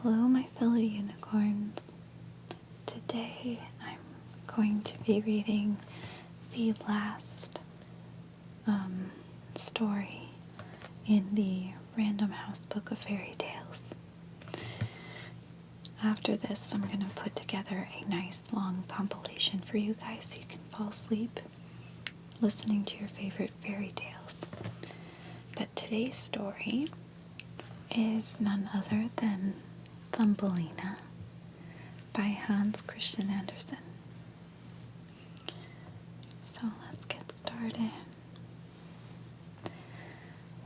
Hello, my fellow unicorns. Today I'm going to be reading the last story in the Random House Book of Fairy Tales. After this, I'm going to put together a nice long compilation for you guys so you can fall asleep listening to your favorite fairy tales. But today's story is none other than Thumbelina by Hans Christian Andersen. So let's get started.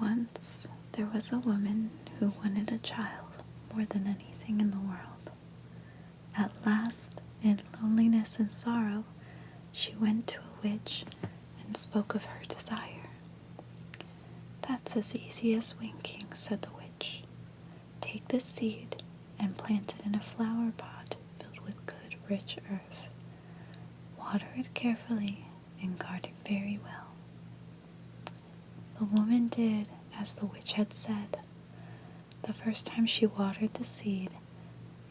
Once there was a woman who wanted a child more than anything in the world. At last, in loneliness and sorrow, she went to a witch and spoke of her desire. "That's as easy as winking," said the witch. "Take this seed and plant it in a flower pot filled with good, rich earth. Water it carefully and guard it very well." The woman did as the witch had said. The first time she watered the seed,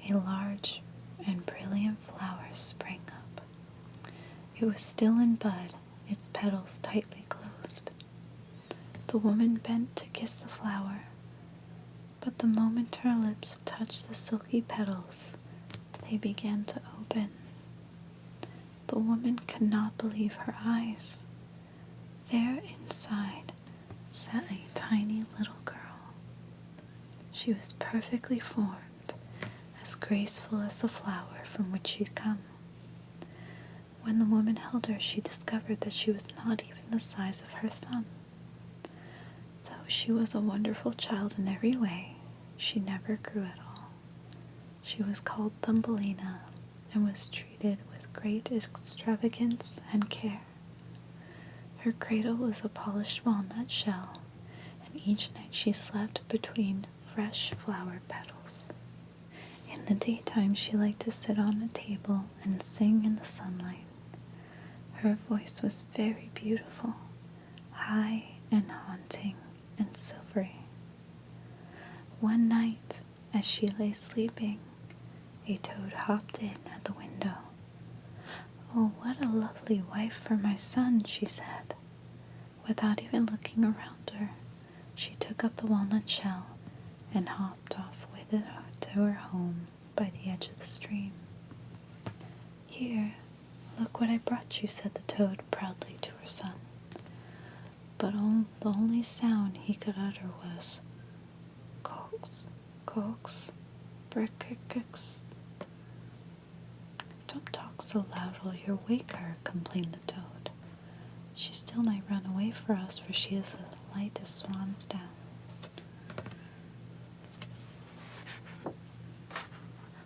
a large and brilliant flower sprang up. It was still in bud, its petals tightly closed. The woman bent to kiss the flower, but the moment her lips touched the silky petals, they began to open. The woman could not believe her eyes. There inside sat a tiny little girl. She was perfectly formed, as graceful as the flower from which she'd come. When the woman held her, she discovered that she was not even the size of her thumb. Though she was a wonderful child in every way, she never grew at all. She was called Thumbelina and was treated with great extravagance and care. Her cradle was a polished walnut shell, and each night she slept between fresh flower petals. In the daytime she liked to sit on a table and sing in the sunlight. Her voice was very beautiful, high and haunting and silvery. One night, as she lay sleeping, a toad hopped in at the window. "Oh, what a lovely wife for my son," she said. Without even looking around her, she took up the walnut shell and hopped off with it to her home by the edge of the stream. "Here, look what I brought you," said the toad proudly to her son. But the only sound he could utter was "Coax, coax, brick-crick-cricks." "Don't talk so loud or you'll wake her," complained the toad. "She still might run away for us, for she is as light as swan's down."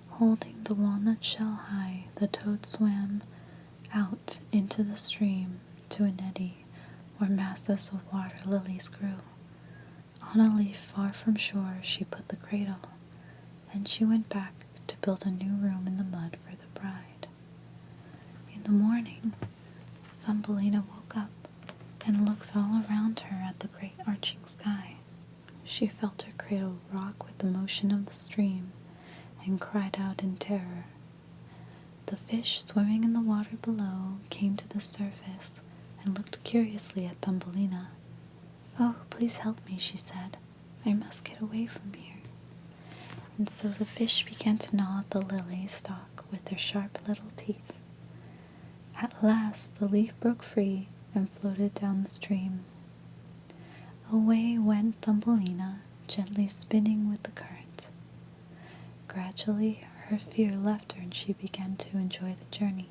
Holding the walnut shell high, the toad swam out into the stream to an eddy where masses of water lilies grew. On a leaf far from shore she put the cradle. Then she went back to build a new room in the mud for the bride. In the morning, Thumbelina woke up and looked all around her at the great arching sky. She felt her cradle rock with the motion of the stream and cried out in terror. The fish swimming in the water below came to the surface and looked curiously at Thumbelina. "Oh, please help me," she said. "I must get away from here." And so the fish began to gnaw at the lily stalk with their sharp little teeth. At last the leaf broke free and floated down the stream. Away went Thumbelina, gently spinning with the current. Gradually her fear left her and she began to enjoy the journey.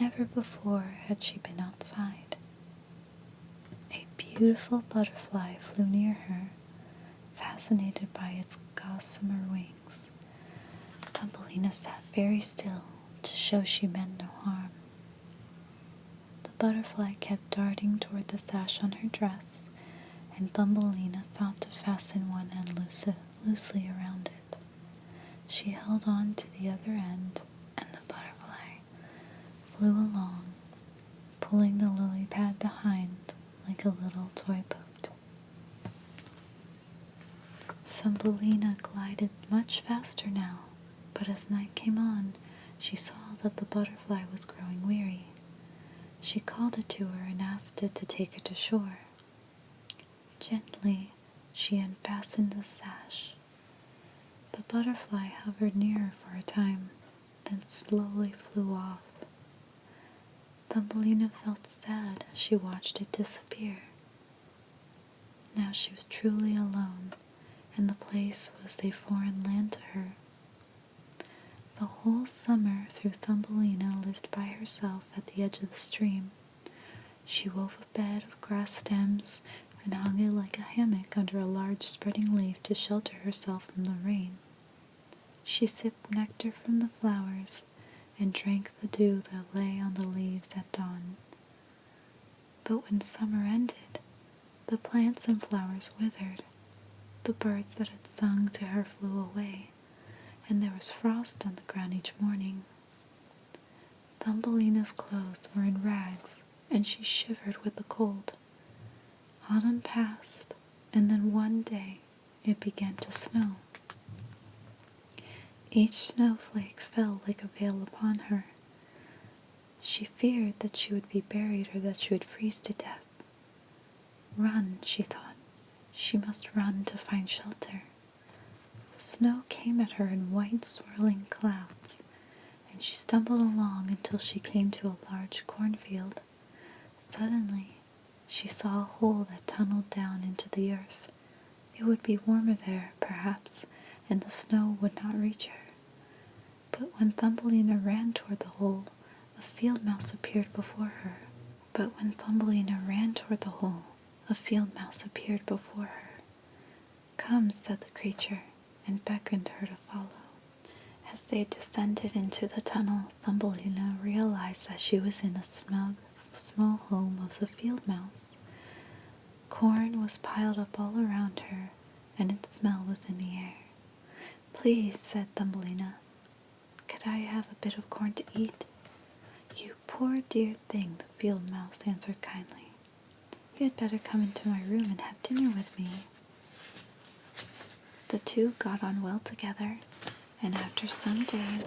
Never before had she been outside. A beautiful butterfly flew near her, fascinated by its gossamer wings. Thumbelina sat very still to show she meant no harm. The butterfly kept darting toward the sash on her dress, and Thumbelina thought to fasten one end loosely around it. She held on to the other end, and the butterfly flew along, pulling the lily pad behind like a little toy boat. Thumbelina glided much faster now, but as night came on, she saw that the butterfly was growing weary. She called it to her and asked it to take her to shore. Gently, she unfastened the sash. The butterfly hovered near her for a time, then slowly flew off. Thumbelina felt sad as she watched it disappear. Now she was truly alone, and the place was a foreign land to her. The whole summer through Thumbelina lived by herself at the edge of the stream. She wove a bed of grass stems and hung it like a hammock under a large spreading leaf to shelter herself from the rain. She sipped nectar from the flowers and drank the dew that lay on the leaves at dawn. But when summer ended, the plants and flowers withered. The birds that had sung to her flew away, and there was frost on the ground each morning. Thumbelina's clothes were in rags, and she shivered with the cold. Autumn passed, and then one day it began to snow. Each snowflake fell like a veil upon her. She feared that she would be buried or that she would freeze to death. Run, she thought. She must run to find shelter. The snow came at her in white swirling clouds, and she stumbled along until she came to a large cornfield. Suddenly, she saw a hole that tunneled down into the earth. It would be warmer there, perhaps, and the snow would not reach her. But when Thumbelina ran toward the hole, a field mouse appeared before her. Come, said the creature, and beckoned her to follow. As they descended into the tunnel, Thumbelina realized that she was in a small home of the field mouse. Corn was piled up all around her, and its smell was in the air. Please, said Thumbelina, could I have a bit of corn to eat? You poor dear thing, the field mouse answered kindly. You had better come into my room and have dinner with me. The two got on well together, and after some days,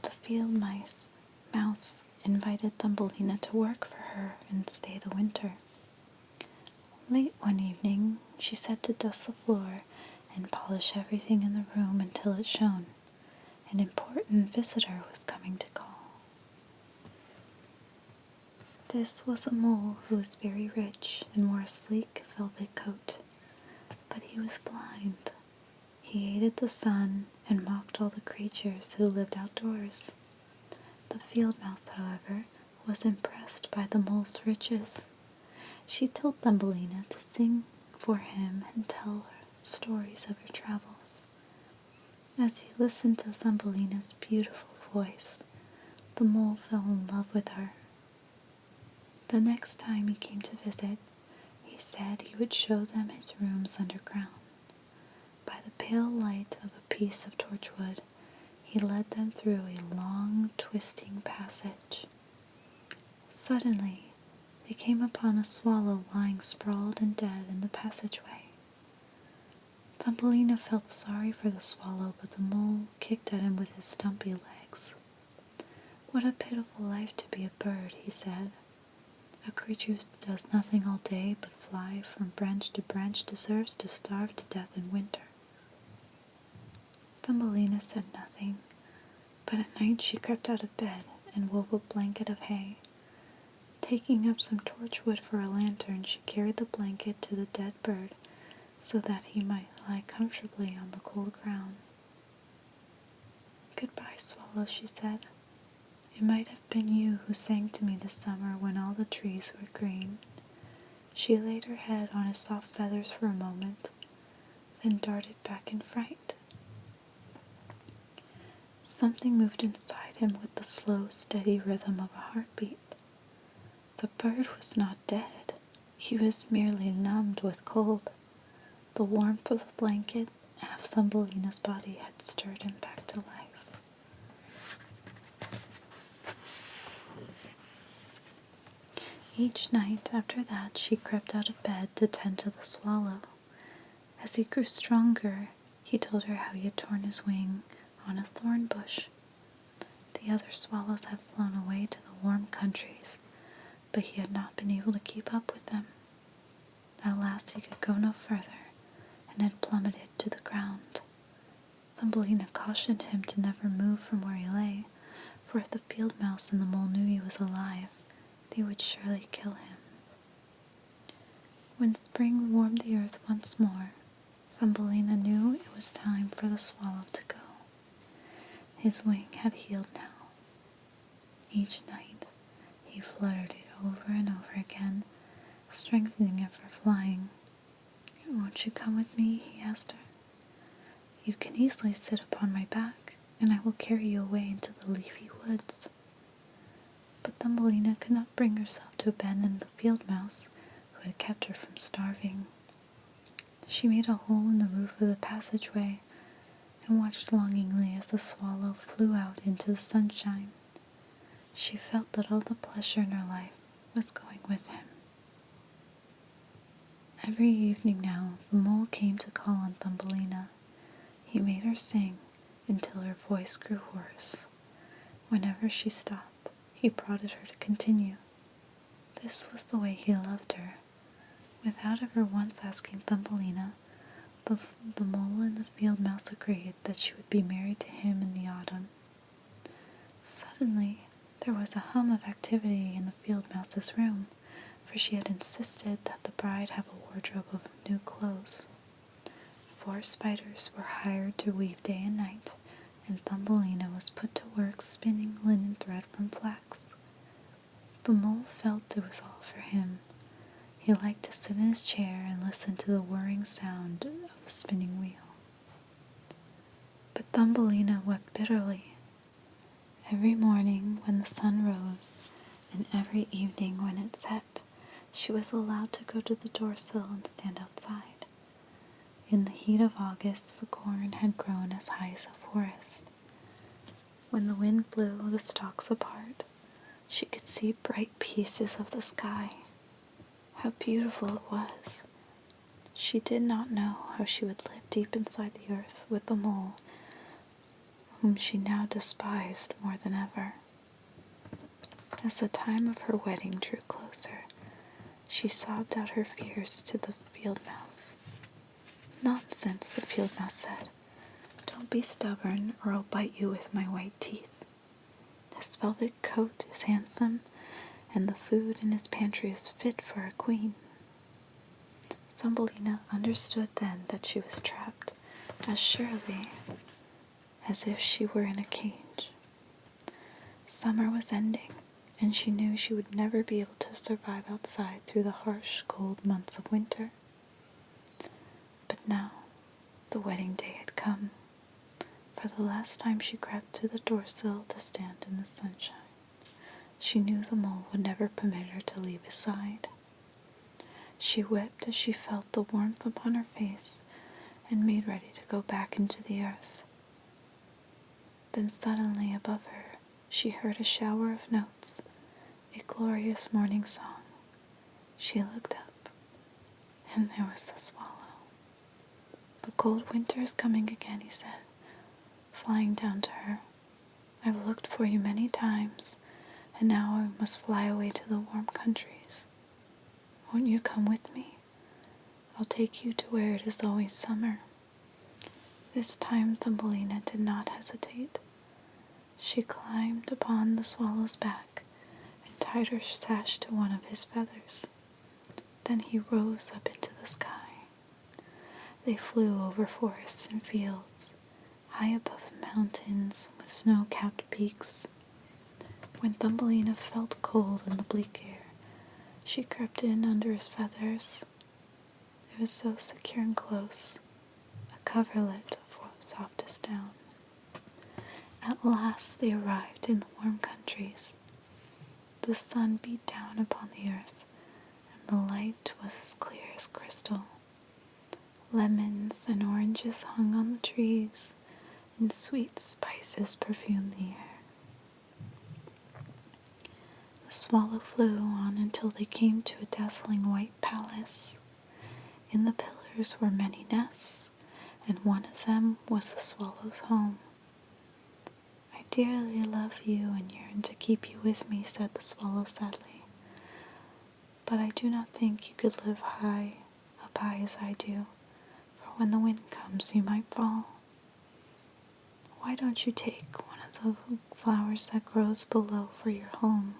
the field mouse invited Thumbelina to work for her and stay the winter. Late one evening, she set to dust the floor and polish everything in the room until it shone. An important visitor was coming to call. This was a mole who was very rich and wore a sleek velvet coat, but he was blind. He hated the sun and mocked all the creatures who lived outdoors. The field mouse, however, was impressed by the mole's riches. She told Thumbelina to sing for him and tell her stories of her travels. As he listened to Thumbelina's beautiful voice, the mole fell in love with her. The next time he came to visit, he said he would show them his rooms underground. By the pale light of a piece of torchwood, he led them through a long, twisting passage. Suddenly, they came upon a swallow lying sprawled and dead in the passageway. Thumbelina felt sorry for the swallow, but the mole kicked at him with his stumpy legs. What a pitiful life to be a bird, he said. A creature who does nothing all day but fly from branch to branch deserves to starve to death in winter. Thumbelina said nothing, but at night she crept out of bed and wove a blanket of hay. Taking up some torchwood for a lantern, she carried the blanket to the dead bird so that he might lie comfortably on the cold ground. Goodbye, swallow, she said. It might have been you who sang to me this summer when all the trees were green. She laid her head on his soft feathers for a moment, then darted back in fright. Something moved inside him with the slow, steady rhythm of a heartbeat. The bird was not dead. He was merely numbed with cold. The warmth of the blanket and of Thumbelina's body had stirred him back to life. Each night after that she crept out of bed to tend to the swallow. As he grew stronger, he told her how he had torn his wing on a thorn bush. The other swallows had flown away to the warm countries, but he had not been able to keep up with them. At last he could go no further, and had plummeted to the ground. Thumbelina cautioned him to never move from where he lay, for if the field mouse and the mole knew he was alive, they would surely kill him. When spring warmed the earth once more, Thumbelina knew it was time for the swallow to go. His wing had healed now. Each night he fluttered it over and over again, strengthening it for flying. "Won't you come with me?" he asked her. "You can easily sit upon my back, and I will carry you away into the leafy woods." But Thumbelina could not bring herself to abandon the field mouse who had kept her from starving. She made a hole in the roof of the passageway and watched longingly as the swallow flew out into the sunshine. She felt that all the pleasure in her life was going with him. Every evening now, the mole came to call on Thumbelina. He made her sing until her voice grew hoarse. Whenever she stopped, he prodded her to continue. This was the way he loved her. Without ever once asking Thumbelina, the mole and the field mouse agreed that she would be married to him in the autumn. Suddenly, there was a hum of activity in the field mouse's room, for she had insisted that the bride have a wardrobe of new clothes. 4 spiders were hired to weave day and night, and Thumbelina was put to work spinning linen thread from flax. The mole felt it was all for him. He liked to sit in his chair and listen to the whirring sound of the spinning wheel. But Thumbelina wept bitterly. Every morning when the sun rose, and every evening when it set, she was allowed to go to the doorsill and stand outside. In the heat of August, the corn had grown as high as a forest. When the wind blew the stalks apart, she could see bright pieces of the sky. How beautiful it was! She did not know how she would live deep inside the earth with the mole, whom she now despised more than ever. As the time of her wedding drew closer, she sobbed out her fears to the field mouse. "Nonsense," the field mouse said. "Don't be stubborn, or I'll bite you with my white teeth. His velvet coat is handsome, and the food in his pantry is fit for a queen." Thumbelina understood then that she was trapped as surely as if she were in a cage. Summer was ending, and she knew she would never be able to survive outside through the harsh, cold months of winter. But now, the wedding day had come. For the last time she crept to the doorsill to stand in the sunshine. She knew the mole would never permit her to leave his side. She wept as she felt the warmth upon her face and made ready to go back into the earth. Then suddenly above her she heard a shower of notes, a glorious morning song. She looked up, and there was the swallow. "The cold winter is coming again," he said, flying down to her. "I've looked for you many times, and now I must fly away to the warm countries. Won't you come with me? I'll take you to where it is always summer." This time Thumbelina did not hesitate. She climbed upon the swallow's back and tied her sash to one of his feathers. Then he rose up into the sky. They flew over forests and fields, high above mountains with snow-capped peaks. When Thumbelina felt cold in the bleak air, she crept in under his feathers. It was so secure and close, a coverlet of softest down. At last they arrived in the warm countries. The sun beat down upon the earth, and the light was as clear as crystal. Lemons and oranges hung on the trees, and sweet spices perfumed the air. The swallow flew on until they came to a dazzling white palace. In the pillars others were many nests, and one of them was the swallow's home. I dearly love you and yearn to keep you with me, said the swallow sadly. But I do not think you could live up high as I do, for when the wind comes you might fall. Why don't you take one of the flowers that grows below for your home?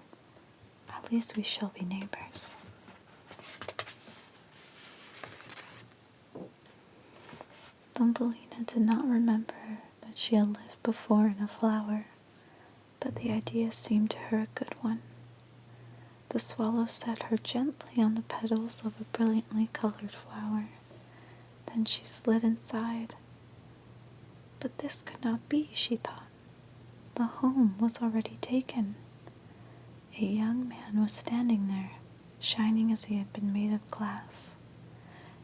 At least we shall be neighbors. Thumbelina did not remember that she had lived before in a flower, but the idea seemed to her a good one. The swallow set her gently on the petals of a brilliantly colored flower. Then she slid inside. But this could not be, she thought. The home was already taken. A young man was standing there, shining as he had been made of glass.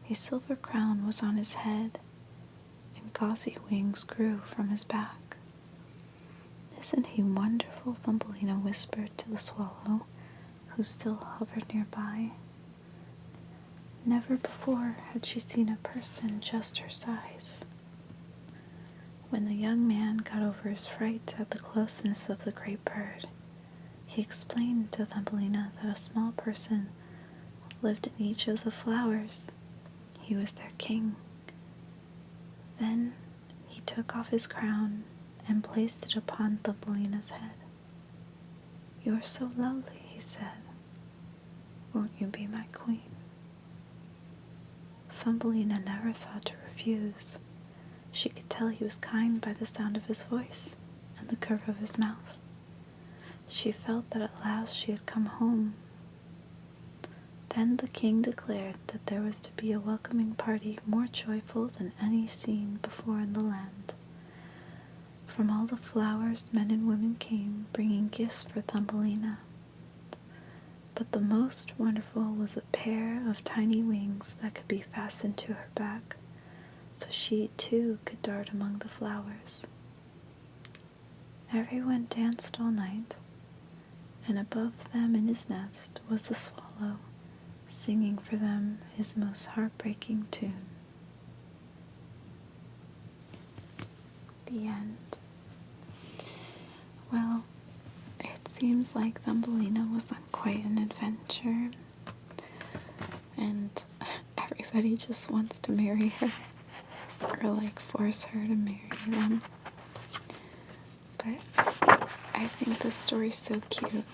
A silver crown was on his head, and gauzy wings grew from his back. Isn't he wonderful? Thumbelina whispered to the swallow, who still hovered nearby. Never before had she seen a person just her size. When the young man got over his fright at the closeness of the great bird, he explained to Thumbelina that a small person lived in each of the flowers. He was their king. Then he took off his crown and placed it upon Thumbelina's head. "You are so lovely," he said. "Won't you be my queen?" Thumbelina never thought to refuse. She could tell he was kind by the sound of his voice and the curve of his mouth. She felt that at last she had come home. Then the king declared that there was to be a welcoming party more joyful than any seen before in the land. From all the flowers men and women came, bringing gifts for Thumbelina. But the most wonderful was a pair of tiny wings that could be fastened to her back, so she too could dart among the flowers. Everyone danced all night, and above them in his nest was the swallow, singing for them his most heartbreaking tune. The end. Well, it seems like Thumbelina was on quite an adventure, and everybody just wants to marry her, or like force her to marry them. But I think this story's so cute.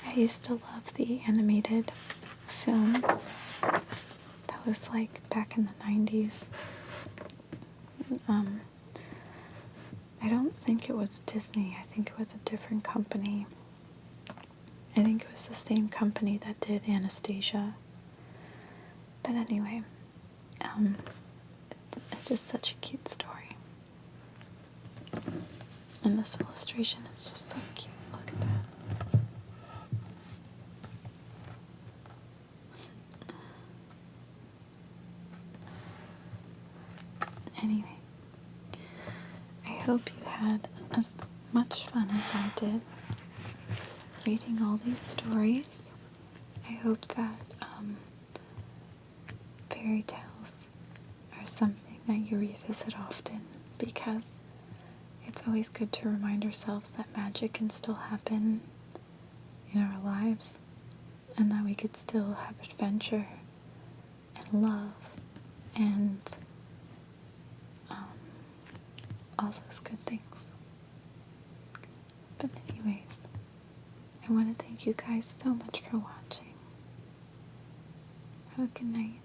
I used to love the animated film that was like back in the 90s. I don't think it was Disney. I think it was a different company. I think it was the same company that did Anastasia. But anyway, it's just such a cute story. And this illustration is just so cute. Look at that. Anyway, I hope you had as much fun as I did reading all these stories. I hope that fairy tales are something that you revisit often, because it's always good to remind ourselves that magic can still happen in our lives, and that we could still have adventure and love and all those good things. But anyways, I want to thank you guys so much for watching. Have a good night.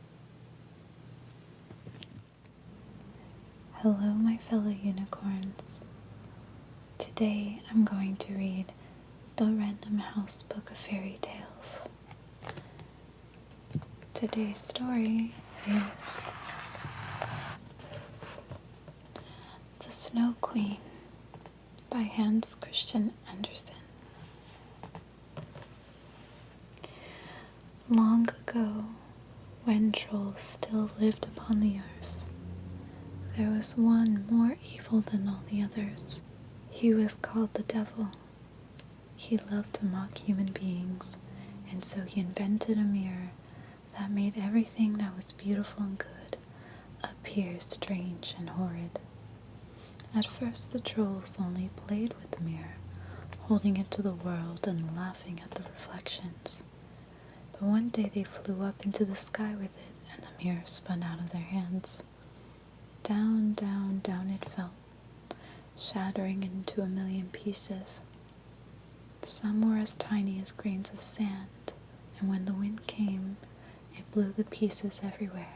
Hello, my fellow unicorns. Today I'm going to read the Random House Book of Fairy Tales. Today's story is The Snow Queen by Hans Christian Andersen. Long ago, when trolls still lived upon the earth, there was one more evil than all the others. He was called the Devil. He loved to mock human beings, and so he invented a mirror that made everything that was beautiful and good appear strange and horrid. At first the trolls only played with the mirror, holding it to the world and laughing at the reflections. But one day they flew up into the sky with it, and the mirror spun out of their hands. Down, down, down it fell, shattering into a million pieces. Some were as tiny as grains of sand, and when the wind came, it blew the pieces everywhere.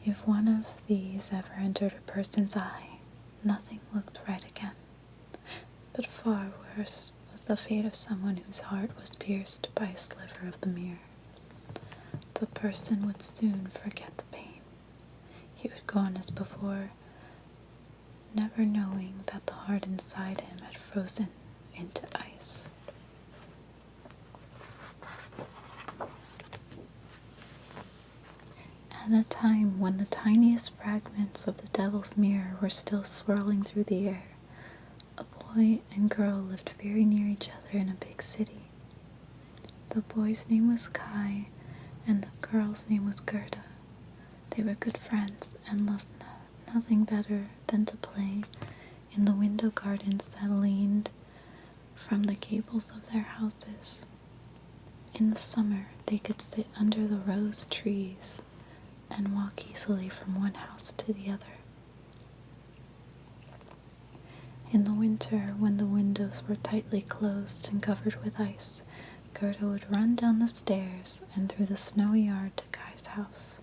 If one of these ever entered a person's eye, nothing looked right again. But far worse was the fate of someone whose heart was pierced by a sliver of the mirror. The person would soon forget the pain. He would go on as before, never knowing that the heart inside him had frozen into ice. At a time when the tiniest fragments of the devil's mirror were still swirling through the air, a boy and girl lived very near each other in a big city. The boy's name was Kai, and the girl's name was Gerda. They were good friends and loved nothing better than to play in the window gardens that leaned from the gables of their houses. In the summer, they could sit under the rose trees and walk easily from one house to the other. In the winter, when the windows were tightly closed and covered with ice, Gerda would run down the stairs and through the snowy yard to Kai's house.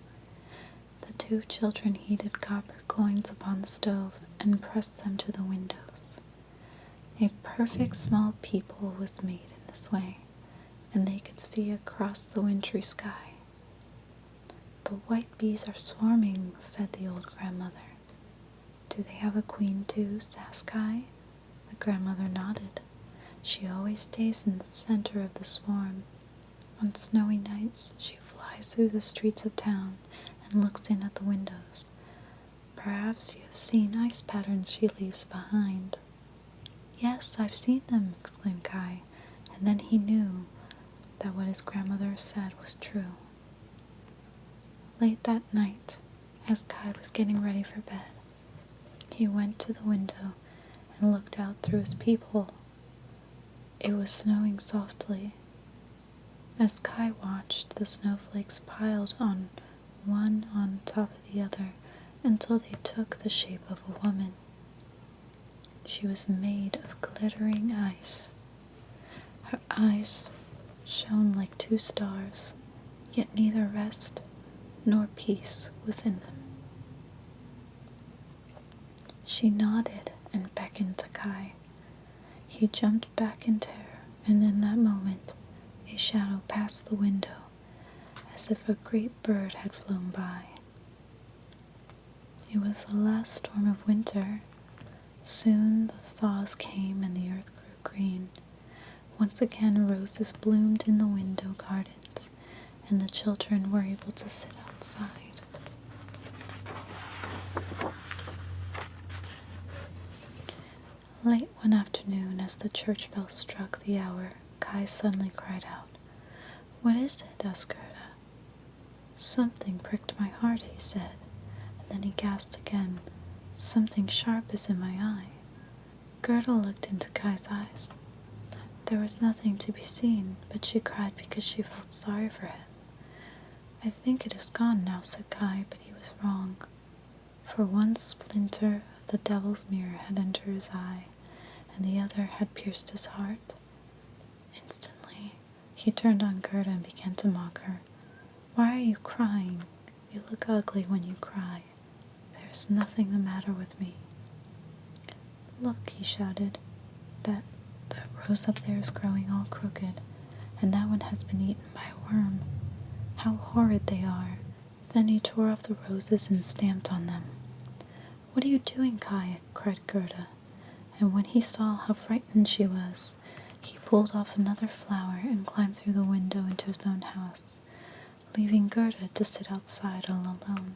The two children heated copper coins upon the stove and pressed them to the windows. A perfect small peephole was made in this way, and they could see across the wintry sky. "The white bees are swarming," said the old grandmother. "Do they have a queen too?" asked Kai. The grandmother nodded. "She always stays in the center of the swarm. On snowy nights, she flies through the streets of town and looks in at the windows. Perhaps you have seen ice patterns she leaves behind." "Yes, I've seen them," exclaimed Kai, and then he knew that what his grandmother said was true. Late that night, as Kai was getting ready for bed, he went to the window and looked out through his peephole. It was snowing softly. As Kai watched, the snowflakes piled on one on top of the other until they took the shape of a woman. She was made of glittering ice. Her eyes shone like two stars, yet neither rest nor peace was in them. She nodded and beckoned to Kai. He jumped back in terror, and in that moment, a shadow passed the window, as if a great bird had flown by. It was the last storm of winter. Soon the thaws came and the earth grew green. Once again roses bloomed in the window gardens, and the children were able to sit outside. Late one afternoon, as the church bell struck the hour, Kai suddenly cried out. "What is it?" asked Gerda. "Something pricked my heart," he said, and then he gasped again. "Something sharp is in my eye." Gerda looked into Kai's eyes. There was nothing to be seen, but she cried because she felt sorry for him. "I think it is gone now," said Kai, but he was wrong. For one splinter of the devil's mirror had entered his eye, and the other had pierced his heart. Instantly, he turned on Gerda and began to mock her. "Why are you crying? You look ugly when you cry. There is nothing the matter with me." "Look," he shouted, that rose up there is growing all crooked, and that one has been eaten by a worm. How horrid they are." Then he tore off the roses and stamped on them. "What are you doing, Kai?" cried Gerda, and when he saw how frightened she was, he pulled off another flower and climbed through the window into his own house, leaving Gerda to sit outside all alone.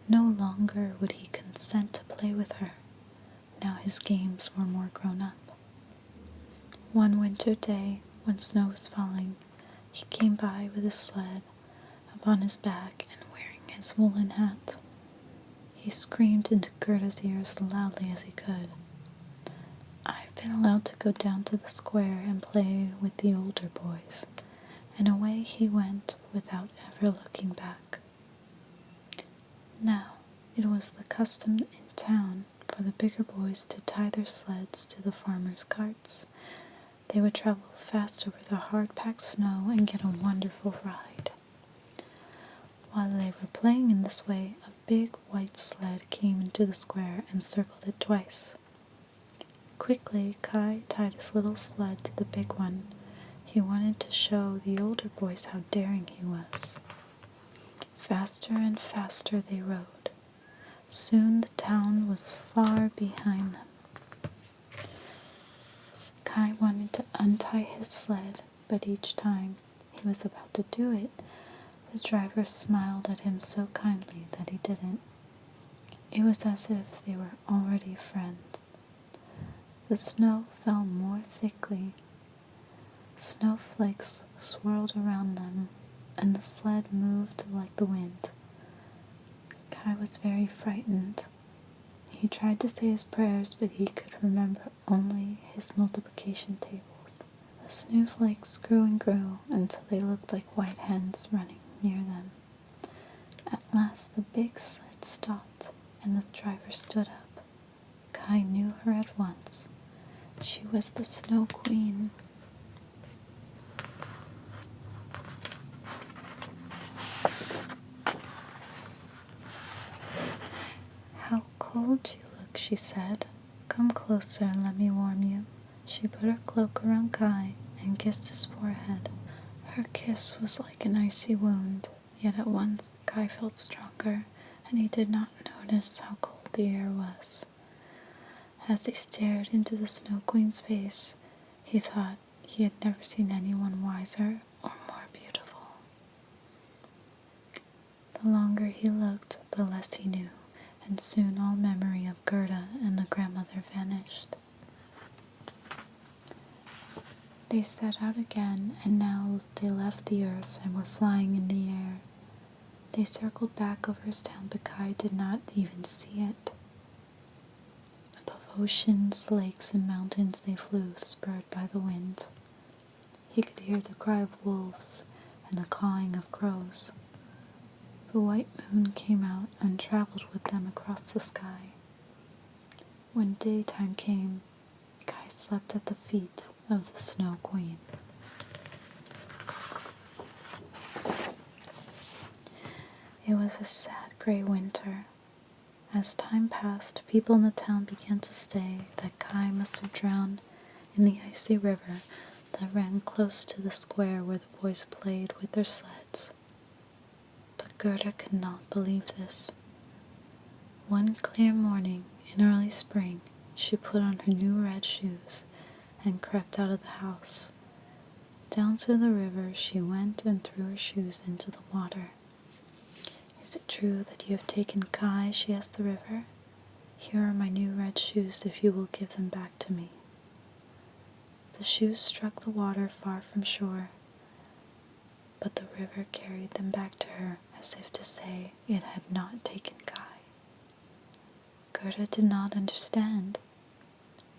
No longer would he consent to play with her. Now his games were more grown up. One winter day, when snow was falling, he came by with his sled upon his back and wearing his woolen hat. He screamed into Gerda's ears as loudly as he could, "I've been allowed to go down to the square and play with the older boys," and away he went without ever looking back. Now, it was the custom in town for the bigger boys to tie their sleds to the farmers' carts. They would travel fast over the hard-packed snow and get a wonderful ride. While they were playing in this way, a big white sled came into the square and circled it twice. Quickly, Kai tied his little sled to the big one. He wanted to show the older boys how daring he was. Faster and faster they rode. Soon the town was far behind them. Kai wanted to untie his sled, but each time he was about to do it, the driver smiled at him so kindly that he didn't. It was as if they were already friends. The snow fell more thickly. Snowflakes swirled around them, and the sled moved like the wind. Kai was very frightened. He tried to say his prayers, but he could remember only his multiplication tables. The snowflakes grew and grew until they looked like white hens running near them. At last the big sled stopped, and the driver stood up. Kai knew her at once. She was the Snow Queen. "How cold you look," she said. "Come closer and let me warm you." She put her cloak around Kai and kissed his forehead. Her kiss was like an icy wound, yet at once Kai felt stronger, and he did not notice how cold the air was. As he stared into the Snow Queen's face, he thought he had never seen anyone wiser or more beautiful. The longer he looked, the less he knew, and soon all memory of Gerda and the grandmother vanished. They set out again, and now they left the earth and were flying in the air. They circled back over his town, but Kai did not even see it. Above oceans, lakes, and mountains they flew, spurred by the wind. He could hear the cry of wolves and the cawing of crows. The white moon came out and traveled with them across the sky. When daytime came, Kai slept at the feet of the Snow Queen. It was a sad gray winter. As time passed, people in the town began to say that Kai must have drowned in the icy river that ran close to the square where the boys played with their sleds. But Gerda could not believe this. One clear morning in early spring, she put on her new red shoes and crept out of the house. Down to the river she went and threw her shoes into the water. "Is it true that you have taken Kai?" she asked the river. "Here are my new red shoes if you will give them back to me." The shoes struck the water far from shore, but the river carried them back to her as if to say it had not taken Kai. Gerda did not understand.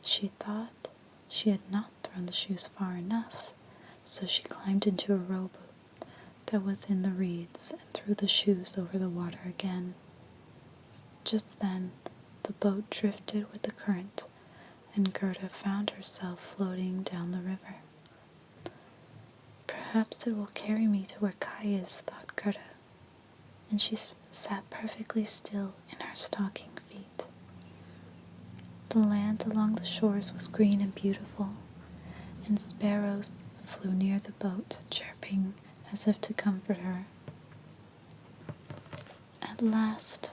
She thought she had not thrown the shoes far enough, so she climbed into a rowboat that was in the reeds and threw the shoes over the water again. Just then, the boat drifted with the current, and Gerda found herself floating down the river. "Perhaps it will carry me to where Kai is," thought Gerda, and she sat perfectly still in her stocking feet. The land along the shores was green and beautiful, and sparrows flew near the boat, chirping as if to comfort her. At last,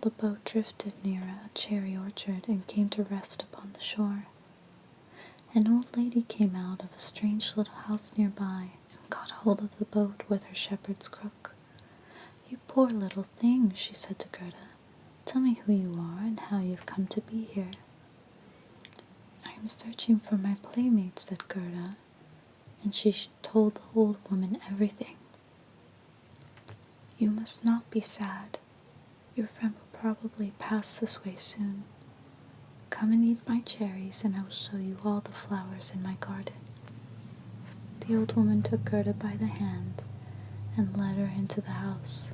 the boat drifted near a cherry orchard and came to rest upon the shore. An old lady came out of a strange little house nearby and caught hold of the boat with her shepherd's crook. "You poor little thing," she said to Gerda. "Tell me who you are and how you've come to be here." "I'm I'm searching for my playmate, said Gerda, and she told the old woman everything. You must not be sad. Your friend will probably pass this way soon. Come and eat my cherries, and I will show you all the flowers in my garden. The old woman took Gerda by the hand and led her into the house.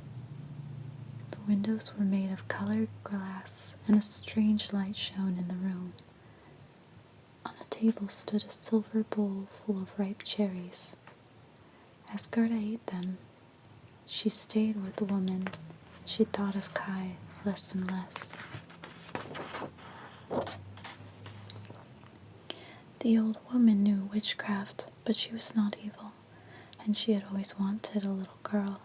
The windows were made of colored glass, and a strange light shone in the room. On a table stood a silver bowl full of ripe cherries. As Gerda ate them, she stayed with the woman. She thought of Kai less and less. The old woman knew witchcraft, but she was not evil, and she had always wanted a little girl.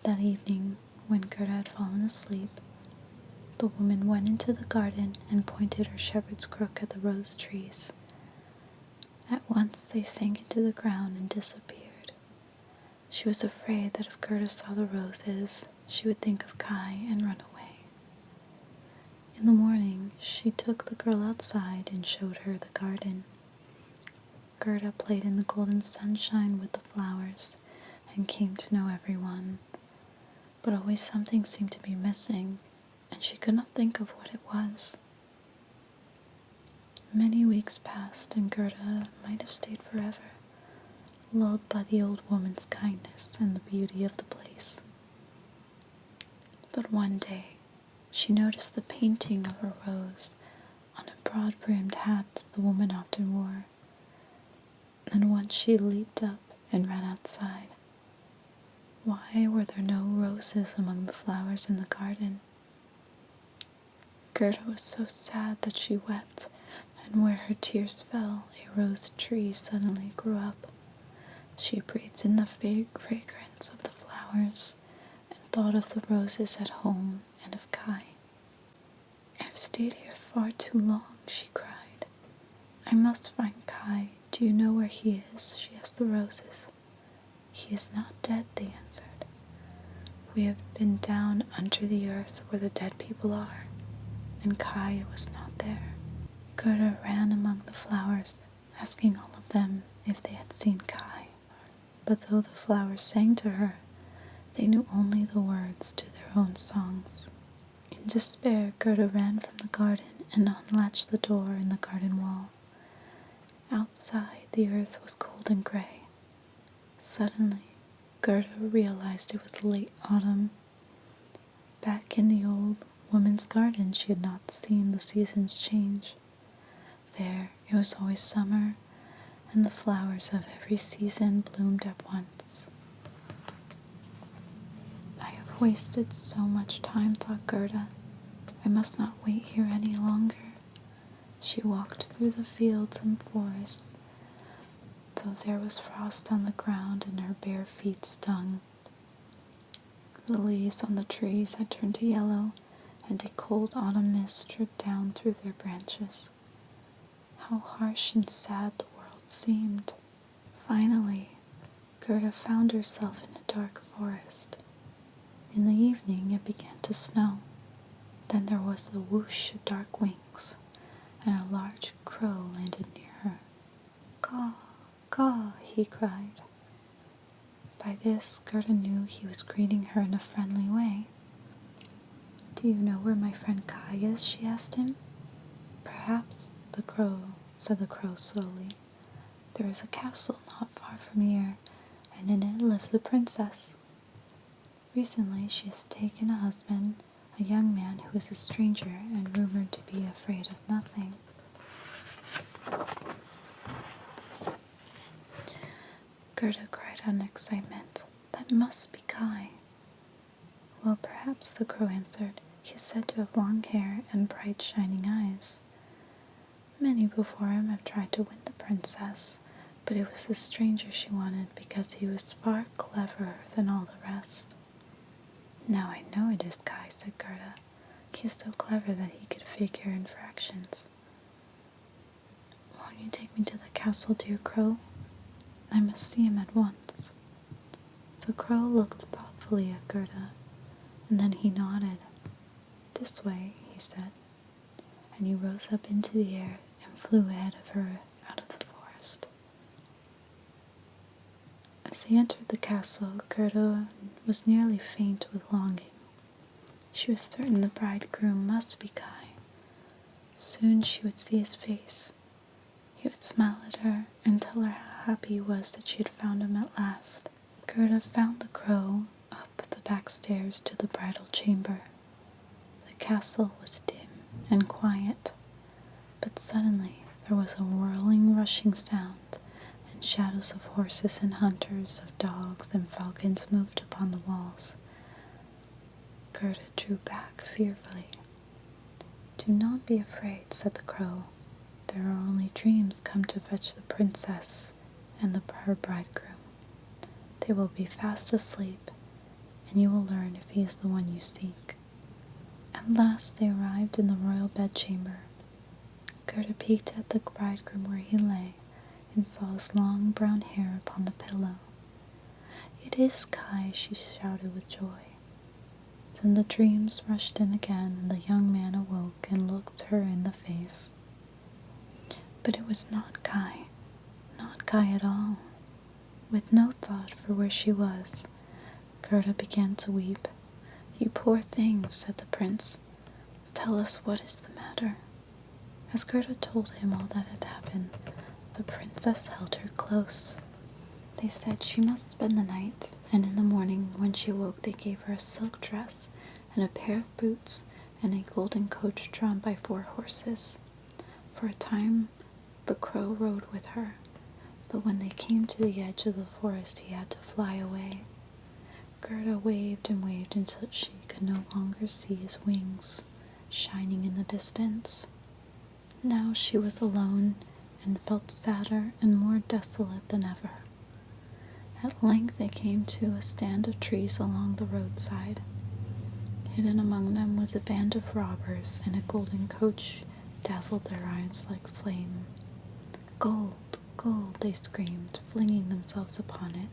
That evening, when Gerda had fallen asleep, the woman went into the garden and pointed her shepherd's crook at the rose trees. At once they sank into the ground and disappeared. She was afraid that if Gerda saw the roses, she would think of Kai and run away. In the morning, she took the girl outside and showed her the garden. Gerda played in the golden sunshine with the flowers and came to know everyone. But always something seemed to be missing, and she could not think of what it was. Many weeks passed, and Gerda might have stayed forever, lulled by the old woman's kindness and the beauty of the place. But one day, she noticed the painting of a rose on a broad-brimmed hat the woman often wore. And once she leaped up and ran outside. Why were there no roses among the flowers in the garden? Gerda was so sad that she wept, and where her tears fell, a rose tree suddenly grew up. She breathed in the fragrance of the flowers and thought of the roses at home and of Kai. I have stayed here far too long, she cried. I must find Kai. Do you know where he is? She asked the roses. He is not dead, they answered. We have been down under the earth where the dead people are, and Kai was not there. Gerda ran among the flowers, asking all of them if they had seen Kai. But though the flowers sang to her, they knew only the words to their own songs. In despair, Gerda ran from the garden and unlatched the door in the garden wall. Outside, the earth was cold and gray. Suddenly, Gerda realized it was late autumn. Back in the old woman's garden, she had not seen the seasons change. There, it was always summer, and the flowers of every season bloomed at once. I have wasted so much time, thought Gerda. I must not wait here any longer. She walked through the fields and forests, though there was frost on the ground and her bare feet stung. The leaves on the trees had turned to yellow, and a cold autumn mist dripped down through their branches. How harsh and sad the world seemed. Finally, Gerda found herself in a dark forest. In the evening, it began to snow. Then there was a whoosh of dark wings, and a large crow landed near her. Caw, caw, he cried. By this, Gerda knew he was greeting her in a friendly way. Do you know where my friend Kai is? She asked him. Perhaps, said the crow slowly. There is a castle not far from here, and in it lives a princess. Recently, she has taken a husband, a young man who is a stranger and rumored to be afraid of nothing. Gerda cried out in excitement. That must be Kai. Well, perhaps, the crow answered. He is said to have long hair and bright shining eyes. Many before him have tried to win the princess, but it was the stranger she wanted because he was far cleverer than all the rest. Now I know it is Kai, said Gerda. He is so clever that he could figure in fractions. Won't you take me to the castle, dear crow? I must see him at once. The crow looked thoughtfully at Gerda, and then he nodded. This way, he said, and he rose up into the air and flew ahead of her out of the forest. As they entered the castle, Gerda was nearly faint with longing. She was certain the bridegroom must be Kai. Soon she would see his face. He would smile at her and tell her how happy he was that she had found him at last. Gerda found the crow up the back stairs to the bridal chamber. The castle was dim and quiet, but suddenly there was a whirling, rushing sound, and shadows of horses and hunters, of dogs and falcons moved upon the walls. Gerda drew back fearfully. "Do not be afraid," said the crow. "There are only dreams come to fetch the princess and her bridegroom. They will be fast asleep, and you will learn if he is the one you seek." At last they arrived in the royal bedchamber. Gerda peeked at the bridegroom where he lay, and saw his long brown hair upon the pillow. "It is Kai," she shouted with joy. Then the dreams rushed in again, and the young man awoke and looked her in the face. But it was not Kai at all. With no thought for where she was, Gerda began to weep. "You poor thing," said the prince. "Tell us what is the matter." As Gerda told him all that had happened, the princess held her close. They said she must spend the night, and in the morning when she awoke they gave her a silk dress and a pair of boots and a golden coach drawn by 4 horses. For a time the crow rode with her, but when they came to the edge of the forest he had to fly away. Gerda waved and waved until she could no longer see his wings shining in the distance. Now she was alone and felt sadder and more desolate than ever. At length they came to a stand of trees along the roadside. Hidden among them was a band of robbers, and a golden coach dazzled their eyes like flame. "Gold, gold," they screamed, flinging themselves upon it.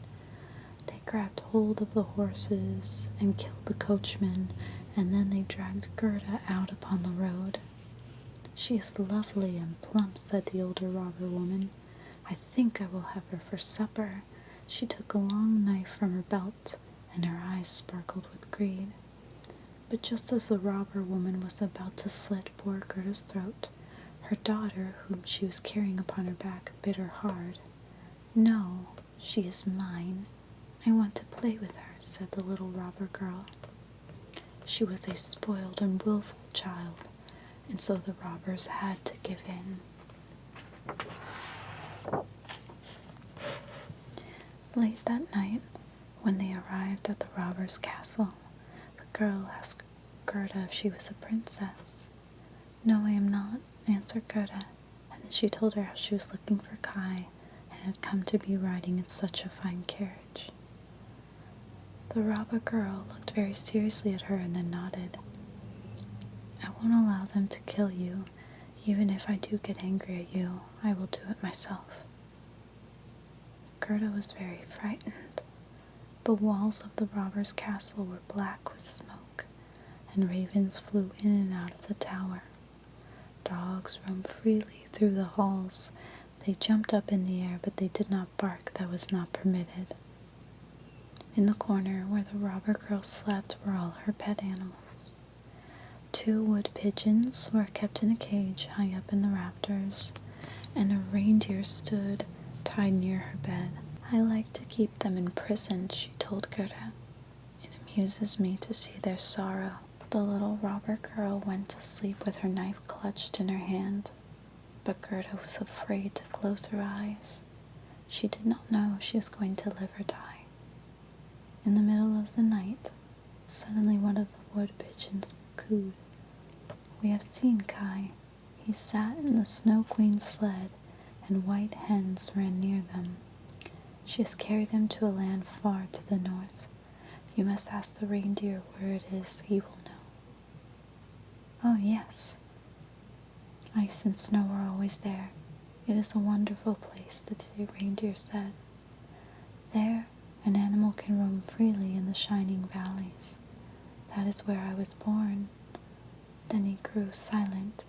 They grabbed hold of the horses and killed the coachman, and then they dragged Gerda out upon the road. "She is lovely and plump," said the older robber woman. "I think I will have her for supper." She took a long knife from her belt, and her eyes sparkled with greed. But just as the robber woman was about to slit poor Gerda's throat, her daughter, whom she was carrying upon her back, bit her hard. "No, she is mine. I want to play with her," said the little robber girl. She was a spoiled and willful child, and so the robbers had to give in. Late that night, when they arrived at the robber's castle, the girl asked Gerda if she was a princess. "No, I am not," answered Gerda, and then she told her how she was looking for Kai and had come to be riding in such a fine carriage. The robber girl looked very seriously at her and then nodded. "I won't allow them to kill you. Even if I do get angry at you, I will do it myself." Gerda was very frightened. The walls of the robber's castle were black with smoke, and ravens flew in and out of the tower. Dogs roamed freely through the halls. They jumped up in the air, but they did not bark. That was not permitted. In the corner where the robber girl slept were all her pet animals. 2 wood pigeons were kept in a cage high up in the rafters, and a reindeer stood tied near her bed. "I like to keep them imprisoned," she told Gerda. "It amuses me to see their sorrow." The little robber girl went to sleep with her knife clutched in her hand, but Gerda was afraid to close her eyes. She did not know if she was going to live or die. In the middle of the night, suddenly one of the wood pigeons cooed. "We have seen Kai. He sat in the Snow Queen's sled, and white hens ran near them. She has carried him to a land far to the north. You must ask the reindeer where it is. He will know." "Oh, yes. Ice and snow are always there. It is a wonderful place," the 2 reindeer said. "There, an animal can roam freely in the shining valleys. That is where I was born." Then he grew silent.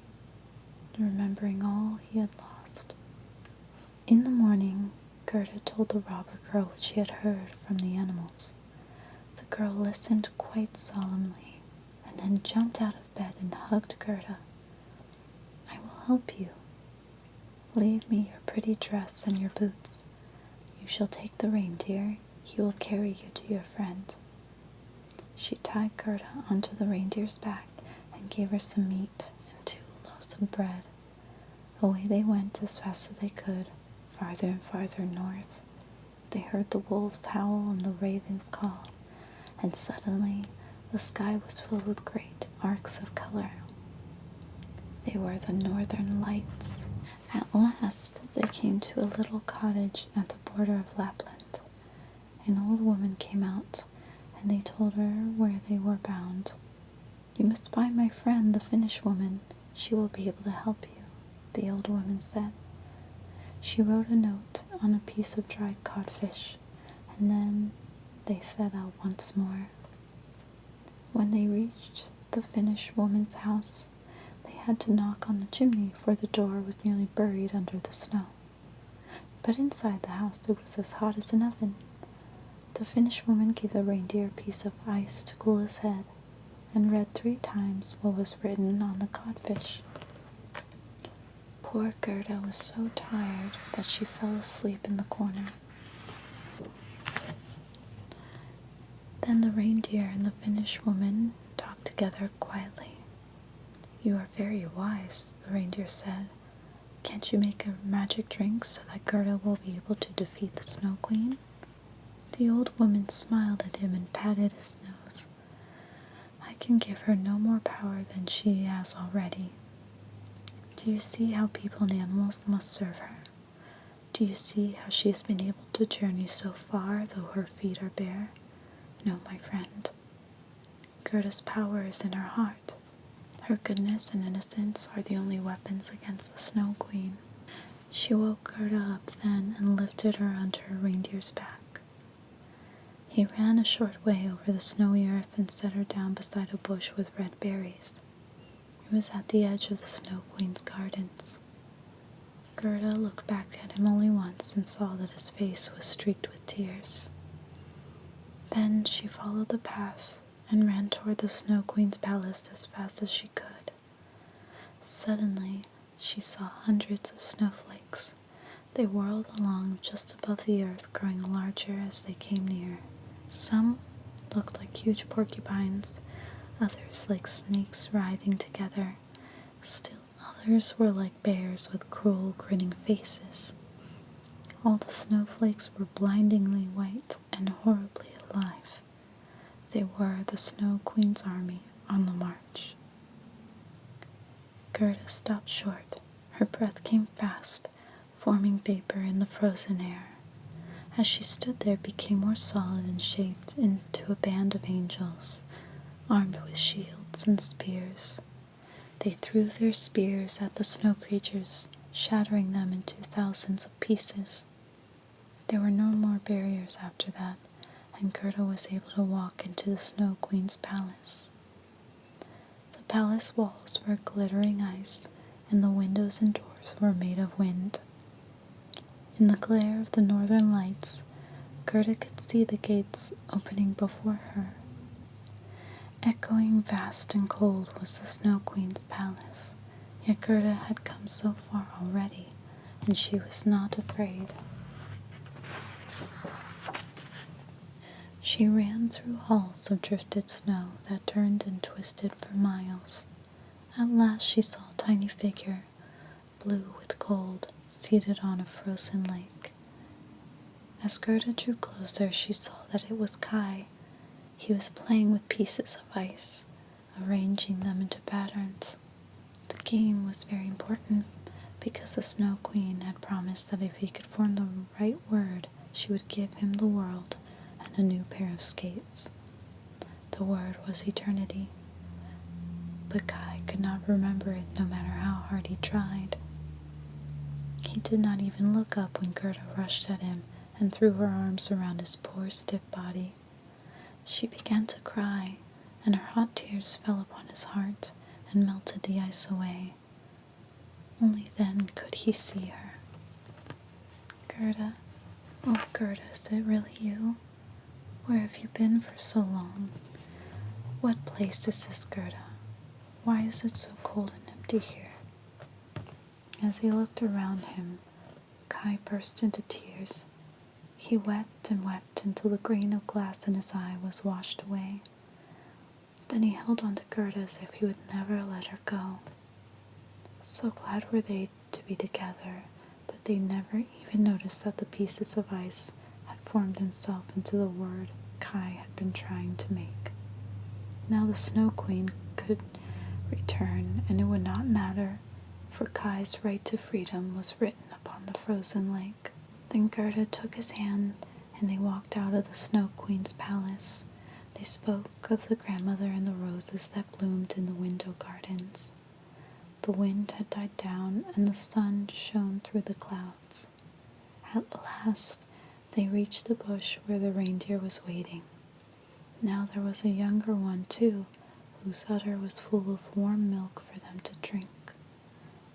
remembering all he had lost. In the morning, Gerda told the robber girl what she had heard from the animals. The girl listened quite solemnly, and then jumped out of bed and hugged Gerda. "I will help you. Leave me your pretty dress and your boots. You shall take the reindeer. He will carry you to your friend." She tied Gerda onto the reindeer's back and gave her some meat and 2 loaves of bread. Away they went as fast as they could, farther and farther north. They heard the wolves howl and the ravens call, and suddenly the sky was filled with great arcs of color. They were the northern lights. At last they came to a little cottage at the border of Lapland. An old woman came out, and they told her where they were bound. "You must find my friend, the Finnish woman. She will be able to help you," the old woman said. She wrote a note on a piece of dried codfish, and then they set out once more. When they reached the Finnish woman's house, they had to knock on the chimney, for the door was nearly buried under the snow. But inside the house it was as hot as an oven. The Finnish woman gave the reindeer a piece of ice to cool his head, and read 3 times what was written on the codfish. Poor Gerda was so tired that she fell asleep in the corner. Then the reindeer and the Finnish woman talked together quietly. "You are very wise," the reindeer said. "Can't you make a magic drink so that Gerda will be able to defeat the Snow Queen?" The old woman smiled at him and patted his nose. "I can give her no more power than she has already. Do you see how people and animals must serve her? Do you see how she has been able to journey so far, though her feet are bare? No, my friend. Gerda's power is in her heart. Her goodness and innocence are the only weapons against the Snow Queen." She woke Gerda up then and lifted her onto her reindeer's back. He ran a short way over the snowy earth and set her down beside a bush with red berries. It was at the edge of the Snow Queen's gardens. Gerda looked back at him only once and saw that his face was streaked with tears. Then she followed the path and ran toward the Snow Queen's palace as fast as she could. Suddenly, she saw hundreds of snowflakes. They whirled along just above the earth, growing larger as they came near. Some looked like huge porcupines, others like snakes writhing together. Still others were like bears with cruel, grinning faces. All the snowflakes were blindingly white and horribly alive. They were the Snow Queen's army on the march. Gerda stopped short. Her breath came fast, forming vapor in the frozen air. As she stood there, it became more solid and shaped into a band of angels, armed with shields and spears. They threw their spears at the snow creatures, shattering them into thousands of pieces. There were no more barriers after that, and Gerda was able to walk into the Snow Queen's palace. The palace walls were glittering ice, and the windows and doors were made of wind. In the glare of the northern lights, Gerda could see the gates opening before her. Echoing vast and cold was the Snow Queen's palace, yet Gerda had come so far already, and she was not afraid. She ran through halls of drifted snow that turned and twisted for miles. At last she saw a tiny figure, blue with cold, seated on a frozen lake. As Gerda drew closer, she saw that it was Kai. He was playing with pieces of ice, arranging them into patterns. The game was very important because the Snow Queen had promised that if he could form the right word, she would give him the world and a new pair of skates. The word was eternity, but Kai could not remember it no matter how hard he tried. He did not even look up when Gerda rushed at him and threw her arms around his poor stiff body. She began to cry, and her hot tears fell upon his heart and melted the ice away. Only then could he see her. Gerda, oh Gerda, is it really you? Where have you been for so long? What place is this, Gerda? Why is it so cold and empty here? As he looked around him, Kai burst into tears. He wept and wept until the grain of glass in his eye was washed away. Then he held on to Gerda as if he would never let her go. So glad were they to be together that they never even noticed that the pieces of ice had formed himself into the word Kai had been trying to make. Now the Snow Queen could return, and it would not matter, for Kai's right to freedom was written upon the frozen lake. Then Gerda took his hand, and they walked out of the Snow Queen's palace. They spoke of the grandmother and the roses that bloomed in the window gardens. The wind had died down, and the sun shone through the clouds. At last, they reached the bush where the reindeer was waiting. Now there was a younger one, too, whose udder was full of warm milk for them to drink.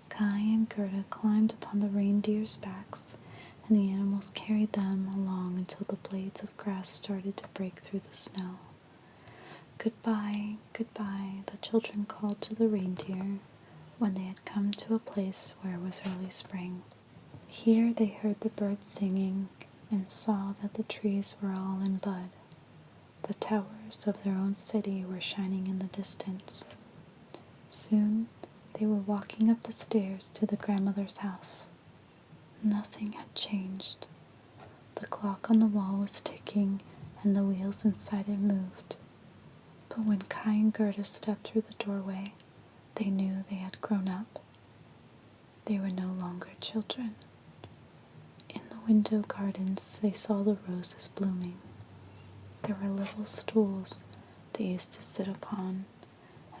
Kai and Gerda climbed upon the reindeer's backs, and the animals carried them along until the blades of grass started to break through the snow. Goodbye, goodbye, the children called to the reindeer when they had come to a place where it was early spring. Here they heard the birds singing and saw that the trees were all in bud. The towers of their own city were shining in the distance. Soon they were walking up the stairs to the grandmother's house. Nothing had changed. The clock on the wall was ticking, and the wheels inside it moved. But when Kai and Gerda stepped through the doorway, they knew they had grown up. They were no longer children. In the window gardens, they saw the roses blooming. There were little stools they used to sit upon.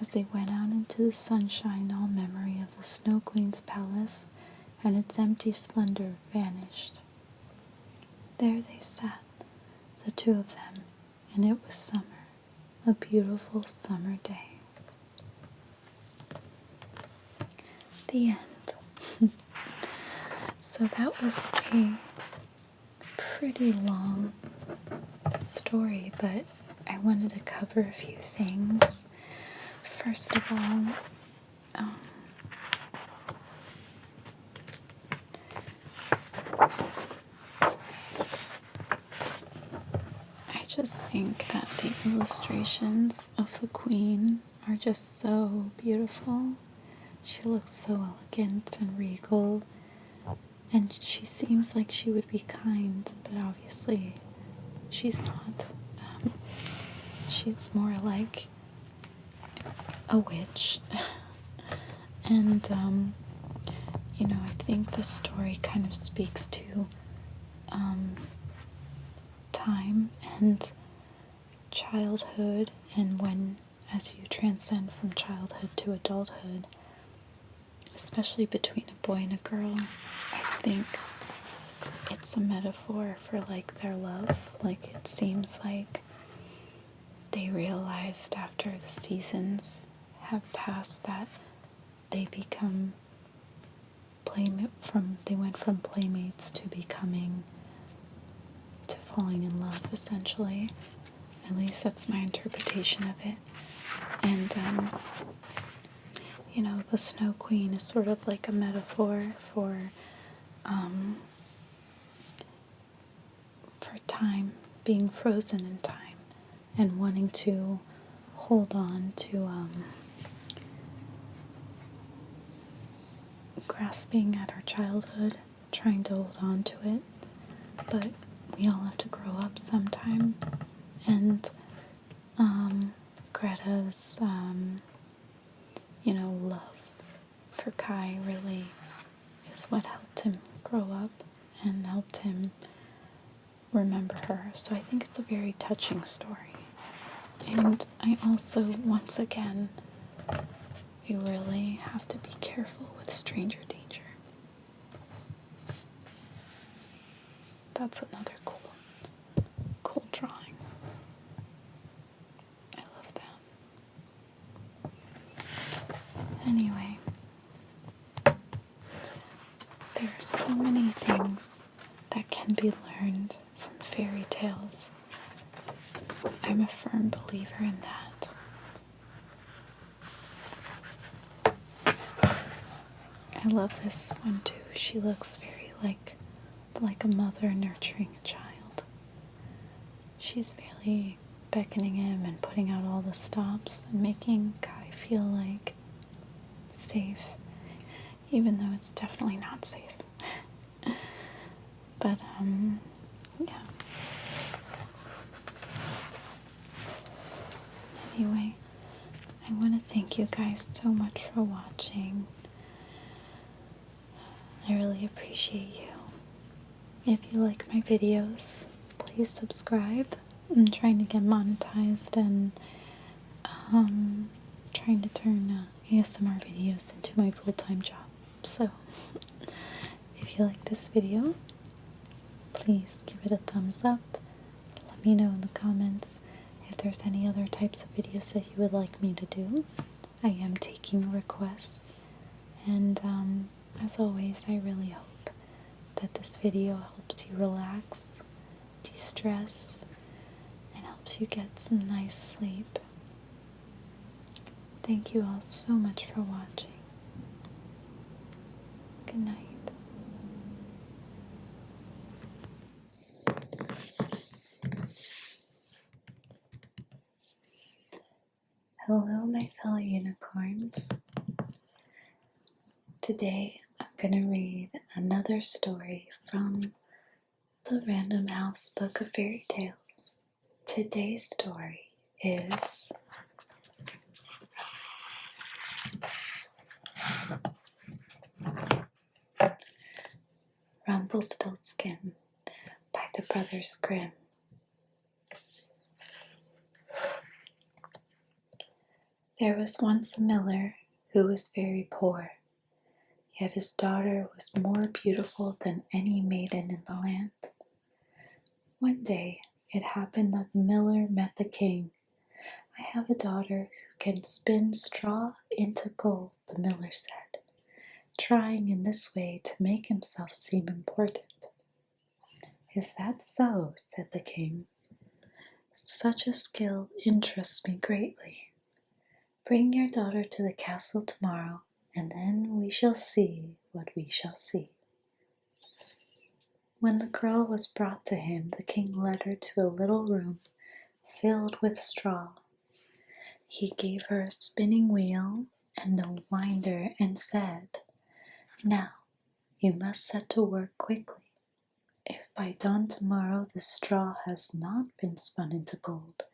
As they went out into the sunshine, all memory of the Snow Queen's palace and its empty splendor vanished. There they sat, the two of them, and it was summer, a beautiful summer day. The end. So that was a pretty long story, but I wanted to cover a few things. First of all, I just think that the illustrations of the Queen are just so beautiful. She looks so elegant and regal, and she seems like she would be kind, but obviously she's not. She's more like a witch. And, I think the story kind of speaks to time and childhood, and when, as you transcend from childhood to adulthood, especially between a boy and a girl, I think it's a metaphor for, like, their love. Like, it seems like they realized after the seasons have passed that they become they went from playmates to falling in love, essentially. At least that's my interpretation of it. And, the Snow Queen is sort of like a metaphor for time, being frozen in time, and wanting to hold on to, grasping at our childhood, trying to hold on to it, but we all have to grow up sometime, and, Greta's, love for Kai really is what helped him grow up and helped him remember her. So I think it's a very touching story. And I also, once again, we really have to be careful with stranger danger. That's another cool drawing. I love that. Anyway, be learned from fairy tales. I'm a firm believer in that. I love this one too. She looks very like a mother nurturing a child. She's really beckoning him and putting out all the stops and making Kai feel like safe, even though it's definitely not safe. But yeah. Anyway, I want to thank you guys so much for watching. I really appreciate you. If you like my videos, please subscribe. I'm trying to get monetized and trying to turn ASMR videos into my full-time job. So if you like this video, please give it a thumbs up. Let me know in the comments if there's any other types of videos that you would like me to do. I am taking requests, and as always, I really hope that this video helps you relax, de-stress, and helps you get some nice sleep. Thank you all so much for watching. Good night. Hello, my fellow unicorns. Today I'm going to read another story from the Random House Book of Fairy Tales. Today's story is Rumpelstiltskin by the Brothers Grimm. There was once a miller who was very poor, yet his daughter was more beautiful than any maiden in the land. One day it happened that the miller met the king. "I have a daughter who can spin straw into gold," the miller said, trying in this way to make himself seem important. "Is that so?" said the king. "Such a skill interests me greatly. Bring your daughter to the castle tomorrow, and then we shall see what we shall see." When the girl was brought to him, the king led her to a little room filled with straw. He gave her a spinning wheel and a winder and said, "Now you must set to work quickly. If by dawn tomorrow the straw has not been spun into gold,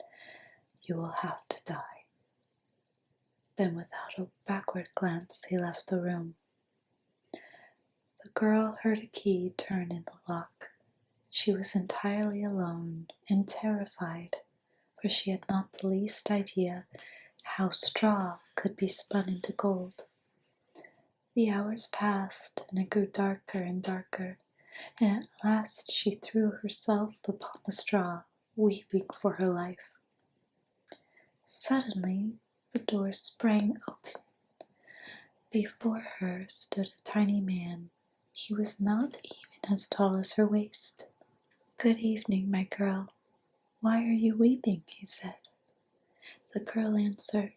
you will have to die." Then without a backward glance, he left the room. The girl heard a key turn in the lock. She was entirely alone and terrified, for she had not the least idea how straw could be spun into gold. The hours passed, and it grew darker and darker, and at last she threw herself upon the straw, weeping for her life. Suddenly, the door sprang open. Before her stood a tiny man. He was not even as tall as her waist. "Good evening, my girl. Why are you weeping?" he said. The girl answered,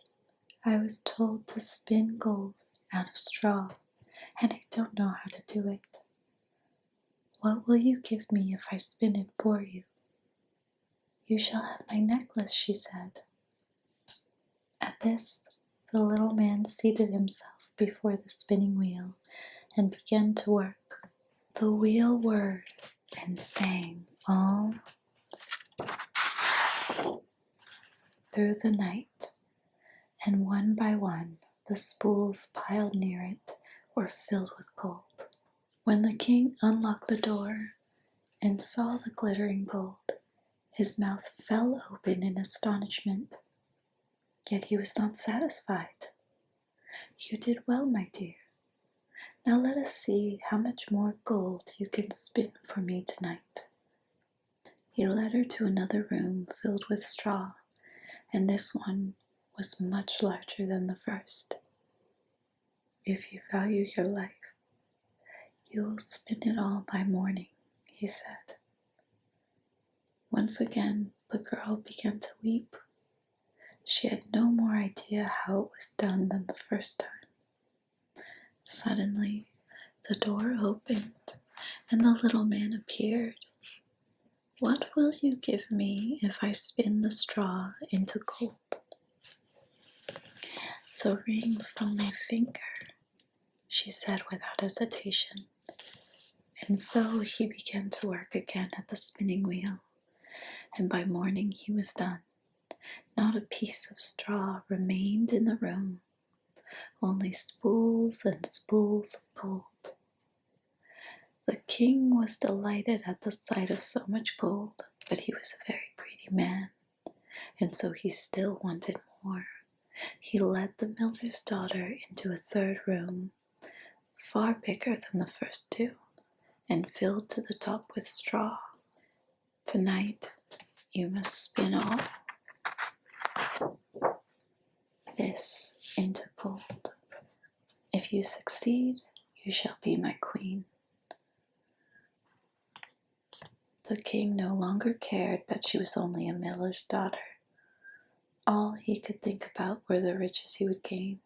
"I was told to spin gold out of straw, and I don't know how to do it." "What will you give me if I spin it for you?" "You shall have my necklace," she said. At this, the little man seated himself before the spinning wheel and began to work. The wheel whirred and sang all through the night, and one by one the spools piled near it were filled with gold. When the king unlocked the door and saw the glittering gold, his mouth fell open in astonishment. Yet he was not satisfied. "You did well, my dear. Now let us see how much more gold you can spin for me tonight." He led her to another room filled with straw, and this one was much larger than the first. "If you value your life, you will spin it all by morning," he said. Once again, the girl began to weep. She had no more idea how it was done than the first time. Suddenly, the door opened, and the little man appeared. "What will you give me if I spin the straw into gold?" "The ring from my finger," she said without hesitation. And so he began to work again at the spinning wheel, and by morning he was done. Not a piece of straw remained in the room, only spools and spools of gold. The king was delighted at the sight of so much gold, but he was a very greedy man, and so he still wanted more. He led the miller's daughter into a third room, far bigger than the first two, and filled to the top with straw. "Tonight you must spin all this into gold. If you succeed, you shall be my queen." The king no longer cared that she was only a miller's daughter. All he could think about were the riches he would gain.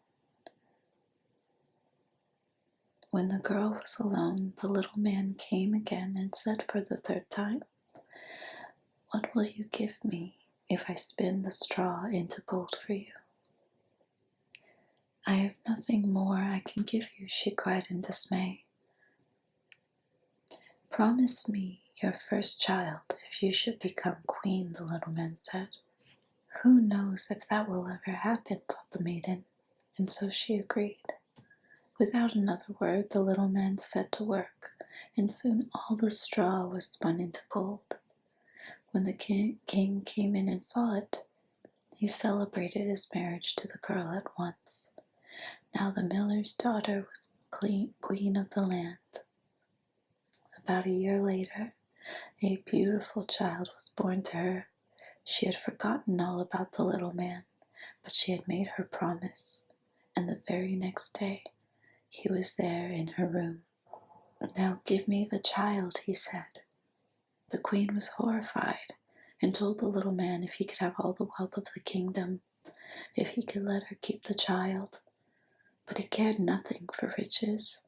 When the girl was alone, the little man came again and said for the third time, "What will you give me if I spin the straw into gold for you?" "I have nothing more I can give you," she cried in dismay. "Promise me your first child if you should become queen," the little man said. "Who knows if that will ever happen," thought the maiden, and so she agreed. Without another word, the little man set to work, and soon all the straw was spun into gold. When the king came in and saw it, he celebrated his marriage to the girl at once. Now the miller's daughter was queen of the land. About a year later, a beautiful child was born to her. She had forgotten all about the little man, but she had made her promise, and the very next day, he was there in her room. "Now give me the child," he said. The queen was horrified and told the little man if he could have all the wealth of the kingdom, if he could let her keep the child. But he cared nothing for riches.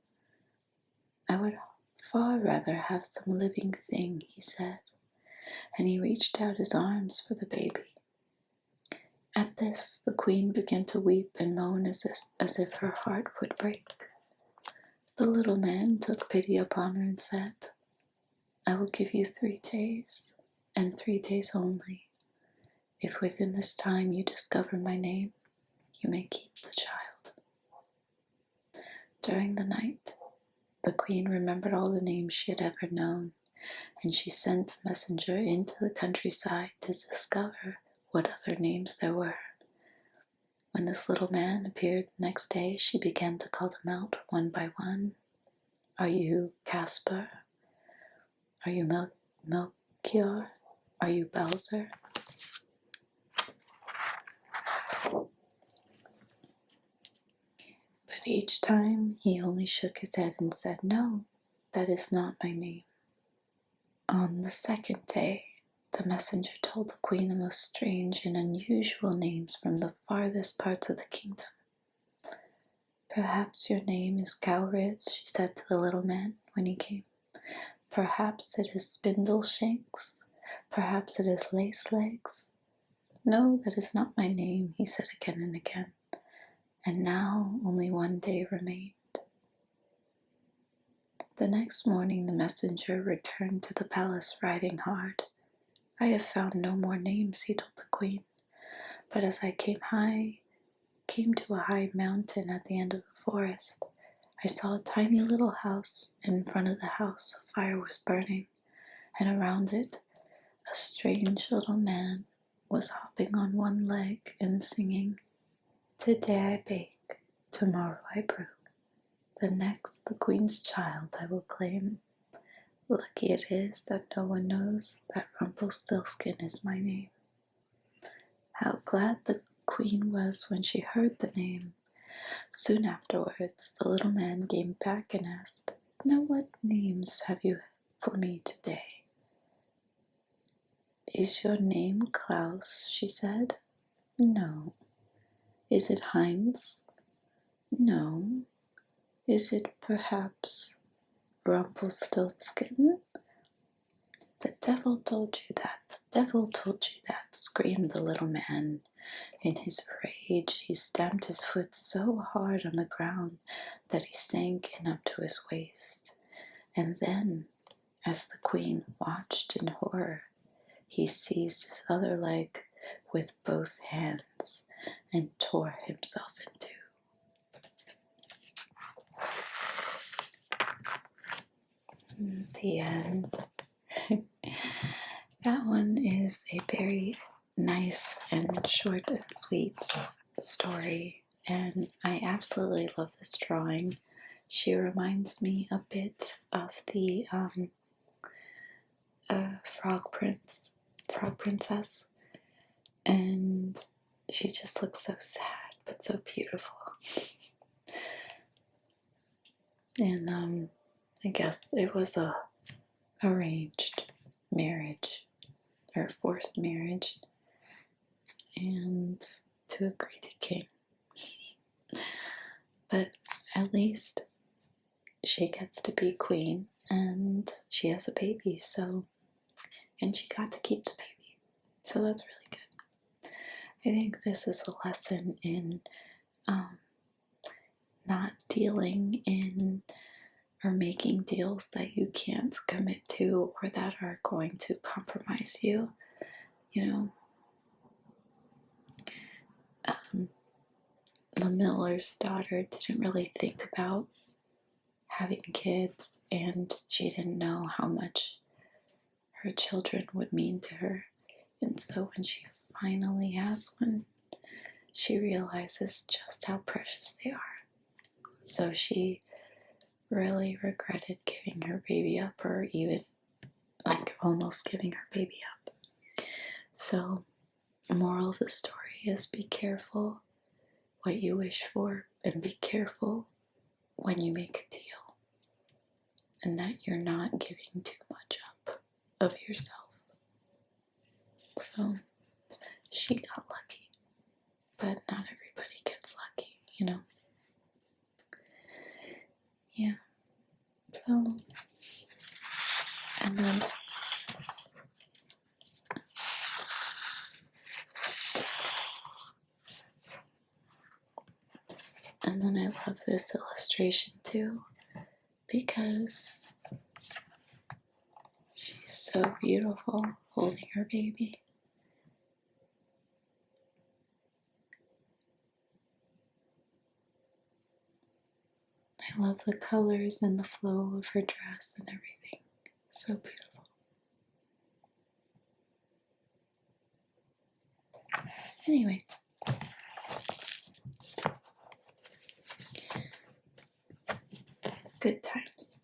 "I would far rather have some living thing," he said, and he reached out his arms for the baby. At this, the queen began to weep and moan as if her heart would break. The little man took pity upon her and said, "I will give you 3 days, and 3 days only. If within this time you discover my name, you may keep the child." During the night, the queen remembered all the names she had ever known, and she sent a messenger into the countryside to discover what other names there were. When this little man appeared the next day, she began to call them out one by one. "Are you Casper? Are you Melchior? Are you Bowser?" But each time he only shook his head and said, "No, that is not my name." On the second day, the messenger told the queen the most strange and unusual names from the farthest parts of the kingdom. "Perhaps your name is Cowribs," she said to the little man when he came. "Perhaps it is Spindle Shanks. Perhaps it is Lace Legs." "No, that is not my name," he said again and again. And now only one day remained. The next morning the messenger returned to the palace riding hard. "I have found no more names," he told the queen, "but as I came to a high mountain at the end of the forest, I saw a tiny little house, and in front of the house a fire was burning, and around it a strange little man was hopping on one leg and singing, 'Today I bake, tomorrow I brew. The next the queen's child I will claim. Lucky it is that no one knows that Rumpelstiltskin is my name.'" How glad the queen was when she heard the name. Soon afterwards, the little man came back and asked, "Now what names have you for me today?" "Is your name Klaus?" she said. "No." "Is it Heinz?" "No." "Is it perhaps Rumpelstiltskin?" "The devil told you that, the devil told you that," screamed the little man. In his rage, he stamped his foot so hard on the ground that he sank in up to his waist. And then, as the queen watched in horror, he seized his other leg with both hands and tore himself in two. The end. That one is a very nice and short and sweet story, and I absolutely love this drawing. She reminds me a bit of the Frog Princess, and she just looks so sad but so beautiful. And I guess it was a arranged marriage or forced marriage, and to agree to king. But at least she gets to be queen, and she has a baby, and she got to keep the baby. So that's really good. I think this is a lesson in not dealing in or making deals that you can't commit to or that are going to compromise you. The miller's daughter didn't really think about having kids, and she didn't know how much her children would mean to her. And so when she finally has one, she realizes just how precious they are. So she really regretted giving her baby up, or even almost giving her baby up. So the moral of the story is be careful what you wish for, and be careful when you make a deal, and that you're not giving too much up of yourself. So she got lucky, but not everybody gets lucky, Yeah. So, and then I love this illustration too, because she's so beautiful holding her baby. I love the colors and the flow of her dress and everything. So beautiful. Anyway. Good times.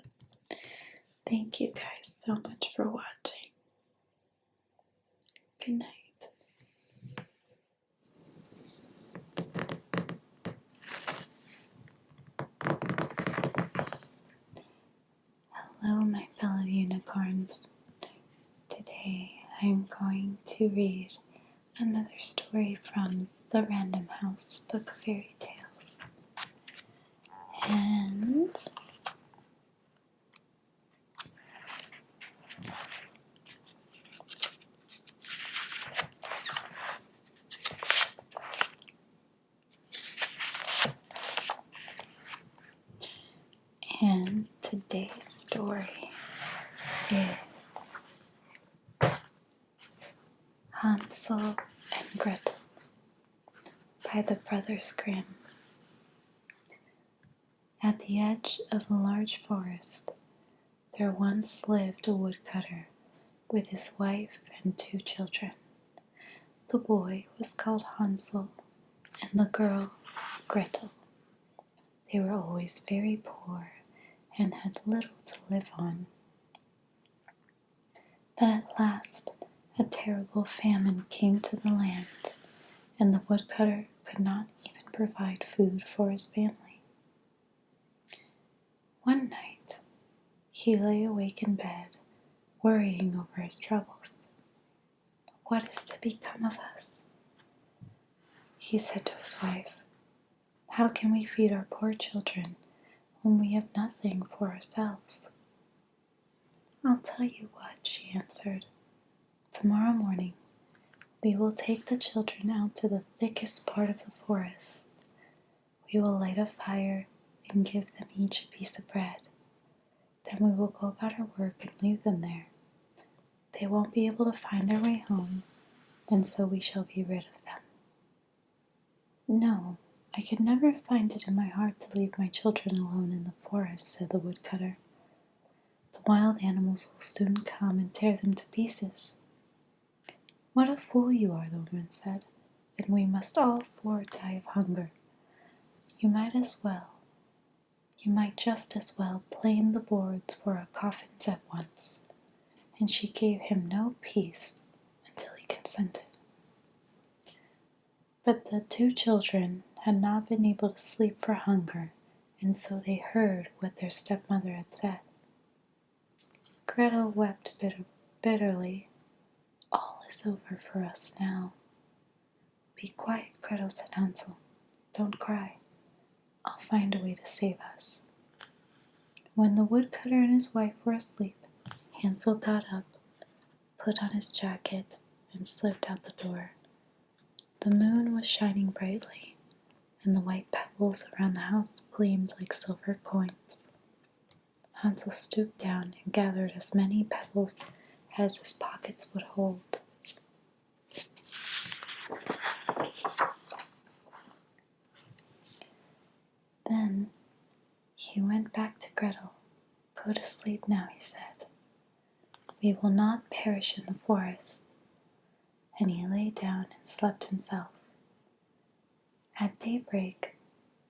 Thank you guys so much for watching. Good night. Hello, my fellow unicorns. Today I'm going to read another story from the Random House Book of Fairy Tales. And today's story is Hansel and Gretel by the Brothers Grimm. At the edge of a large forest, there once lived a woodcutter with his wife and 2 children. The boy was called Hansel, and the girl Gretel. They were always very poor and had little to live on. But at last, a terrible famine came to the land, and the woodcutter could not even provide food for his family. One night, he lay awake in bed, worrying over his troubles. what is to become of us?" He said to his wife, "How can we feed our poor children when we have nothing for ourselves?" "I'll tell you what," she answered. "Tomorrow morning we will take the children out to the thickest part of the forest. We will light a fire and give them each a piece of bread. Then we will go about our work and leave them there. They won't be able to find their way home, and so we shall be rid of them." "No, I could never find it in my heart to leave my children alone in the forest," said the woodcutter. "The wild animals will soon come and tear them to pieces." "What a fool you are," the woman said. "Then we must all four die of hunger. You might just as well plane the boards for our coffins at once." And she gave him no peace until he consented. But the two children had not been able to sleep for hunger, and so they heard what their stepmother had said. Gretel wept bitterly. "All is over for us now." "Be quiet, Gretel," said Hansel. "Don't cry. I'll find a way to save us." When the woodcutter and his wife were asleep, Hansel got up, put on his jacket, and slipped out the door. The moon was shining brightly, and the white pebbles around the house gleamed like silver coins. Hansel stooped down and gathered as many pebbles as his pockets would hold. Then he went back to Gretel. "Go to sleep now," he said. "We will not perish in the forest." And he lay down and slept himself. At daybreak,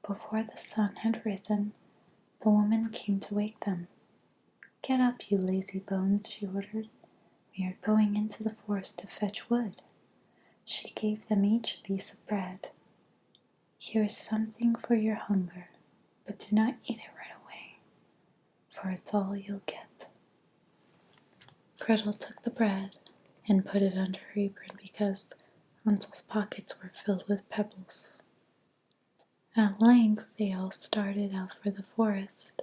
before the sun had risen, the woman came to wake them. "Get up, you lazy bones," she ordered. "We are going into the forest to fetch wood." She gave them each a piece of bread. "Here is something for your hunger, but do not eat it right away, for it's all you'll get." Gretel took the bread and put it under her apron because Hansel's pockets were filled with pebbles. At length they all started out for the forest.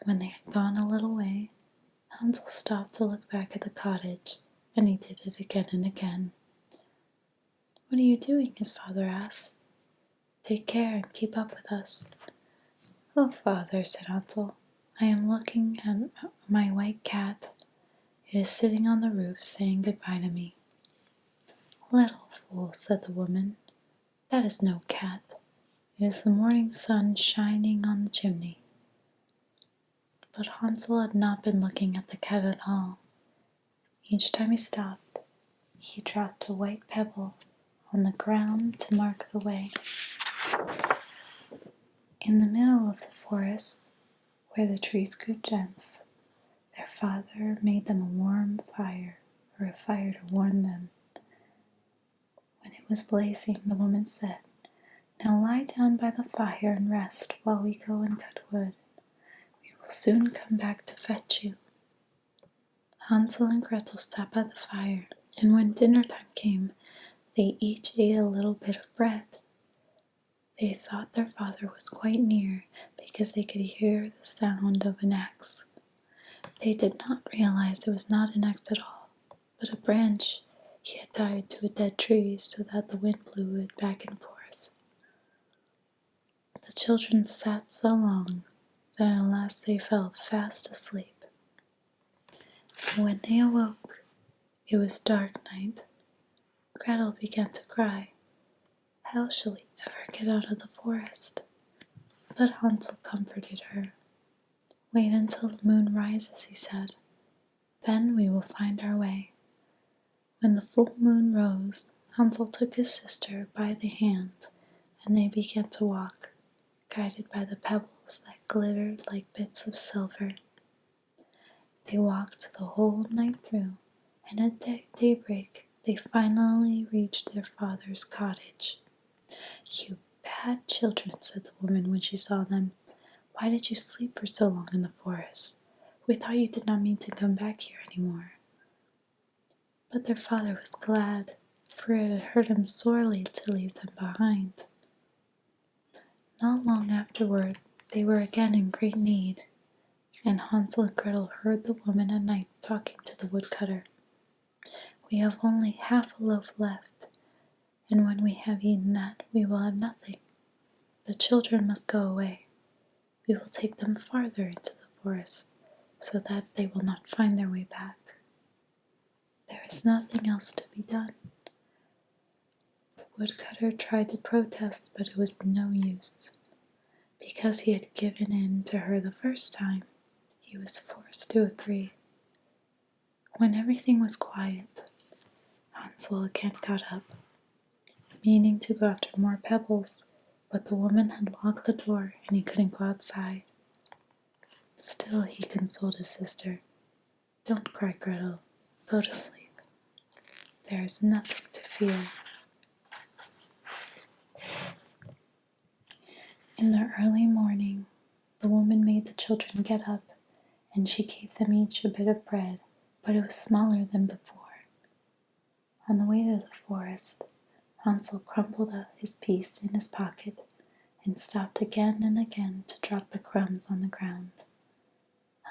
When they had gone a little way, Hansel stopped to look back at the cottage, and he did it again and again. "What are you doing?" his father asked. "Take care and keep up with us." "Oh, father," said Hansel, "I am looking at my white cat. It is sitting on the roof saying goodbye to me." "Little fool," said the woman, "that is no cat. It is the morning sun shining on the chimney." But Hansel had not been looking at the cat at all. Each time he stopped, he dropped a white pebble on the ground to mark the way. In the middle of the forest, where the trees grew dense, their father made them a warm fire, or a fire to warm them. When it was blazing, the woman said, "Now lie down by the fire and rest while we go and cut wood. We will soon come back to fetch you." Hansel and Gretel sat by the fire, and when dinner time came, they each ate a little bit of bread. They thought their father was quite near because they could hear the sound of an axe. They did not realize it was not an axe at all, but a branch he had tied to a dead tree so that the wind blew it back and forth. The children sat so long that at last they fell fast asleep. When they awoke, it was dark night. Gretel began to cry. "How shall we ever get out of the forest?" But Hansel comforted her. "Wait until the moon rises," he said. "Then we will find our way." When the full moon rose, Hansel took his sister by the hand, and they began to walk, guided by the pebbles that glittered like bits of silver. They walked the whole night through, and at daybreak they finally reached their father's cottage. "You bad children," said the woman when she saw them. "Why did you sleep for so long in the forest? We thought you did not mean to come back here any more." But their father was glad, for it had hurt him sorely to leave them behind. Not long afterward, they were again in great need, and Hansel and Gretel heard the woman at night talking to the woodcutter. "We have only half a loaf left, and when we have eaten that, we will have nothing. The children must go away. We will take them farther into the forest, so that they will not find their way back. There is nothing else to be done." The woodcutter tried to protest, but it was no use. Because he had given in to her the first time, he was forced to agree. When everything was quiet, Hansel again got up, meaning to go after more pebbles, but the woman had locked the door and he couldn't go outside. Still he consoled his sister. "Don't cry, Gretel. Go to sleep. There is nothing to fear." In the early morning, the woman made the children get up, and she gave them each a bit of bread, but it was smaller than before. On the way to the forest, Hansel crumpled up his piece in his pocket and stopped again and again to drop the crumbs on the ground.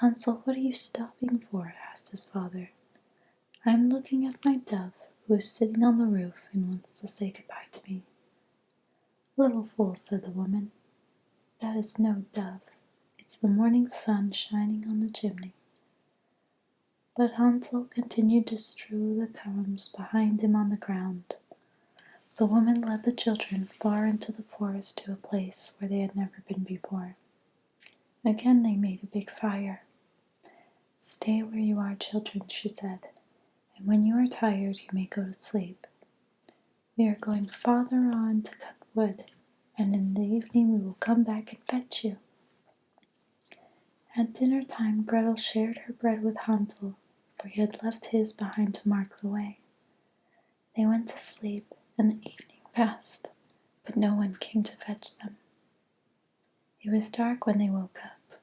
"Hansel, what are you stopping for?" asked his father. "I am looking at my dove, who is sitting on the roof and wants to say goodbye to me." "Little fool," said the woman, "that is no dove. It's the morning sun shining on the chimney." But Hansel continued to strew the crumbs behind him on the ground. The woman led the children far into the forest to a place where they had never been before. Again they made a big fire. "Stay where you are, children," she said, "and when you are tired you may go to sleep. We are going farther on to cut wood, and in the evening we will come back and fetch you." At dinner time, Gretel shared her bread with Hansel, for he had left his behind to mark the way. They went to sleep, and the evening passed, but no one came to fetch them. It was dark when they woke up.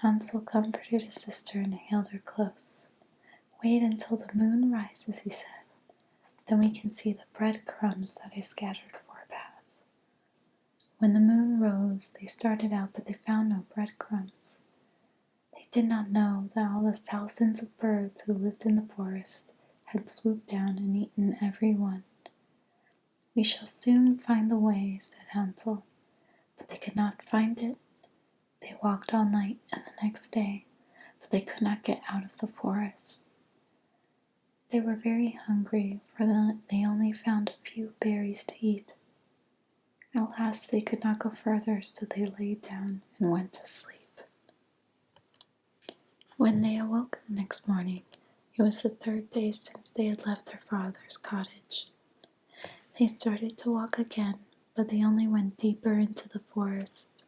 Hansel comforted his sister and held her close. "Wait until the moon rises," he said. "Then we can see the breadcrumbs that I scattered for a path." When the moon rose, they started out, but they found no breadcrumbs. They did not know that all the thousands of birds who lived in the forest had swooped down and eaten every one. "We shall soon find the way," said Hansel, but they could not find it. They walked all night and the next day, but they could not get out of the forest. They were very hungry, for they only found a few berries to eat. At last they could not go further, so they lay down and went to sleep. When they awoke the next morning, it was the third day since they had left their father's cottage. They started to walk again, but they only went deeper into the forest,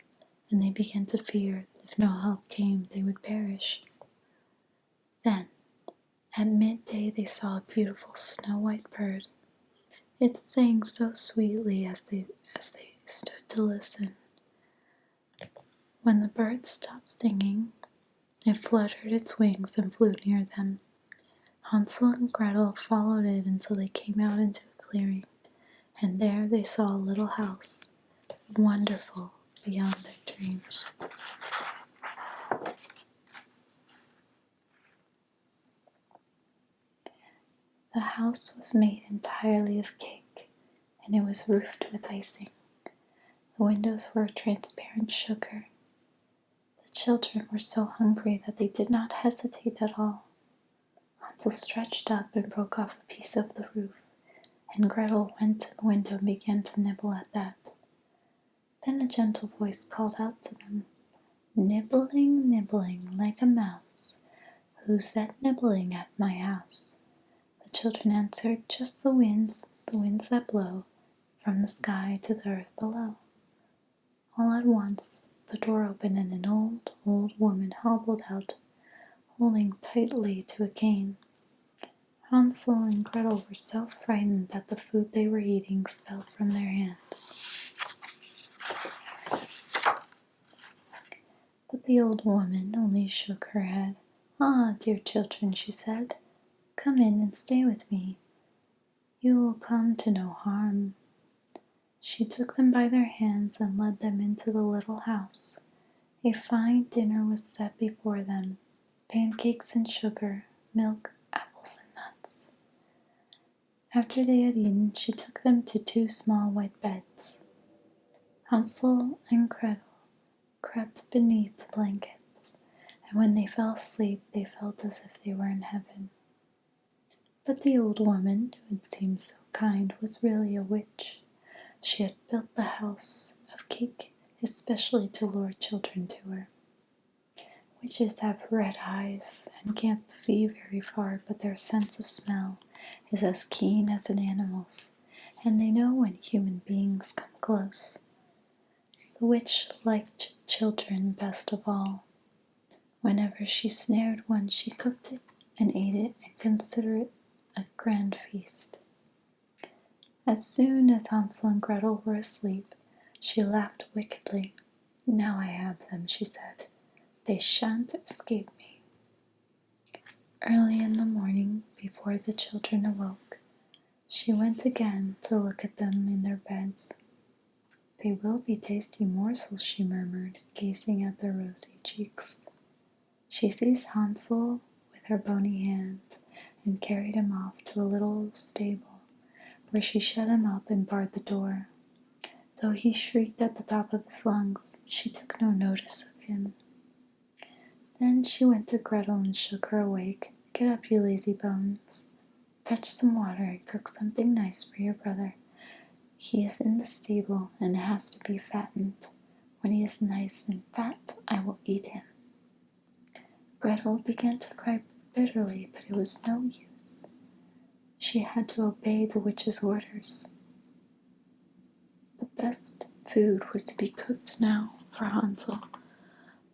and they began to fear if no help came they would perish. Then, at midday, they saw a beautiful snow-white bird. It sang so sweetly as they stood to listen. When the bird stopped singing, it fluttered its wings and flew near them. Hansel and Gretel followed it until they came out into a clearing, and there they saw a little house, wonderful beyond their dreams. The house was made entirely of cake, and it was roofed with icing. The windows were transparent sugar. The children were so hungry that they did not hesitate at all. Hansel stretched up and broke off a piece of the roof, and Gretel went to the window and began to nibble at that. Then a gentle voice called out to them, "Nibbling, nibbling like a mouse, who's that nibbling at my house?" The children answered, "Just the winds that blow from the sky to the earth below." All at once, the door opened and an old, old woman hobbled out, holding tightly to a cane. Hansel and Gretel were so frightened that the food they were eating fell from their hands. But the old woman only shook her head. "Ah, dear children," she said, Come in and stay with me. You will come to no harm." She took them by their hands and led them into the little house. A fine dinner was set before them: pancakes and sugar, milk, apples and nuts. After they had eaten, she took them to two small white beds. Hansel and Gretel crept beneath the blankets, and when they fell asleep, they felt as if they were in heaven. But the old woman, who had seemed so kind, was really a witch. She had built the house of cake especially to lure children to her. Witches have red eyes and can't see very far, but their sense of smell is as keen as an animal's, and they know when human beings come close. The witch liked children best of all. Whenever she snared one, she cooked it and ate it and considered it a grand feast. As soon as Hansel and Gretel were asleep, she laughed wickedly. "Now I have them," she said. "They shan't escape me." Early in the morning, before the children awoke, she went again to look at them in their beds. "They will be tasty morsels," she murmured, gazing at their rosy cheeks. She seized Hansel with her bony hand and carried him off to a little stable, where she shut him up and barred the door. Though he shrieked at the top of his lungs, she took no notice of him. Then she went to Gretel and shook her awake. "Get up, you lazy bones. Fetch some water and cook something nice for your brother. He is in the stable and has to be fattened. When he is nice and fat, I will eat him." Gretel began to cry bitterly, but it was no use. She had to obey the witch's orders. The best food was to be cooked now for Hansel,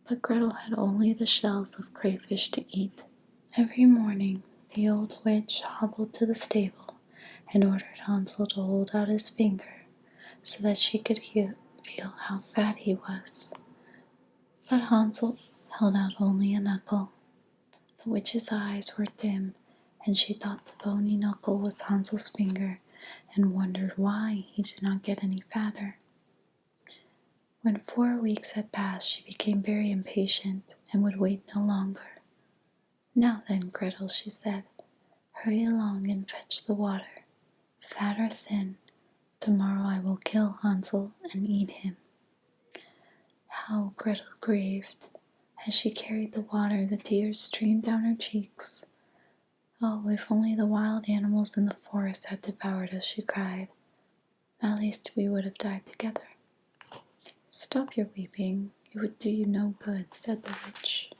but Gretel had only the shells of crayfish to eat. Every morning, the old witch hobbled to the stable and ordered Hansel to hold out his finger so that she could feel how fat he was. But Hansel held out only a knuckle. The witch's eyes were dim, and she thought the bony knuckle was Hansel's finger and wondered why he did not get any fatter. When 4 weeks had passed, she became very impatient and would wait no longer. "Now then, Gretel," she said, "hurry along and fetch the water. Fat or thin, tomorrow I will kill Hansel and eat him." How Gretel grieved! As she carried the water, the tears streamed down her cheeks. "Oh, if only the wild animals in the forest had devoured us," she cried. "At least we would have died together." "Stop your weeping, it would do you no good," said the witch.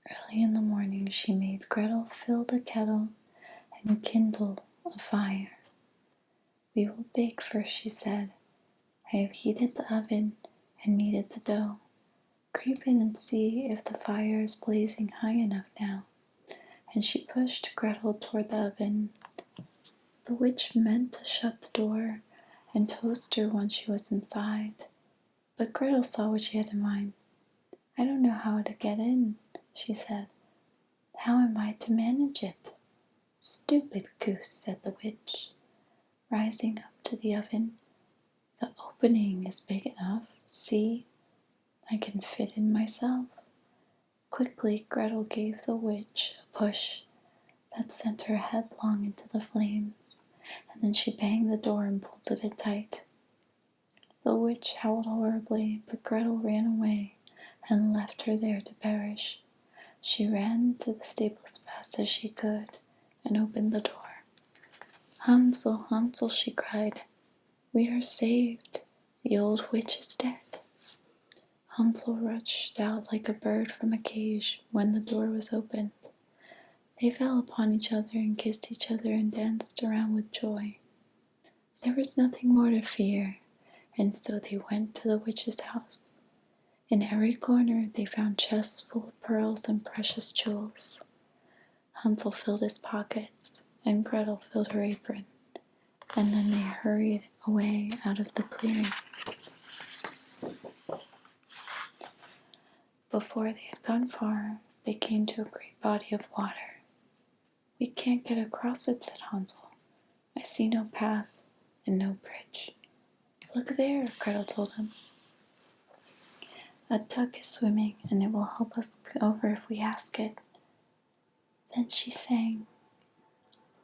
Early in the morning she made Gretel fill the kettle and kindle a fire. "We will bake first," she said. "I have heated the oven and kneaded the dough. Creep in and see if the fire is blazing high enough now." And she pushed Gretel toward the oven. The witch meant to shut the door and toast her once she was inside, but Gretel saw what she had in mind. "I don't know how to get in," she said. "How am I to manage it?" "Stupid goose," said the witch, rising up to the oven. "The opening is big enough. See, I can fit in myself." Quickly Gretel gave the witch a push that sent her headlong into the flames, and then she banged the door and bolted it tight. The witch howled horribly, but Gretel ran away and left her there to perish. She ran to the stable as fast as she could and opened the door. "Hansel, Hansel," she cried, "we are saved. The old witch is dead." Hansel rushed out like a bird from a cage when the door was opened. They fell upon each other and kissed each other and danced around with joy. There was nothing more to fear, and so they went to the witch's house. In every corner they found chests full of pearls and precious jewels. Hansel filled his pockets, and Gretel filled her apron, and then they hurried away out of the clearing. Before they had gone far, they came to a great body of water. "We can't get across it," said Hansel. "I see no path and no bridge." "Look there," Gretel told him. "A duck is swimming, and it will help us over if we ask it." Then she sang,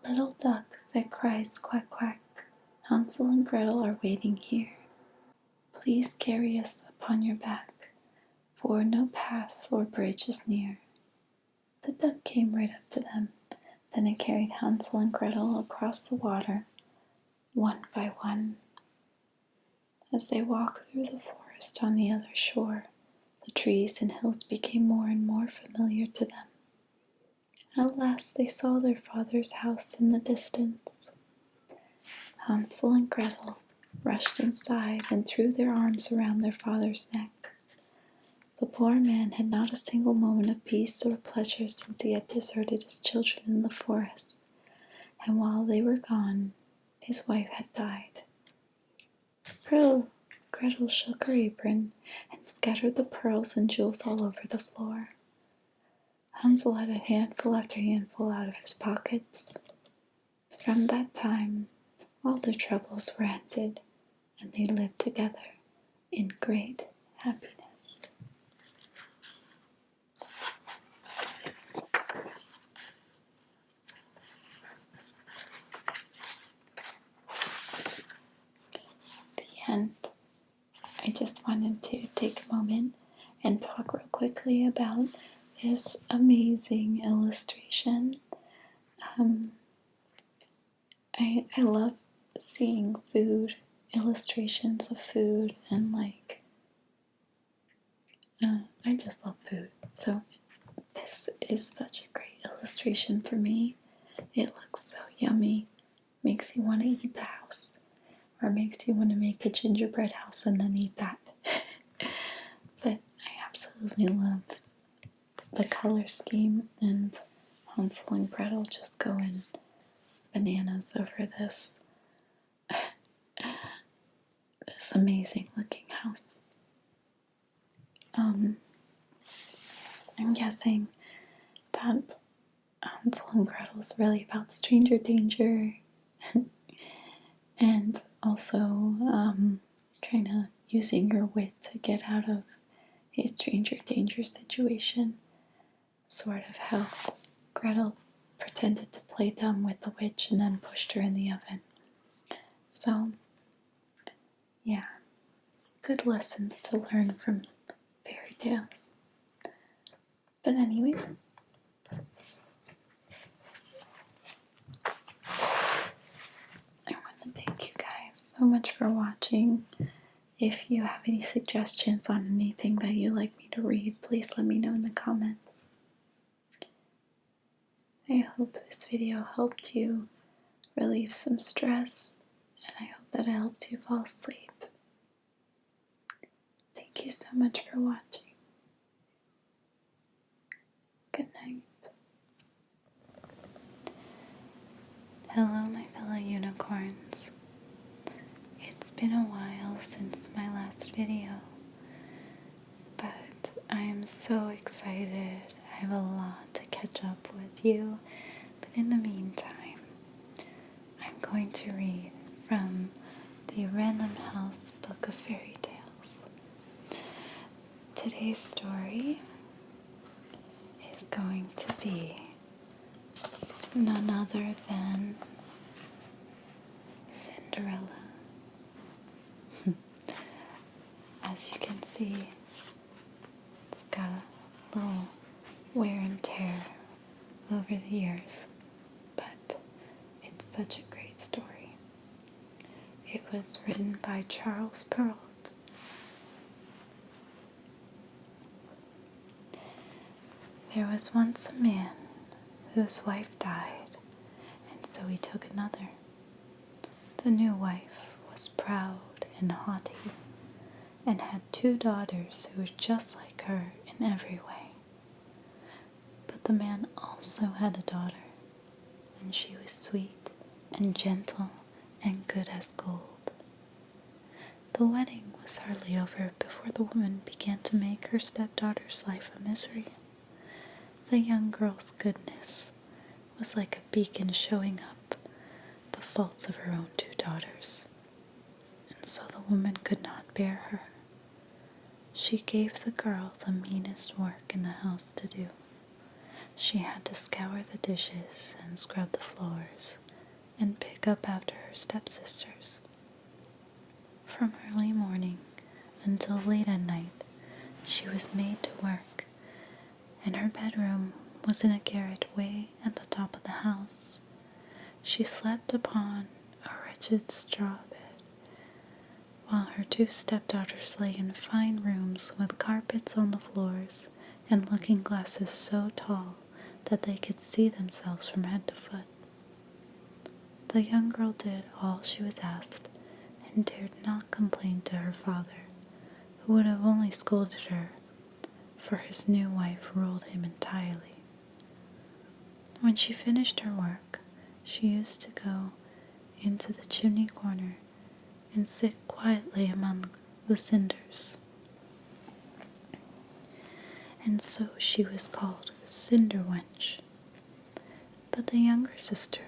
"Little duck that cries quack quack, Hansel and Gretel are waiting here. Please carry us upon your back, for no path or bridge is near." The duck came right up to them. Then it carried Hansel and Gretel across the water, one by one. As they walked through the forest on the other shore, the trees and hills became more and more familiar to them. At last they saw their father's house in the distance. Hansel and Gretel rushed inside and threw their arms around their father's neck. The poor man had not a single moment of peace or pleasure since he had deserted his children in the forest, and while they were gone, his wife had died. Gretel shook her apron and scattered the pearls and jewels all over the floor. Hansel had a handful after handful out of his pockets. From that time, all their troubles were ended, and they lived together in great happiness. The end. I just wanted to take a moment and talk real quickly about this amazing illustration. I love seeing food, illustrations of food, and I just love food. So this is such a great illustration for me. It looks so yummy, makes you want to eat the house, or makes you want to make a gingerbread house and then eat that. But I absolutely love the color scheme, and Hansel and Gretel just going bananas over this amazing looking house. I'm guessing that Hansel and Gretel is really about stranger danger and also kind of using your wit to get out of a stranger danger situation, sort of how Gretel pretended to play dumb with the witch and then pushed her in the oven. So, yeah, good lessons to learn from fairy tales. But anyway, I want to thank you guys so much for watching. If you have any suggestions on anything that you'd like me to read, please let me know in the comments. I hope this video helped you relieve some stress, and I hope that it helped you fall asleep. Thank you so much for watching. Good night. Hello, my fellow unicorns. It's been a while since my last video, but I am so excited. I have a lot to catch up with you, but in the meantime, I'm going to read from the Random House Book of Fairy Tales. Today's story is going to be none other than Cinderella. As you can see, it's got a little wear and tear over the years, but it's such a great story. It was written by Charles Perrault. There was once a man whose wife died, and so he took another. The new wife was proud and haughty, and had 2 daughters who were just like her in every way. But the man also had a daughter, and she was sweet and gentle and good as gold. The wedding was hardly over before the woman began to make her stepdaughter's life a misery. The young girl's goodness was like a beacon showing up the faults of her own two daughters, and so the woman could not bear her. She gave the girl the meanest work in the house to do. She had to scour the dishes and scrub the floors and pick up after her stepsisters. From early morning until late at night, she was made to work, and her bedroom was in a garret way at the top of the house. She slept upon a wretched straw bed, while her two stepdaughters lay in fine rooms with carpets on the floors and looking-glasses so tall that they could see themselves from head to foot. The young girl did all she was asked, and dared not complain to her father, who would have only scolded her, for his new wife ruled him entirely. When she finished her work, she used to go into the chimney corner and sit quietly among the cinders. And so she was called Cinder Wench. But the younger sister,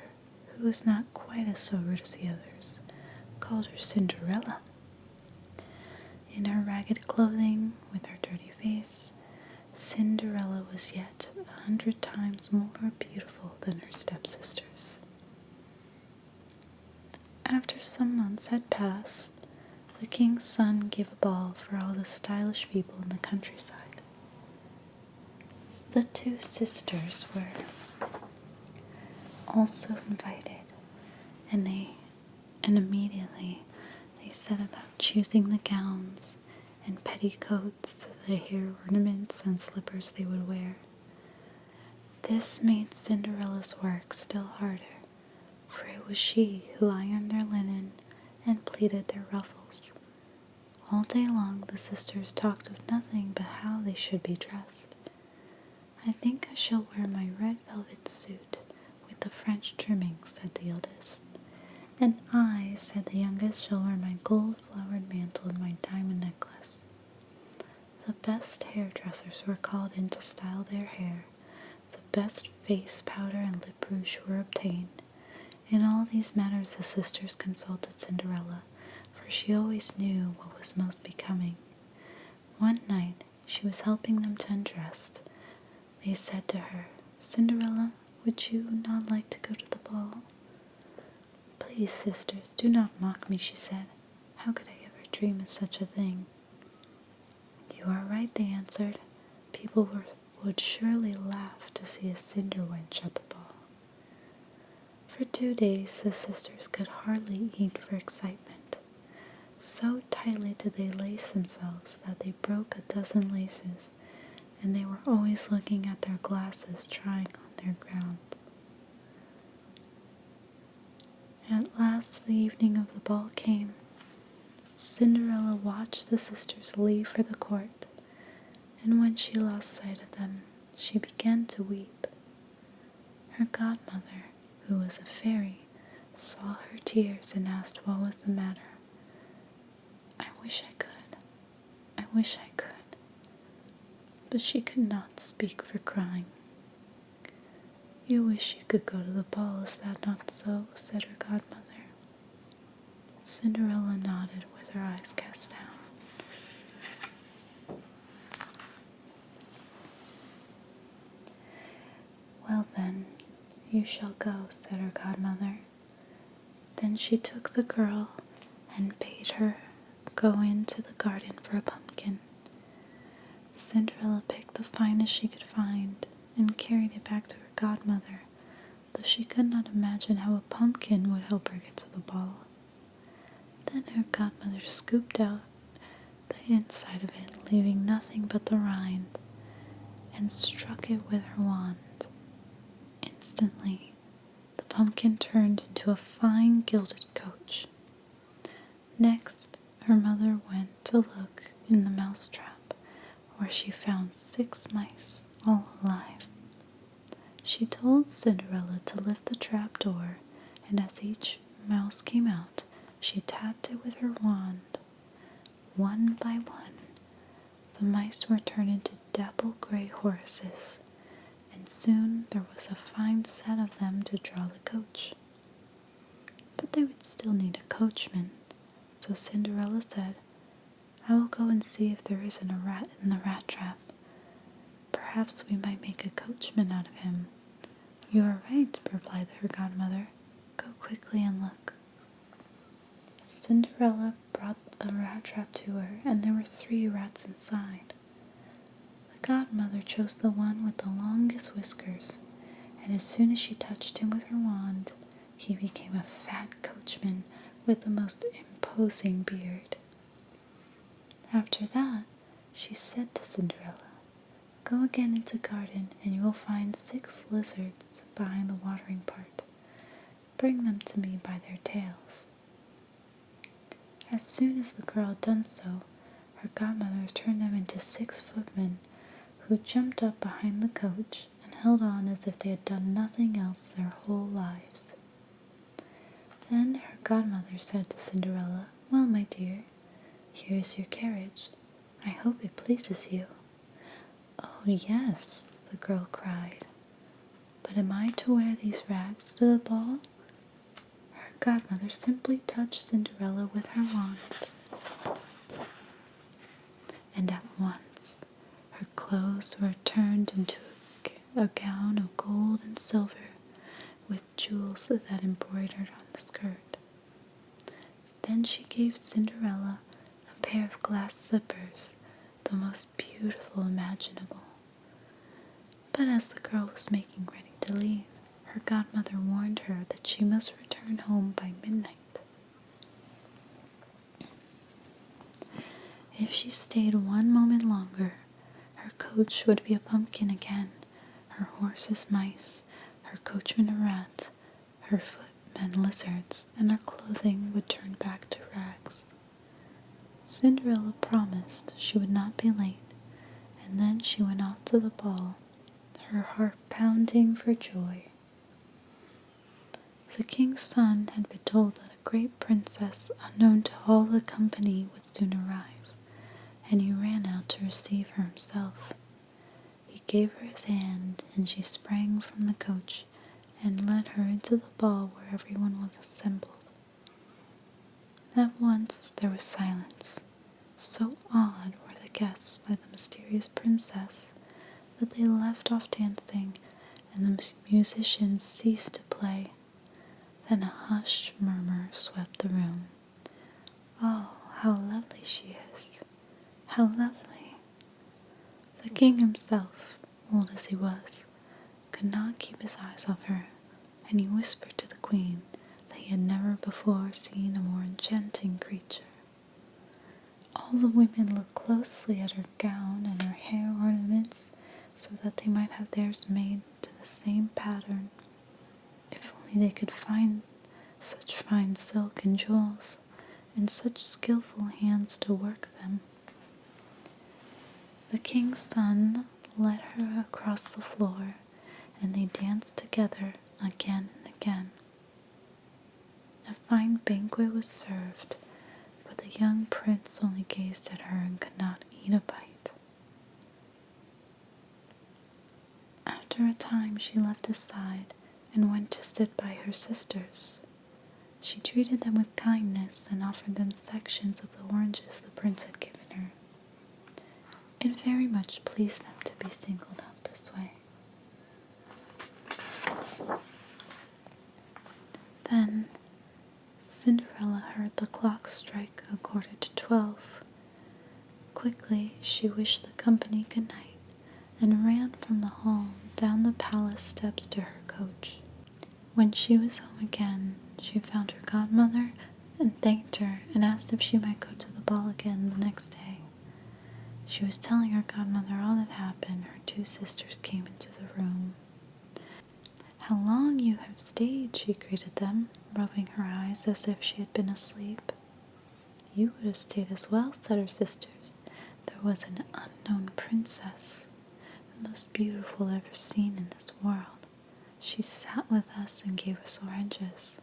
who was not quite as sober as the others, called her Cinderella. In her ragged clothing, with her dirty face, Cinderella was yet 100 times more beautiful than her stepsisters. After some months had passed, the king's son gave a ball for all the stylish people in the countryside. The two sisters were also invited, and immediately they set about choosing the gowns and petticoats, the hair ornaments and slippers they would wear. This made Cinderella's work still harder, for it was she who ironed their linen and pleated their ruffles. All day long the sisters talked of nothing but how they should be dressed. "I think I shall wear my red velvet suit with the French trimming," said the eldest. "And I," said the youngest, "shall wear my gold-flowered mantle and my diamond necklace." The best hairdressers were called in to style their hair, the best face powder and lip rouge were obtained. In all these matters the sisters consulted Cinderella, for she always knew what was most becoming. One night she was helping them to undress. They said to her, "Cinderella, would you not like to go to the ball?" "Please, sisters, do not mock me," she said. "How could I ever dream of such a thing?" "You are right," they answered. "People would surely laugh to see a cinder wench at the ball." For 2 days the sisters could hardly eat for excitement. So tightly did they lace themselves that they broke a dozen laces, and they were always looking at their glasses trying on their gowns. At last the evening of the ball came. Cinderella watched the sisters leave for the court, and when she lost sight of them, she began to weep. Her godmother, who was a fairy, saw her tears and asked what was the matter. "I wish I could, I wish I could," but she could not speak for crying. "You wish you could go to the ball, is that not so?" said her godmother. Cinderella nodded with her eyes cast down. "Well then, you shall go," said her godmother. Then she took the girl and bade her go into the garden for a pumpkin. Cinderella picked the finest she could find and carried it back to her godmother, though she could not imagine how a pumpkin would help her get to the ball. Then her godmother scooped out the inside of it, leaving nothing but the rind, and struck it with her wand. Instantly, the pumpkin turned into a fine gilded coach. Next, her mother went to look in the mousetrap, where she found 6 mice, all alive. She told Cinderella to lift the trap door, and as each mouse came out, she tapped it with her wand. one by one, the mice were turned into dapple gray horses, and soon there was a fine set of them to draw the coach. But they would still need a coachman, so Cinderella said, "I will go and see if there isn't a rat in the rat trap. Perhaps we might make a coachman out of him." "You are right," replied her godmother. "Go quickly and look." Cinderella brought a rat trap to her, and there were 3 rats inside. The godmother chose the one with the longest whiskers, and as soon as she touched him with her wand, he became a fat coachman with the most imposing beard. After that, she said to Cinderella, "Go again into the garden, and you will find 6 lizards behind the watering pot. Bring them to me by their tails." As soon as the girl had done so, her godmother turned them into 6 footmen, who jumped up behind the coach and held on as if they had done nothing else their whole lives. Then her godmother said to Cinderella, "Well, my dear, here is your carriage. I hope it pleases you." "Oh, yes," the girl cried. "But am I to wear these rags to the ball?" Her godmother simply touched Cinderella with her wand, and at once her clothes were turned into a gown of gold and silver, with jewels that embroidered on the skirt. Then she gave Cinderella a pair of glass slippers, the most beautiful imaginable. But as the girl was making ready to leave, her godmother warned her that she must return home by midnight. If she stayed one moment longer, her coach would be a pumpkin again, her horses mice, her coachman a rat, her footmen lizards, and her clothing would turn back to rags. Cinderella promised she would not be late, and then she went off to the ball, her heart pounding for joy. The king's son had been told that a great princess unknown to all the company would soon arrive, and he ran out to receive her himself. He gave her his hand, and she sprang from the coach and led her into the ball where everyone was assembled. At once there was silence. So awed were the guests by the mysterious princess that they left off dancing, and the musicians ceased to play. Then a hushed murmur swept the room. "Oh, how lovely she is! How lovely!" The king himself, old as he was, could not keep his eyes off her, and he whispered to the queen that he had never before seen a more enchanting creature. All the women looked closely at her gown and her hair ornaments, so that they might have theirs made to the same pattern. If only they could find such fine silk and jewels, and such skillful hands to work them. The king's son led her across the floor, and they danced together again and again. A fine banquet was served, but the young prince only gazed at her and could not eat a bite. After a time she left his side and went to sit by her sisters. She treated them with kindness and offered them sections of the oranges the prince had given her. It very much pleased them to be singled out this way. Then Cinderella heard the clock strike 12:15. Quickly she wished the company good night and ran from the hall down the palace steps to her coach. When she was home again, she found her godmother and thanked her and asked if she might go to the ball again the next day. She was telling her godmother all that happened. Her 2 sisters came into the room. "How long you have stayed," she greeted them, rubbing her eyes as if she had been asleep. "You would have stayed as well," said her sisters. "There was an unknown princess, the most beautiful ever seen in this world. She sat with us and gave us oranges."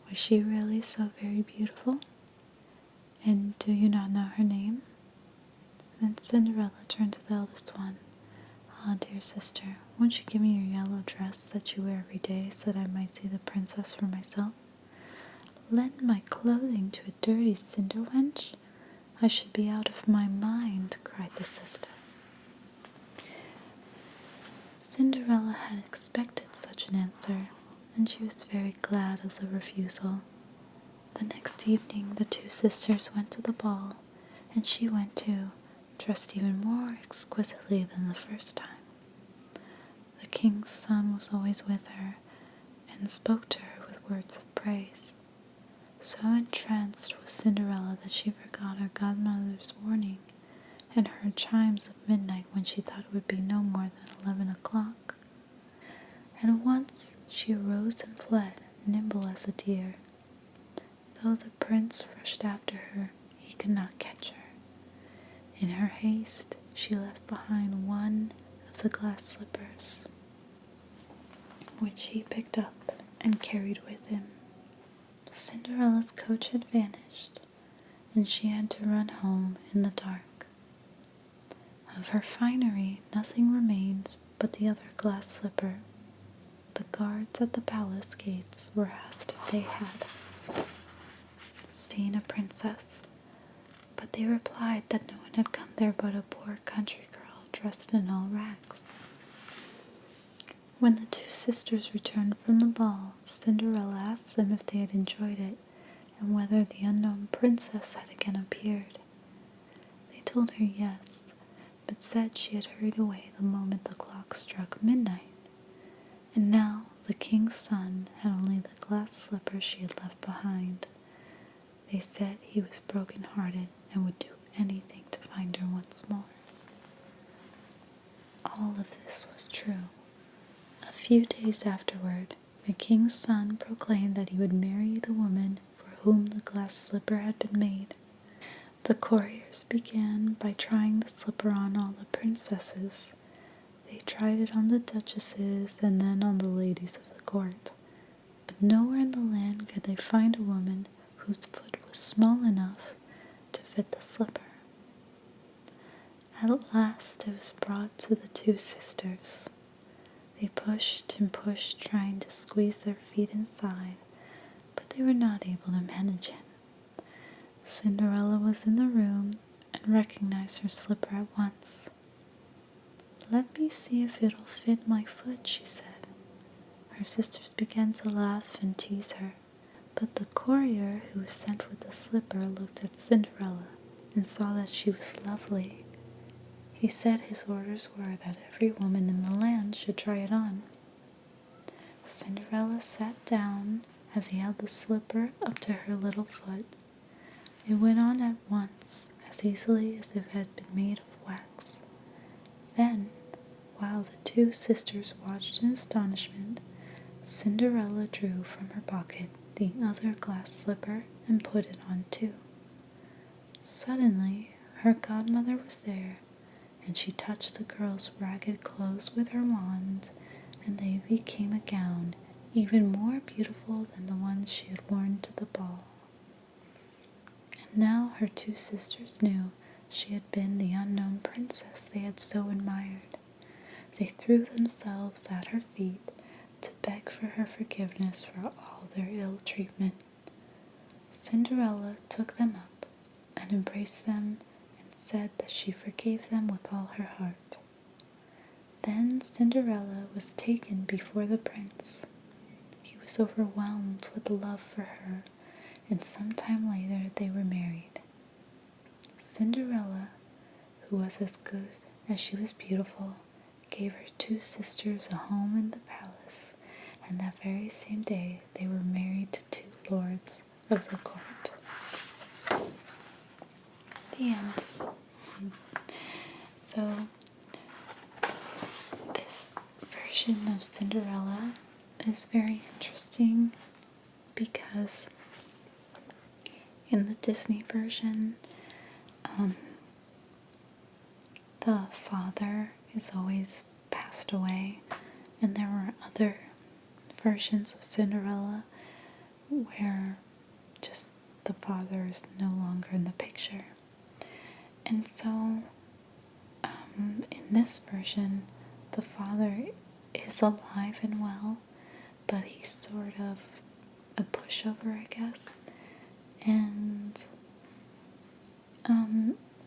"Was she really so very beautiful?" And do you not know her name? Then Cinderella turned to the eldest one. Ah, dear sister, won't you give me your yellow dress that you wear every day so that I might see the princess for myself? Lend my clothing to a dirty cinder wench? I should be out of my mind, cried the sister. Cinderella had expected such an answer, and she was very glad of the refusal. The next evening the two sisters went to the ball, and she went too, dressed even more exquisitely than the first time. The king's son was always with her, and spoke to her with words of praise. So entranced was Cinderella that she forgot her godmother's warning, and heard chimes of midnight when she thought it would be no more than 11 o'clock. At once she arose and fled, nimble as a deer. Though the prince rushed after her, he could not catch her. In her haste, she left behind one of the glass slippers, which he picked up and carried with him. Cinderella's coach had vanished, and she had to run home in the dark. Of her finery, nothing remained but the other glass slipper. The guards at the palace gates were asked if they had seen a princess, but they replied that no one had come there but a poor country girl dressed in all rags. When the two sisters returned from the ball, Cinderella asked them if they had enjoyed it, and whether the unknown princess had again appeared. They told her yes, but said she had hurried away the moment the clock struck midnight, and now the king's son had only the glass slipper she had left behind. They said he was broken-hearted and would do anything to find her once more. All of this was true. A few days afterward, the king's son proclaimed that he would marry the woman for whom the glass slipper had been made. The courtiers began by trying the slipper on all the princesses. They tried it on the duchesses and then on the ladies of the court, but nowhere in the land could they find a woman whose foot was small enough to fit the slipper. At last it was brought to the two sisters. They pushed and pushed, trying to squeeze their feet inside, but they were not able to manage it. Cinderella was in the room and recognized her slipper at once. "Let me see if it'll fit my foot," she said. Her sisters began to laugh and tease her, but the courier who was sent with the slipper looked at Cinderella and saw that she was lovely. He said his orders were that every woman in the land should try it on. Cinderella sat down as he held the slipper up to her little foot. It went on at once, as easily as if it had been made of wax. Then, while the two sisters watched in astonishment, Cinderella drew from her pocket the other glass slipper and put it on too. Suddenly, her godmother was there, and she touched the girl's ragged clothes with her wand, and they became a gown even more beautiful than the ones she had worn to the ball. And now her two sisters knew she had been the unknown princess they had so admired. They threw themselves at her feet to beg for her forgiveness for all their ill treatment. Cinderella took them up and embraced them and said that she forgave them with all her heart. Then Cinderella was taken before the prince. He was overwhelmed with love for her, and some time later they were married. Cinderella, who was as good as she was beautiful, gave her two sisters a home in the palace, and that very same day they were married to two lords of the court. The end. So, this version of Cinderella is very interesting because in the Disney version, the father is always passed away, and there were other versions of Cinderella where just the father is no longer in the picture. And so, in this version, the father is alive and well, but he's sort of a pushover, I guess. And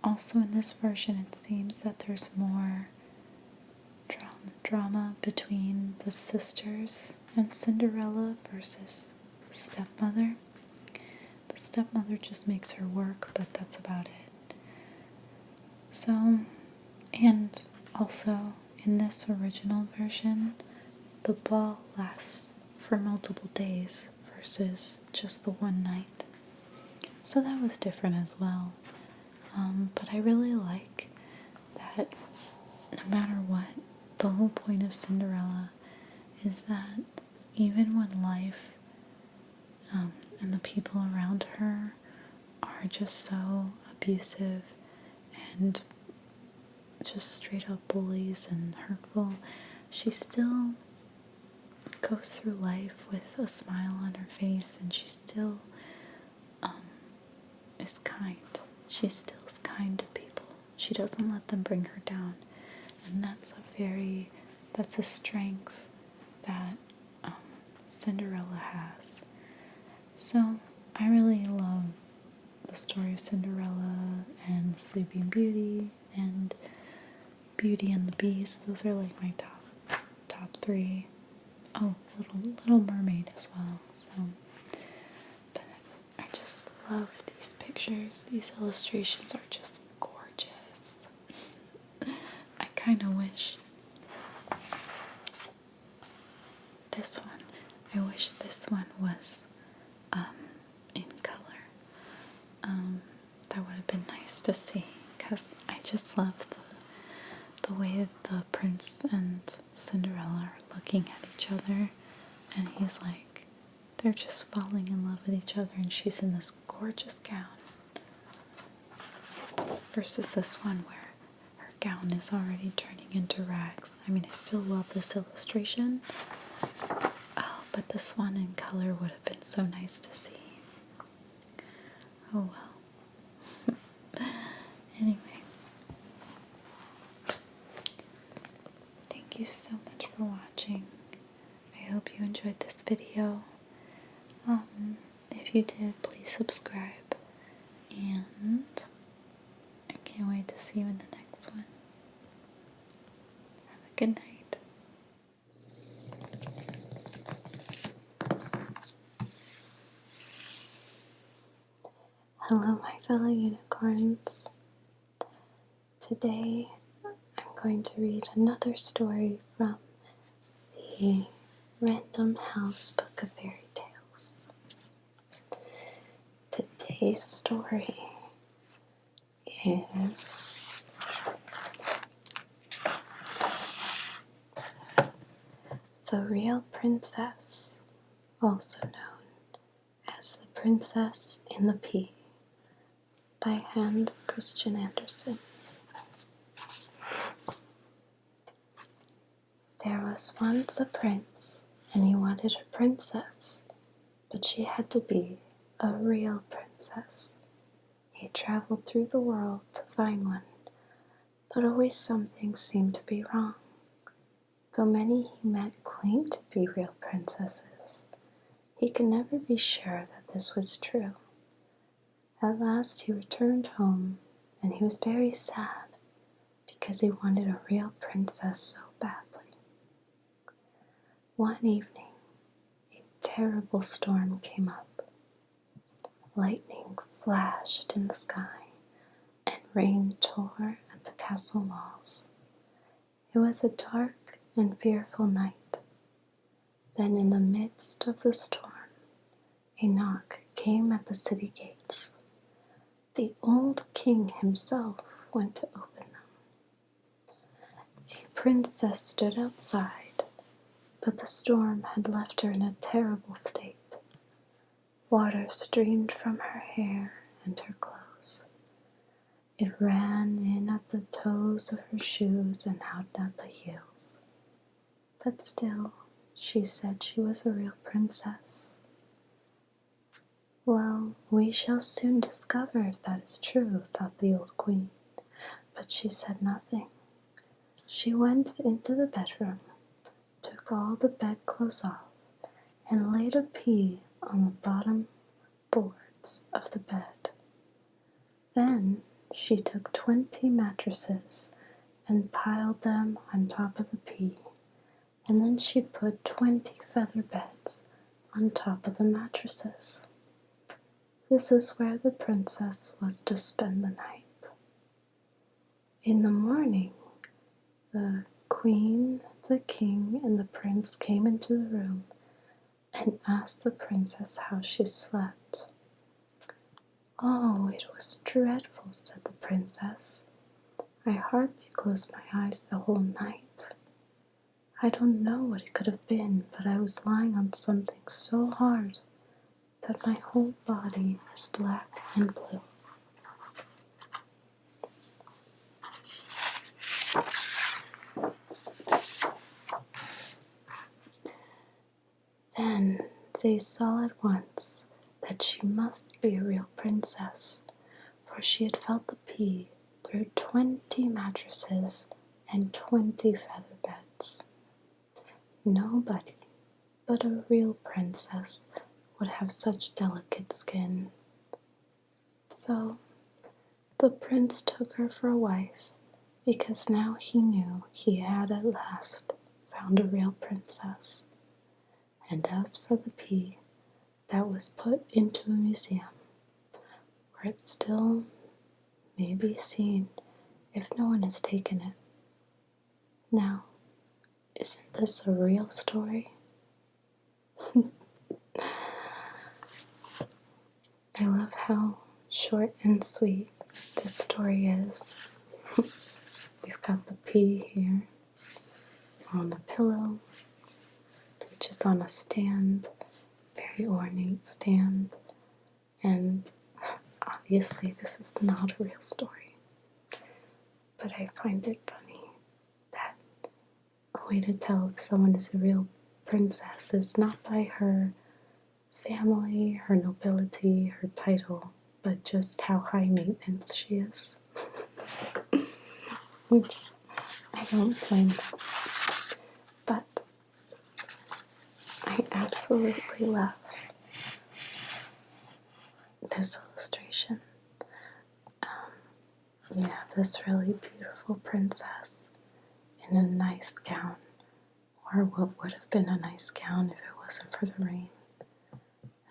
also in this version, it seems that there's more drama between the sisters and Cinderella versus the stepmother. The stepmother just makes her work, but that's about it. So, and also in this original version, the ball lasts for multiple days versus just the one night. So that was different as well. But I really like that no matter what, the whole point of Cinderella is that even when life and the people around her are just so abusive and just straight up bullies and hurtful, she still goes through life with a smile on her face, and she still is kind. She still is kind to people. She doesn't let them bring her down. And that's a strength that Cinderella has. So I really love the story of Cinderella and Sleeping Beauty and Beauty and the Beast. Those are like my top three. Oh, Little Mermaid as well. So, but I just love these pictures. These illustrations are just gorgeous. I kind of wish this one. I wish this one was in color. That would have been nice to see, because I just love the way the prince and Cinderella are looking at each other, and he's like, they're just falling in love with each other, and she's in this gorgeous gown. Versus this one where her gown is already turning into rags. I mean, I still love this illustration. Oh, but this one in color would have been so nice to see. Oh well. Anyway. Thank you so much for watching. I hope you enjoyed this video. If you did, please subscribe. And I can't wait to see you in the next one. Have a good night. Hello, my fellow unicorns. Today, I'm going to read another story from the Random House Book of Fairy Tales. Today's story is The Real Princess, also known as The Princess in the Pea, by Hans Christian Andersen. There was once a prince, and he wanted a princess, but she had to be a real princess. He traveled through the world to find one, but always something seemed to be wrong. Though many he met claimed to be real princesses, he could never be sure that this was true. At last he returned home, and he was very sad because he wanted a real princess so badly. One evening, a terrible storm came up. Lightning flashed in the sky, and rain tore at the castle walls. It was a dark and fearful night. Then in the midst of the storm, a knock came at the city gates. The old king himself went to open them. A princess stood outside, but the storm had left her in a terrible state. Water streamed from her hair and her clothes. It ran in at the toes of her shoes and out at the heels. But still, she said she was a real princess. Well, we shall soon discover if that is true, thought the old queen, but she said nothing. She went into the bedroom, took all the bedclothes off, and laid a pea on the bottom boards of the bed. Then she took 20 mattresses and piled them on top of the pea, and then she put 20 feather beds on top of the mattresses. This is where the princess was to spend the night. In the morning, the queen, the king, and the prince came into the room and asked the princess how she slept. "Oh, it was dreadful," said the princess. "I hardly closed my eyes the whole night. I don't know what it could have been, but I was lying on something so hard that my whole body is black and blue." Then they saw at once that she must be a real princess, for she had felt the pea through 20 mattresses and 20 feather beds. Nobody but a real princess would have such delicate skin. So the prince took her for a wife, because now he knew he had at last found a real princess. And as for the pea, that was put into a museum, where it still may be seen if no one has taken it. Now, isn't this a real story? I love how short and sweet this story is. We've got the pea here on a pillow, which is on a stand, very ornate stand, and obviously this is not a real story. But I find it funny that a way to tell if someone is a real princess is not by her family, her nobility, her title, but just how high maintenance she is. Which I don't blame them. But I absolutely love this illustration. You have this really beautiful princess in a nice gown, or what would have been a nice gown if it wasn't for the rain.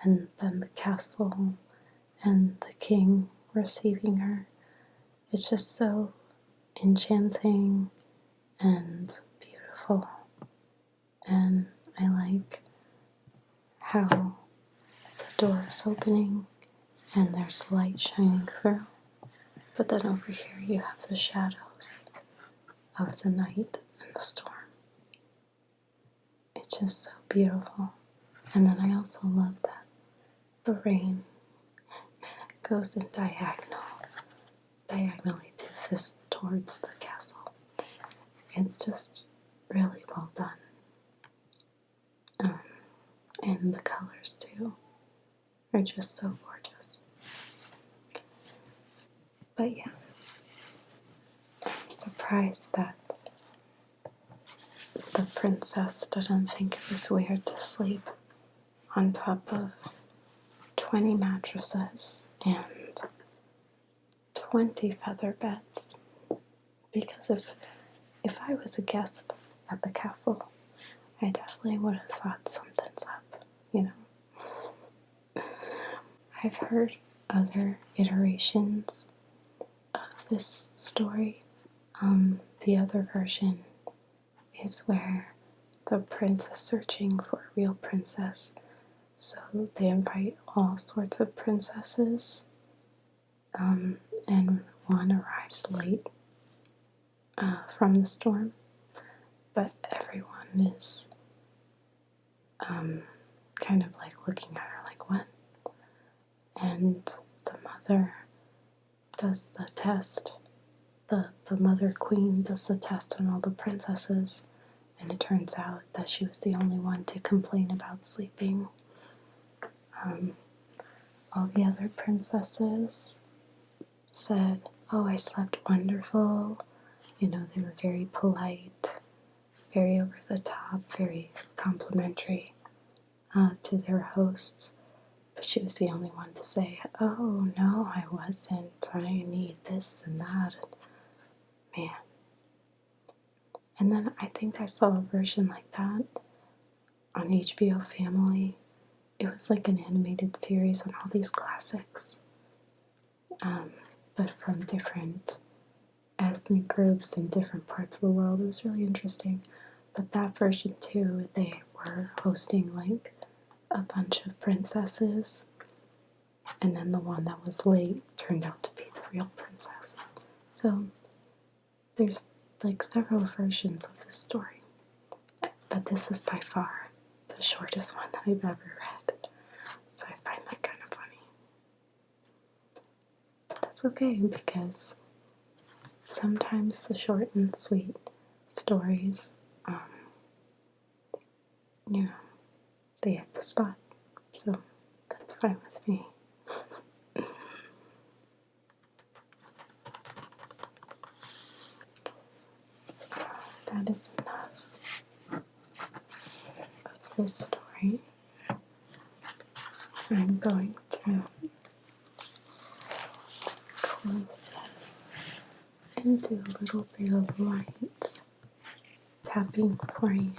And then the castle and the king receiving her. It's just so enchanting and beautiful. And I like how the door is opening and there's light shining through. But then over here you have the shadows of the night and the storm. It's just so beautiful. And then I also love that the rain goes in diagonally towards the castle. It's just really well done. And the colors too are just so gorgeous. But yeah, I'm surprised that the princess didn't think it was weird to sleep on top of 20 mattresses and 20 feather beds. Because if I was a guest at the castle, I definitely would have thought something's up, you know. I've heard other iterations of this story. The other version is where the prince is searching for a real princess, so they invite all sorts of princesses, and one arrives late from the storm, but everyone is kind of like looking at her like, what? And the mother does the test. The mother queen does the test on all the princesses, and it turns out that she was the only one to complain about sleeping All the other princesses said, "Oh, I slept wonderful." They were very polite, very over the top, very complimentary to their hosts. But she was the only one to say, "Oh, no, I wasn't. I need this and that." Man. And then I think I saw a version like that on HBO Family. It was like an animated series on all these classics, but from different ethnic groups in different parts of the world. It was really interesting. But that version too, they were hosting like a bunch of princesses, and then the one that was late turned out to be the real princess. So there's like several versions of this story, but this is by far the shortest one I've ever read. So I find that kind of funny. But that's okay, because sometimes the short and sweet stories, they hit the spot. So that's fine with me. That is enough of this story. I'm going to close this and do a little bit of light tapping for you.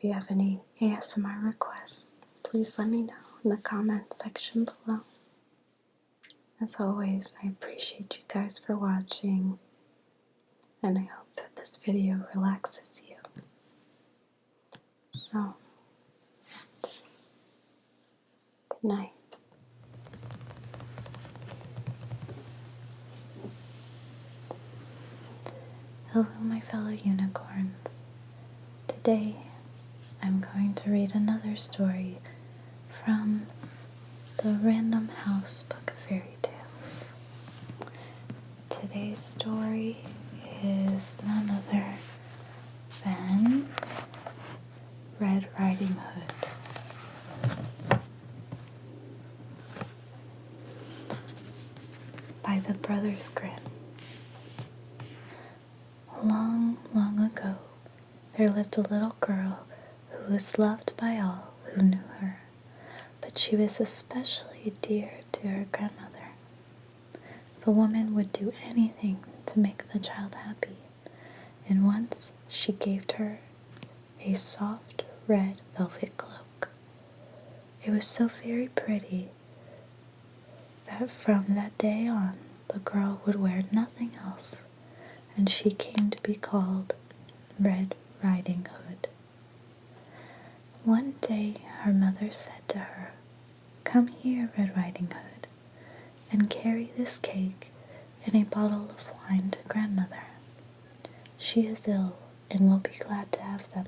If you have any ASMR requests, please let me know in the comment section below. As always, I appreciate you guys for watching, and I hope that this video relaxes you. So, good night. Hello, my fellow unicorns. Today, I'm going to read another story from the Random House Book of Fairy Tales. Today's story is none other than Red Riding Hood by the Brothers Grimm. Long, long ago, there lived a little girl who was loved by all who knew her, but she was especially dear to her grandmother. The woman would do anything to make the child happy, and once she gave her a soft red velvet cloak. It was so very pretty that from that day on the girl would wear nothing else, and she came to be called Red Riding Hood. One day her mother said to her, "Come here, Red Riding Hood, and carry this cake and a bottle of wine to grandmother. She is ill and will be glad to have them.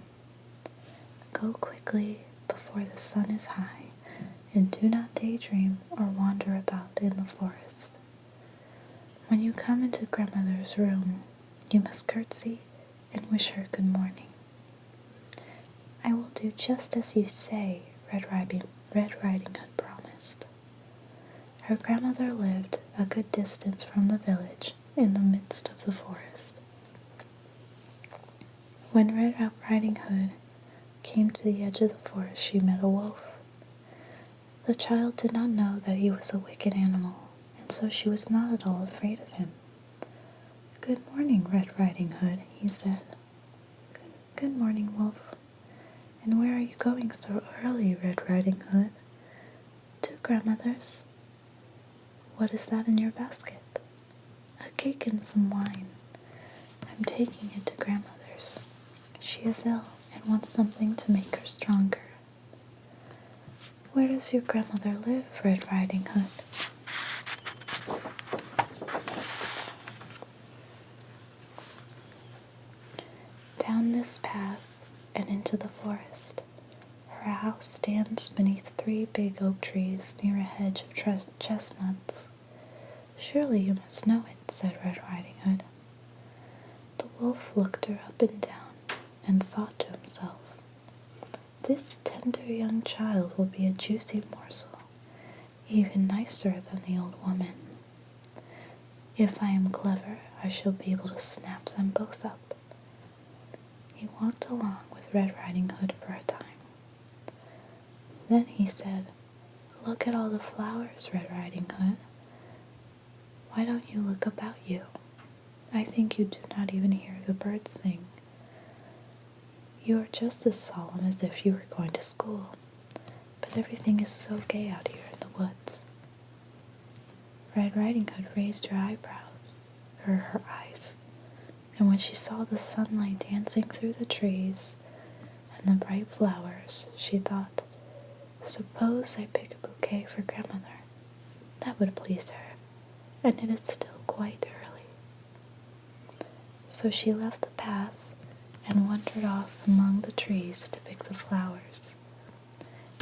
Go quickly before the sun is high, and do not daydream or wander about in the forest. When you come into grandmother's room, you must curtsy and wish her good morning." "I will do just as you say," Red Riding Hood promised. Her grandmother lived a good distance from the village, in the midst of the forest. When Red Riding Hood came to the edge of the forest, she met a wolf. The child did not know that he was a wicked animal, and so she was not at all afraid of him. "Good morning, Red Riding Hood," he said. Good morning, Wolf. "And where are you going so early, Red Riding Hood?" "To grandmother's." "What is that in your basket?" "A cake and some wine. I'm taking it to grandmother's. She is ill and wants something to make her stronger." "Where does your grandmother live, Red Riding Hood?" "Down this path and into the forest. Her house stands beneath 3 big oak trees near a hedge of chestnuts." "Surely you must know it," said Red Riding Hood. The wolf looked her up and down and thought to himself, "This tender young child will be a juicy morsel, even nicer than the old woman. If I am clever, I shall be able to snap them both up." He walked along with Red Riding Hood for a time. Then he said, "Look at all the flowers, Red Riding Hood. Why don't you look about you? I think you do not even hear the birds sing. You are just as solemn as if you were going to school, but everything is so gay out here in the woods." Red Riding Hood raised her eyes, and when she saw the sunlight dancing through the trees and the bright flowers, she thought, "Suppose I pick a bouquet for grandmother. That would please her, and it is still quite early." So she left the path and wandered off among the trees to pick the flowers.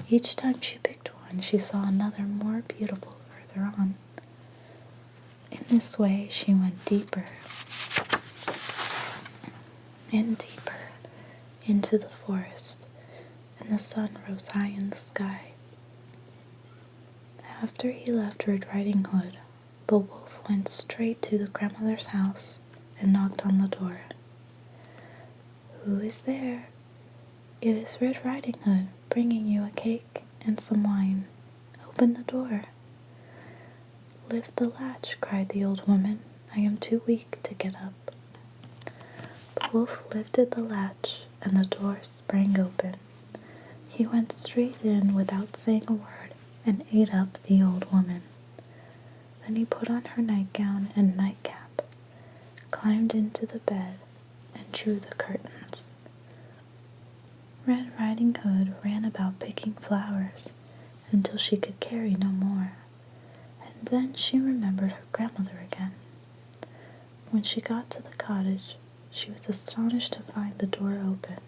Each time she picked one, she saw another more beautiful further on. In this way, she went deeper and deeper into the forest, and the sun rose high in the sky. After he left Red Riding Hood, the wolf went straight to the grandmother's house and knocked on the door. "Who is there?" "It is Red Riding Hood, bringing you a cake and some wine. Open the door." "Lift the latch," cried the old woman. "I am too weak to get up." The wolf lifted the latch, and the door sprang open. He went straight in without saying a word and ate up the old woman. Then he put on her nightgown and nightcap, climbed into the bed, and drew the curtains. Red Riding Hood ran about picking flowers until she could carry no more, and then she remembered her grandmother again. When she got to the cottage, she was astonished to find the door open,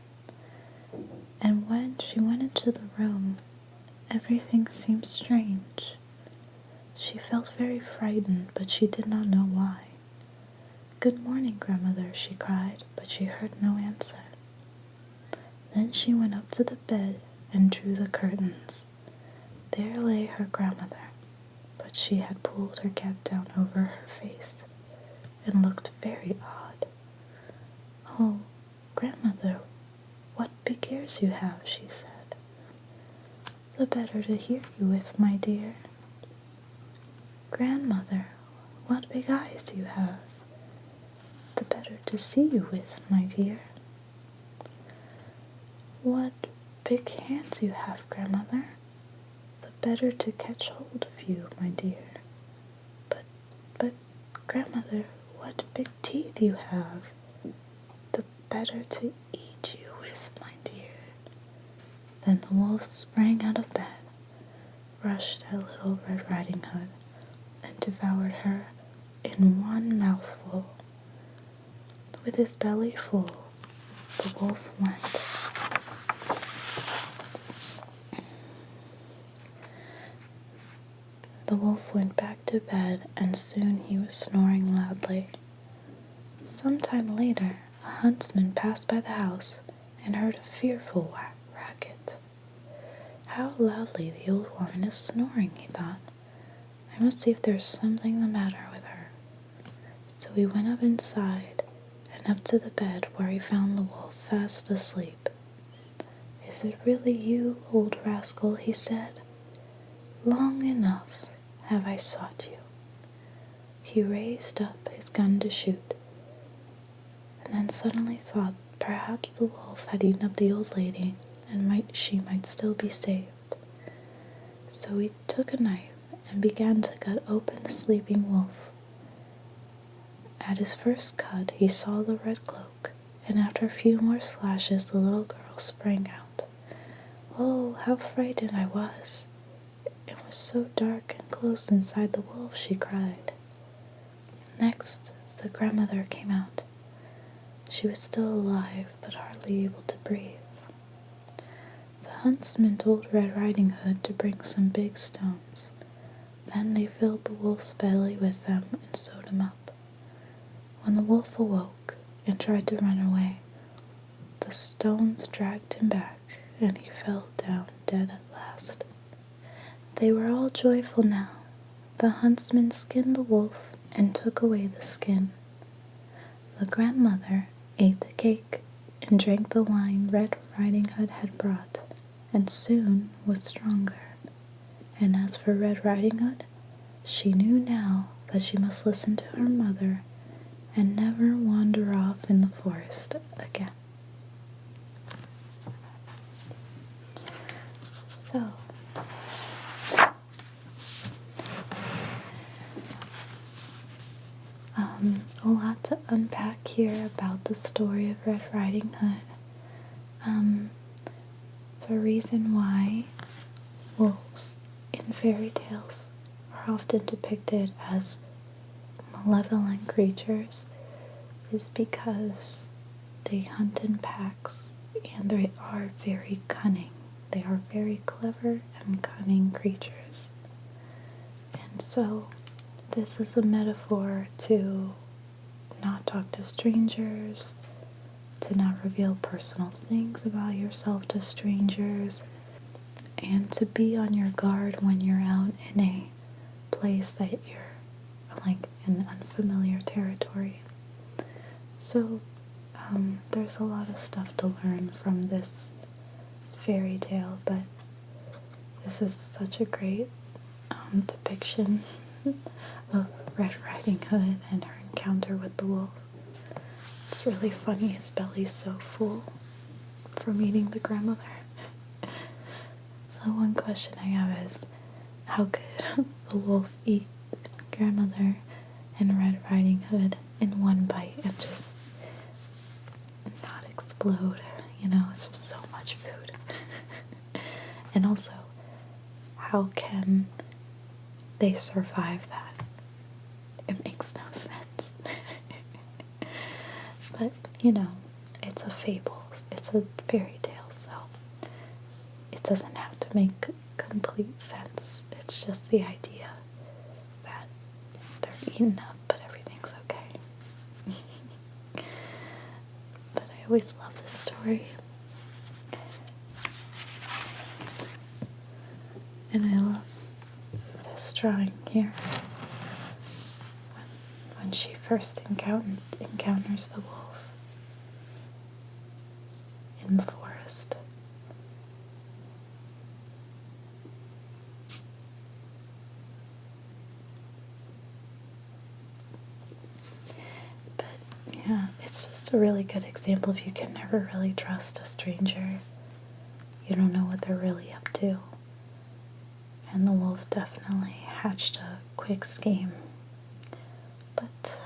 and when she went into the room, everything seemed strange. She felt very frightened, but she did not know why. "Good morning, grandmother," she cried, but she heard no answer. Then she went up to the bed and drew the curtains. There lay her grandmother, but she had pulled her cap down over her face and looked very odd. "Oh, grandmother, what big ears you have," she said. "The better to hear you with, my dear." "Grandmother, what big eyes you have." "The better to see you with, my dear." "What big hands you have, grandmother." "The better to catch hold of you, my dear." But, grandmother, what big teeth you have." "The better to eat you with, my dear." Then the wolf sprang out of bed, rushed at little Red Riding Hood, and devoured her in one mouthful. With his belly full, the wolf went. The wolf went back to bed, and soon he was snoring loudly. Some time later, a huntsman passed by the house and heard a fearful racket. "How loudly the old woman is snoring," he thought. "I must see if there is something the matter with her." So he went up inside and up to the bed where he found the wolf fast asleep. "Is it really you, old rascal?" he said. "Long enough have I sought you." He raised up his gun to shoot, and then suddenly thought perhaps the wolf had eaten up the old lady, and she might still be saved. So he took a knife and began to cut open the sleeping wolf. At his first cut he saw the red cloak, and after a few more slashes the little girl sprang out. "Oh, how frightened I was! It was so dark and close inside the wolf," she cried. Next, the grandmother came out. She was still alive, but hardly able to breathe. The huntsman told Red Riding Hood to bring some big stones. Then they filled the wolf's belly with them and sewed him up. When the wolf awoke and tried to run away, the stones dragged him back, and he fell down dead at last. They were all joyful now. The huntsman skinned the wolf and took away the skin. The grandmother ate the cake and drank the wine Red Riding Hood had brought, and soon was stronger. And as for Red Riding Hood, she knew now that she must listen to her mother and never wander off in the forest again. So, a lot to unpack here about the story of Red Riding Hood. The reason why wolves in fairy tales are often depicted as malevolent creatures is because they hunt in packs and they are very cunning. They are very clever and cunning creatures. And so this is a metaphor to not talk to strangers, to not reveal personal things about yourself to strangers, and to be on your guard when you're out in a place that you're like in unfamiliar territory. So there's a lot of stuff to learn from this fairy tale, but this is such a great depiction of Red Riding Hood and her encounter with the wolf. It's really funny, his belly's so full from eating the grandmother. The one question I have is, how could the wolf eat grandmother and Red Riding Hood in one bite and just not explode? You know, it's just so much food. And also, how can they survive that? It makes no sense. But, you know, it's a fable. It's a fairy tale, so it doesn't have to make complete sense. It's just the idea that they're eaten up, but everything's okay. But I always love this story. And I love this drawing here. When she first encounters the wolf in the forest. But yeah, it's just a really good example of you can never really trust a stranger. You don't know what they're really up to. And the wolf definitely hatched a quick scheme. But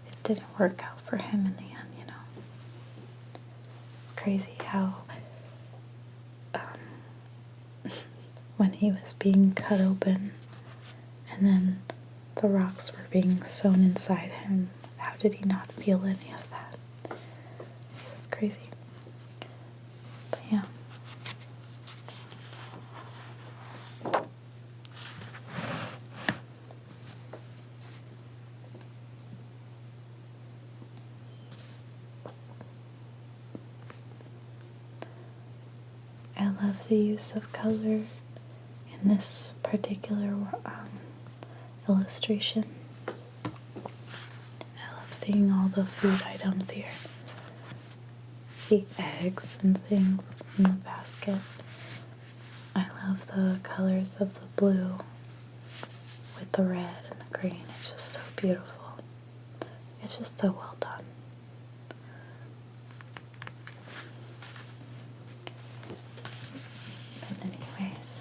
it didn't work out for him in the end, you know. It's crazy how when he was being cut open and then the rocks were being sewn inside him, how did he not feel any of that? This is crazy. But yeah. I love the use of color in this particular illustration. seeing all the food items here. The eggs and things in the basket. I love the colors of the blue with the red and the green. It's just so beautiful. It's just so well done. But anyways,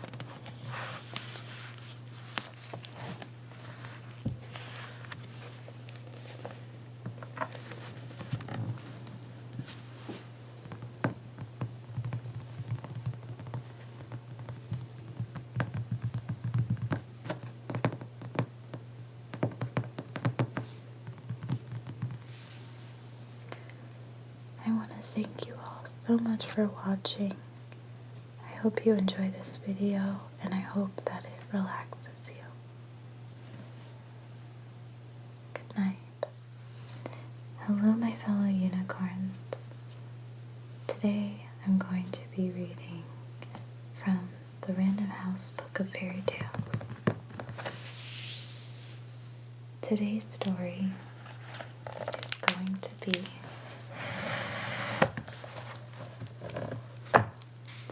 I want to thank you all so much for watching. I hope you enjoy this video, and I hope that it relaxes you. Good night. Hello, my fellow unicorns. Today I'm going to be reading from the Random House Book of Fairy Tales. Today's story is going to be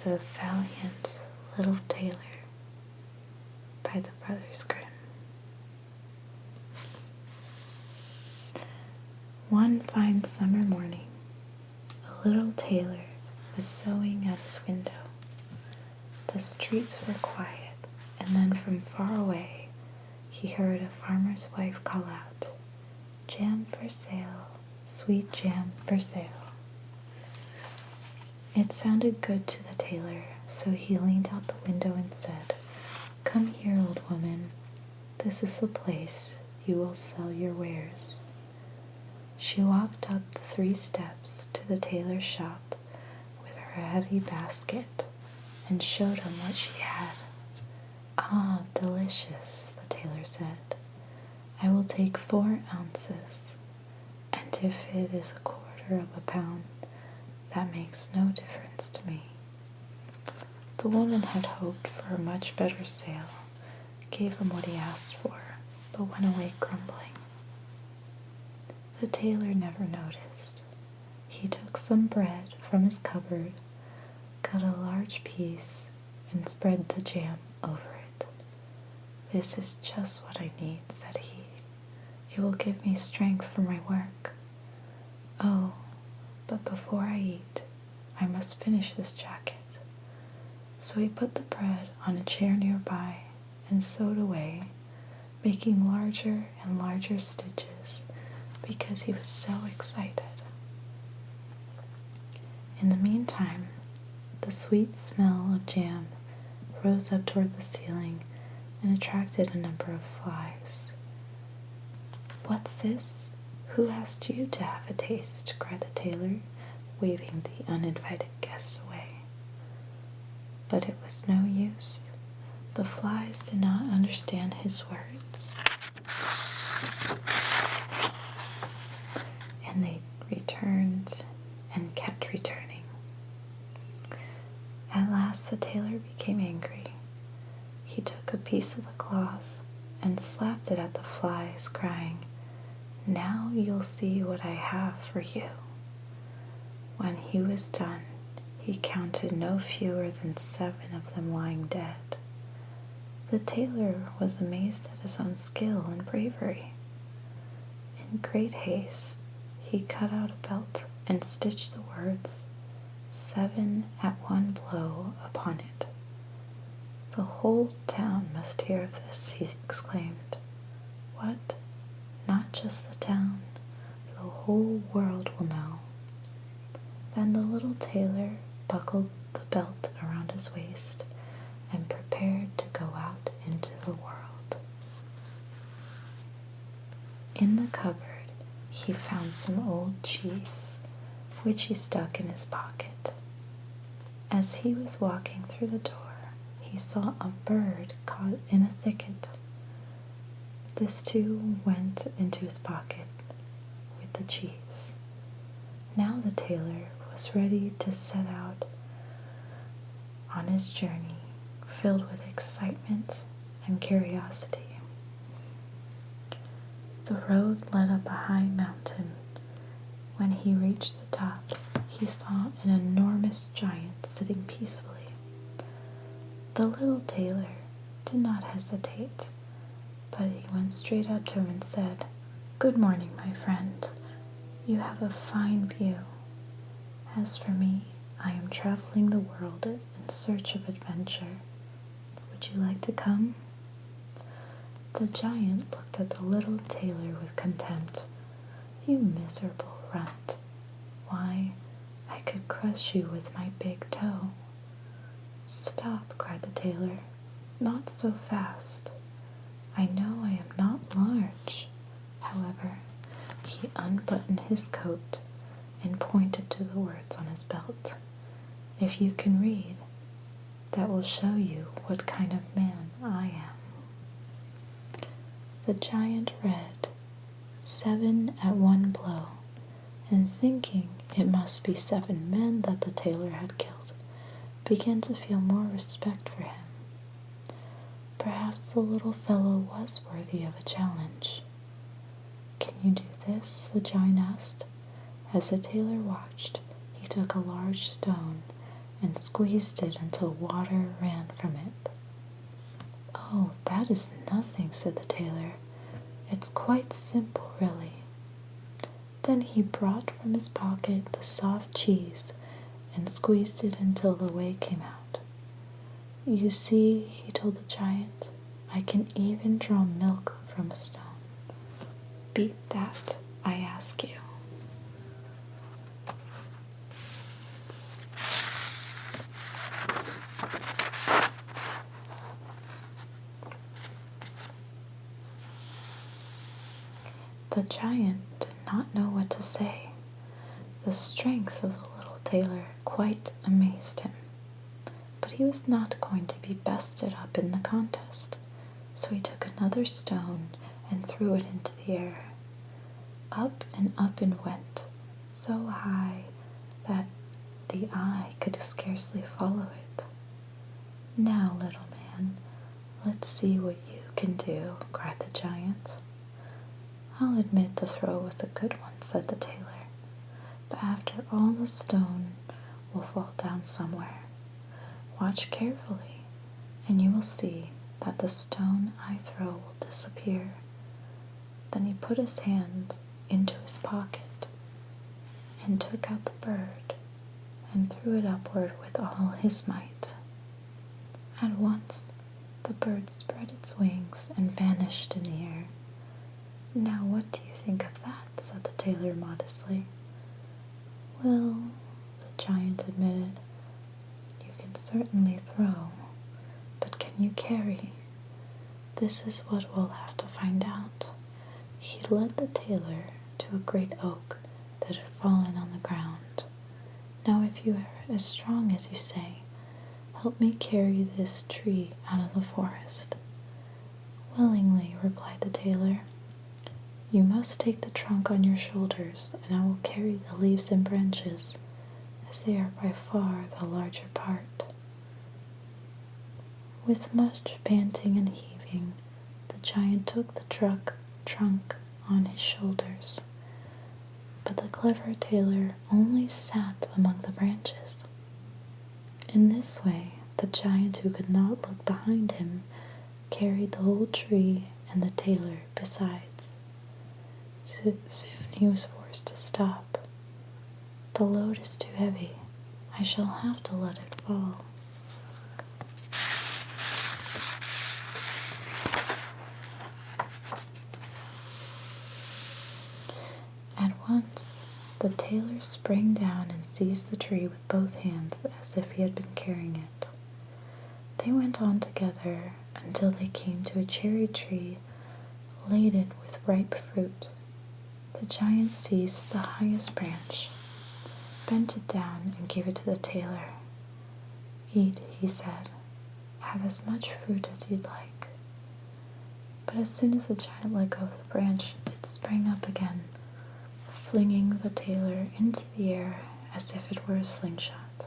The Valiant Little Tailor by the Brothers Grimm. One fine summer morning, a little tailor was sewing at his window. The streets were quiet, and then from far away he heard a farmer's wife call out, "Jam for sale, sweet jam for sale." It sounded good to the tailor, so he leaned out the window and said, "Come here, old woman. This is the place you will sell your wares." She walked up the 3 steps to the tailor's shop with her heavy basket and showed him what she had. "Ah, delicious," the tailor said. "I will take 4 ounces, and if it is a quarter of a pound, that makes no difference to me." The woman had hoped for a much better sale, gave him what he asked for, but went away grumbling. The tailor never noticed. He took some bread from his cupboard, cut a large piece, and spread the jam over it. "This is just what I need," said he. "It will give me strength for my work. Oh, but before I eat, I must finish this jacket." So he put the bread on a chair nearby and sewed away, making larger and larger stitches because he was so excited. In the meantime, the sweet smell of jam rose up toward the ceiling and attracted a number of flies. "What's this? Who asked you to have a taste?" cried the tailor, waving the uninvited guests away. But it was no use. The flies did not understand his words, and they returned and kept returning. At last the tailor became angry. He took a piece of the cloth and slapped it at the flies, crying, "Now you'll see what I have for you." When he was done, he counted no fewer than 7 of them lying dead. The tailor was amazed at his own skill and bravery. In great haste, he cut out a belt and stitched the words, "7 at one blow," upon it. "The whole town must hear of this," he exclaimed. "What? Not just the town, the whole world will know." Then the little tailor buckled the belt around his waist and prepared to go out into the world. In the cupboard, he found some old cheese, which he stuck in his pocket. As he was walking through the door, he saw a bird caught in a thicket. This too went into his pocket with the cheese. Now the tailor was ready to set out on his journey, filled with excitement and curiosity. The road led up a high mountain. When he reached the top, he saw an enormous giant sitting peacefully. The little tailor did not hesitate, but he went straight up to him and said, "Good morning, my friend. You have a fine view. As for me, I am traveling the world in search of adventure. Would you like to come?" The giant looked at the little tailor with contempt. "You miserable runt. Why, I could crush you with my big toe." "Stop," cried the tailor. "Not so fast. I know I am not large." However, he unbuttoned his coat and pointed to the words on his belt. "If you can read, that will show you what kind of man I am." The giant read, "7 at one blow," and thinking it must be 7 men that the tailor had killed, began to feel more respect for him. Perhaps the little fellow was worthy of a challenge. "Can you do this?" the giant asked. As the tailor watched, he took a large stone and squeezed it until water ran from it. "Oh, that is nothing," said the tailor. "It's quite simple, really." Then he brought from his pocket the soft cheese and squeezed it until the whey came out. "You see," he told the giant, "I can even draw milk from a stone. Beat that, I ask you." The giant did not know what to say. The strength of the little tailor quite amazed him. But he was not going to be bested up in the contest, so he took another stone and threw it into the air. Up it went, so high that the eye could scarcely follow it. "Now, little man, let's see what you can do," cried the giant. "I'll admit the throw was a good one," said the tailor, "but after all the stone will fall down somewhere. Watch carefully, and you will see that the stone I throw will disappear." Then he put his hand into his pocket and took out the bird and threw it upward with all his might. At once the bird spread its wings and vanished in the air. "Now what do you think of that?" said the tailor modestly. "Well," the giant admitted, "you can certainly throw, but can you carry? This is what we'll have to find out." He led the tailor to a great oak that had fallen on the ground. "Now, if you are as strong as you say, help me carry this tree out of the forest." "Willingly," replied the tailor. "You must take the trunk on your shoulders, and I will carry the leaves and branches, as they are by far the larger part." With much panting and heaving, the giant took the trunk on his shoulders, but the clever tailor only sat among the branches. In this way, the giant, who could not look behind him, carried the whole tree and the tailor besides. Soon he was forced to stop. "The load is too heavy. I shall have to let it fall." At once, the tailor sprang down and seized the tree with both hands as if he had been carrying it. They went on together until they came to a cherry tree laden with ripe fruit. The giant seized the highest branch, bent it down, and gave it to the tailor. "Eat," he said. "Have as much fruit as you'd like." But as soon as the giant let go of the branch, it sprang up again, flinging the tailor into the air as if it were a slingshot.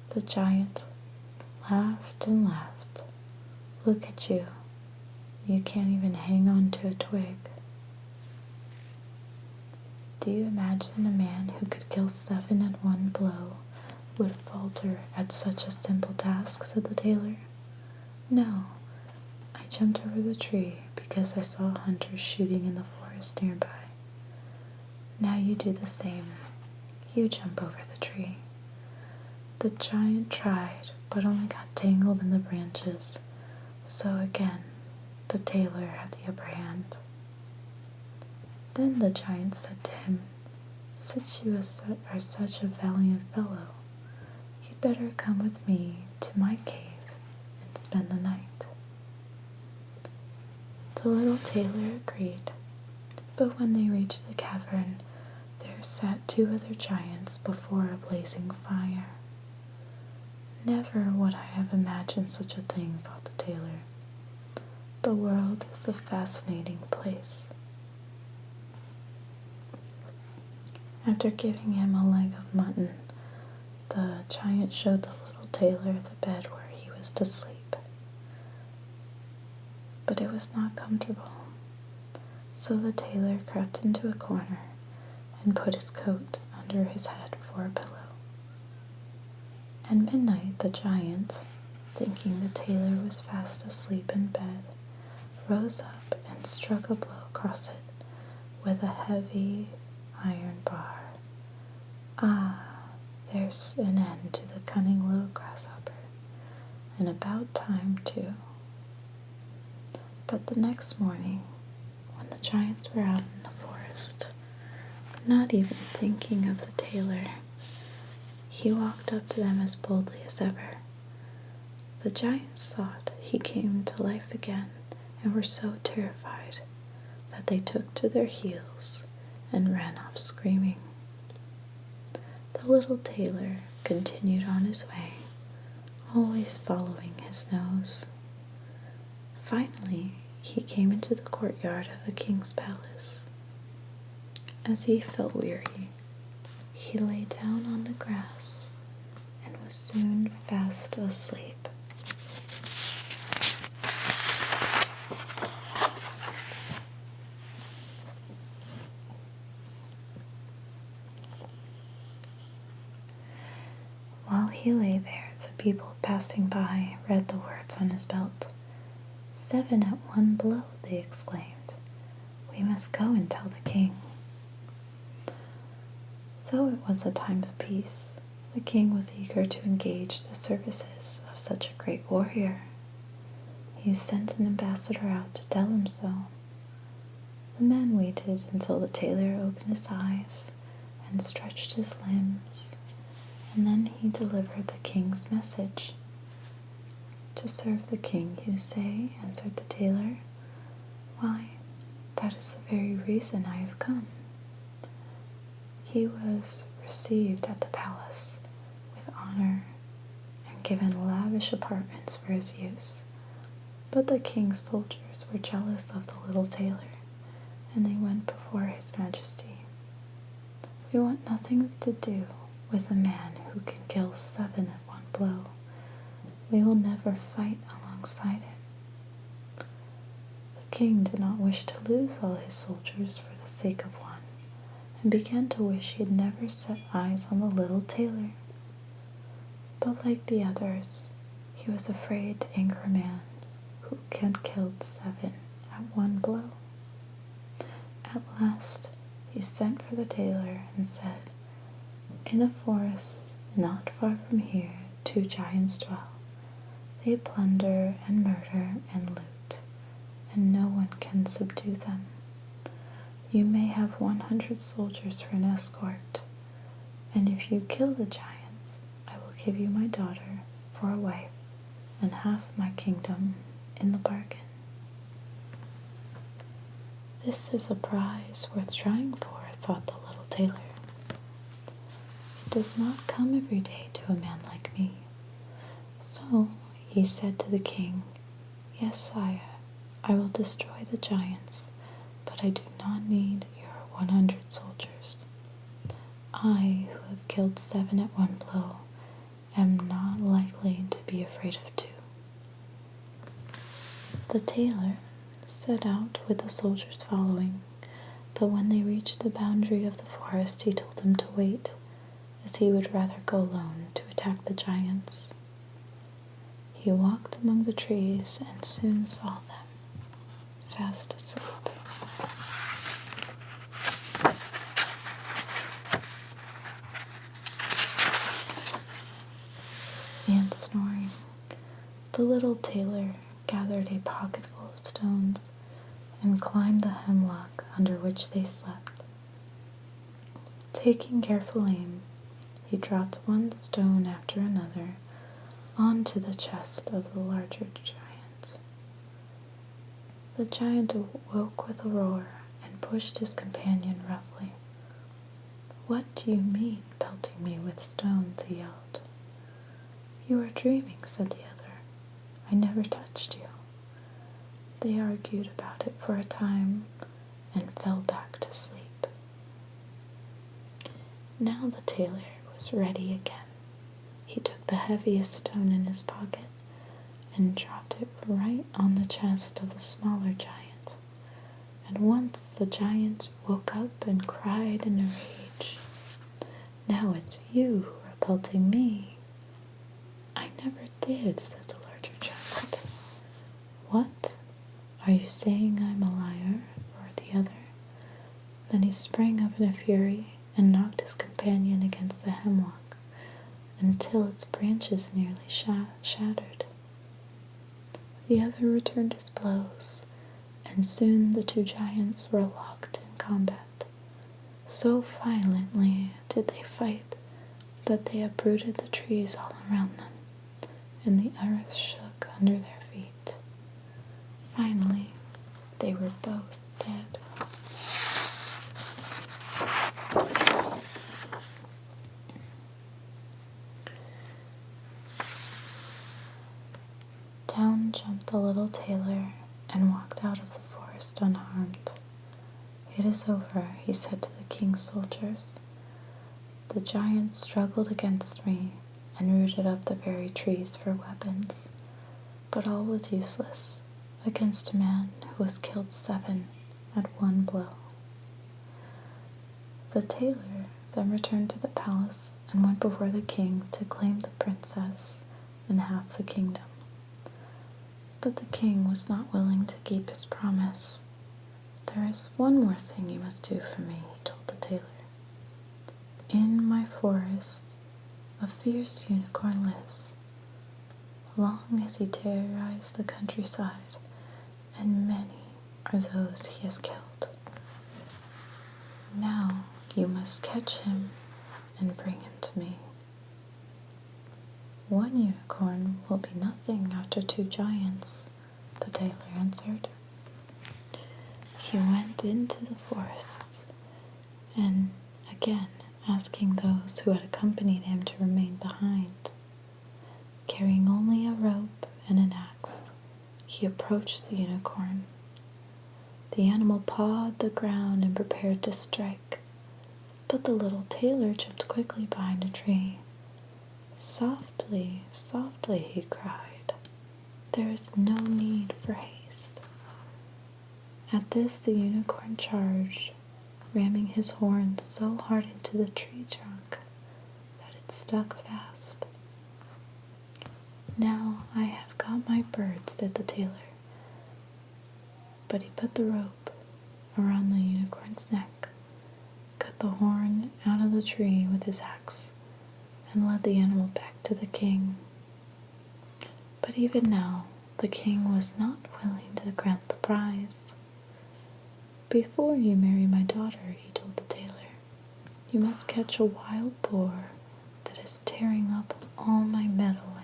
The giant laughed and laughed. "Look at you. You can't even hang on to a twig." Do you imagine a man who could kill 7 at one blow would falter at such a simple task?" said the tailor. "No, I jumped over the tree because I saw hunters shooting in the forest nearby. Now you do the same. You jump over the tree." The giant tried, but only got tangled in the branches, so again the tailor had the upper hand. Then the giant said to him, "Since you are such a valiant fellow, you'd better come with me to my cave and spend the night." The little tailor agreed, but when they reached the cavern, there sat 2 other giants before a blazing fire. "Never would I have imagined such a thing," thought the tailor. "The world is a fascinating place." After giving him a leg of mutton, the giant showed the little tailor the bed where he was to sleep. But it was not comfortable, so the tailor crept into a corner and put his coat under his head for a pillow. At midnight the giant, thinking the tailor was fast asleep in bed, rose up and struck a blow across it with a heavy iron bar. Ah, there's an end to the cunning little grasshopper, and about time too. But the next morning, when the giants were out in the forest, not even thinking of the tailor, he walked up to them as boldly as ever. The giants thought he came to life again and were so terrified that they took to their heels and ran off screaming. The little tailor continued on his way, always following his nose. Finally, he came into the courtyard of a king's palace. As he felt weary, he lay down on the grass and was soon fast asleep. While he lay there, the people passing by read the words on his belt. 7 at one blow, they exclaimed. "We must go and tell the king." Though it was a time of peace, the king was eager to engage the services of such a great warrior. He sent an ambassador out to tell him so. The man waited until the tailor opened his eyes and stretched his limbs, and then he delivered the king's message. "To serve the king, you say?" answered the tailor. "Why, that is the very reason I have come." He was received at the palace with honor and given lavish apartments for his use. But the king's soldiers were jealous of the little tailor, and they went before his majesty. "We want nothing to do with a man who can kill 7 at one blow. We will never fight alongside him." The king did not wish to lose all his soldiers for the sake of one, and began to wish he had never set eyes on the little tailor. But like the others, he was afraid to anger a man who had killed 7 at one blow. At last he sent for the tailor and said, "In a forest not far from here 2 giants dwell. They plunder and murder and loot, and no one can subdue them. You may have 100 soldiers for an escort, and if you kill the giants, I will give you my daughter for a wife and half my kingdom in the bargain." "This is a prize worth trying for," thought the little tailor. "It does not come every day to a man like me." So he said to the king, "Yes, sire, I will destroy the giants, but I do not need your 100 soldiers. I, who have killed 7 at one blow, am not likely to be afraid of 2. The tailor set out with the soldiers following, But when they reached the boundary of the forest, he told them to wait, as he would rather go alone to attack the giants. He walked among the trees and soon saw them, fast asleep. And snoring. The little tailor gathered a pocketful of stones and climbed the hemlock under which they slept. Taking careful aim, he dropped one stone after another onto the chest of the larger giant. The giant awoke with a roar and pushed his companion roughly. "What do you mean, pelting me with stones?" he yelled. "You are dreaming," said the other. "I never touched you." They argued about it for a time and fell back to sleep. Now the tailor was ready again. He took the heaviest stone in his pocket and dropped it right on the chest of the smaller giant. And once the giant woke up and cried in a rage, "Now it's you who are pelting me." "I never did," said the larger giant. "What? Are you saying I'm a liar?" roared the other. Then he sprang up in a fury and knocked his companion against the hemlock until its branches nearly shattered. The other returned his blows, and soon the two giants were locked in combat. So violently did they fight that they uprooted the trees all around them, and the earth shook under their feet. Finally, they were both dead. Down jumped the little tailor and walked out of the forest unharmed. "It is over," he said to the king's soldiers. "The giants struggled against me and rooted up the very trees for weapons, but all was useless against a man who has killed 7 at one blow." The tailor then returned to the palace and went before the king to claim the princess and half the kingdom. But the king was not willing to keep his promise. "There is one more thing you must do for me," he told the tailor. "In my forest, a fierce unicorn lives. Long has he terrorized the countryside, and many are those he has killed. Now you must catch him and bring him to me." "One unicorn will be nothing after 2 giants," the tailor answered. He went into the forest, and again asking those who had accompanied him to remain behind. Carrying only a rope and an axe, he approached the unicorn. The animal pawed the ground and prepared to strike, but the little tailor jumped quickly behind a tree. "Softly, softly," he cried. "There is no need for haste." At this the unicorn charged, ramming his horns so hard into the tree trunk that it stuck fast. "Now I have got my bird," said the tailor. But he put the rope around the unicorn's neck, cut the horn out of the tree with his axe, and led the animal back to the king. But even now, the king was not willing to grant the prize. "Before you marry my daughter," he told the tailor, "you must catch a wild boar that is tearing up all my meadowland."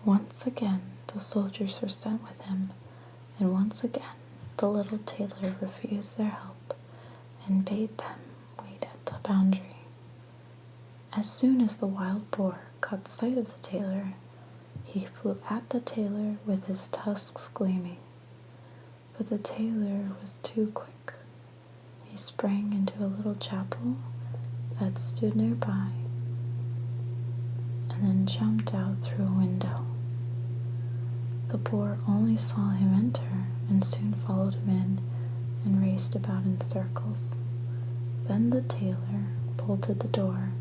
Once again, the soldiers were sent with him, and once again, the little tailor refused their help and bade them wait at the boundary. As soon as the wild boar caught sight of the tailor, he flew at the tailor with his tusks gleaming. But the tailor was too quick. He sprang into a little chapel that stood nearby and then jumped out through a window. The boar only saw him enter and soon followed him in and raced about in circles. Then the tailor bolted the door,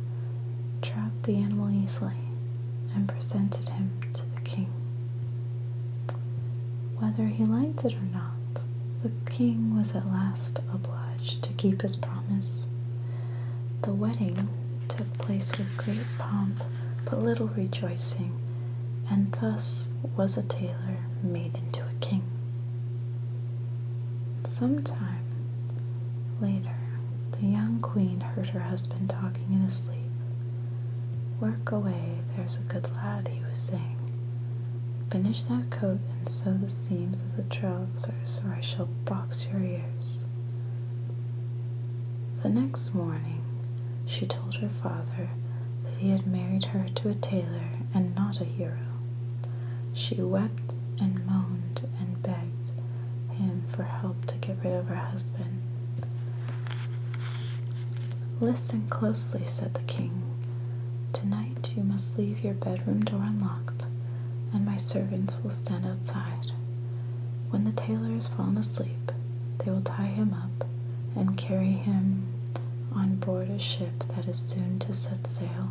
trapped the animal easily, and presented him to the king. Whether he liked it or not, the king was at last obliged to keep his promise. The wedding took place with great pomp but little rejoicing, and thus was a tailor made into a king. Some time later, the young queen heard her husband talking in his sleep. "Work away, there's a good lad," he was saying. "Finish that coat and sew the seams of the trousers, or I shall box your ears." The next morning, she told her father that he had married her to a tailor and not a hero. She wept and moaned and begged him for help to get rid of her husband. "Listen closely," said the king. "Tonight you must leave your bedroom door unlocked, and my servants will stand outside. When the tailor has fallen asleep, they will tie him up and carry him on board a ship that is soon to set sail."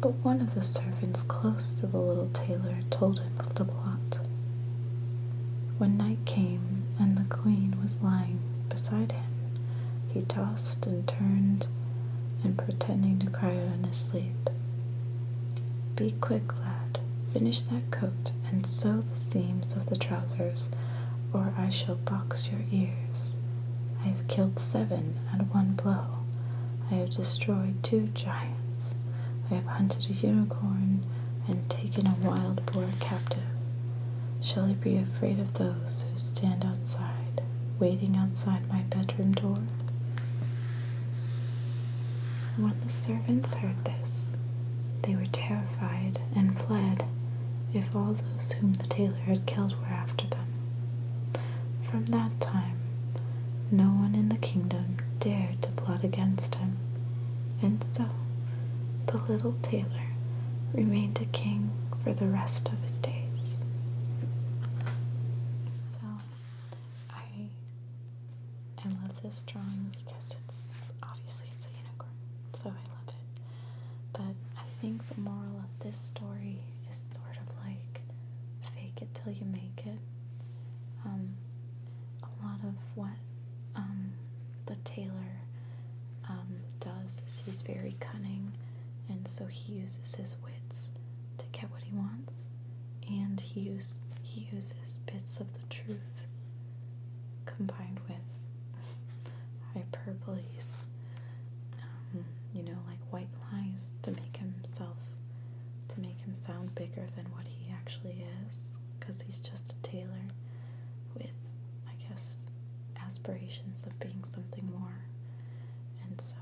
But one of the servants close to the little tailor told him of the plot. When night came and the queen was lying beside him, he tossed and turned and pretending to cry out in his sleep. "Be quick, lad, finish that coat and sew the seams of the trousers, or I shall box your ears. I have killed 7 at one blow. I have destroyed 2 giants. I have hunted a unicorn and taken a wild boar captive. Shall I be afraid of those who stand outside, waiting outside my bedroom door?" When the servants heard this, they were terrified and fled, if all those whom the tailor had killed were after them. From that time, no one in the kingdom dared to plot against him, and so the little tailor remained a king for the rest of his days. So, I love this drawing because it's a unicorn, so I love it. But I think the moral of this story is sort of like fake it till you make it. A lot of what the tailor does is he's very cunning, and so he uses his wits to get what he wants, and he uses bits of the truth combined with hyperboles, like white lies to make him sound bigger than what he actually is, because he's just a tailor with, I guess, aspirations of being something more. And so,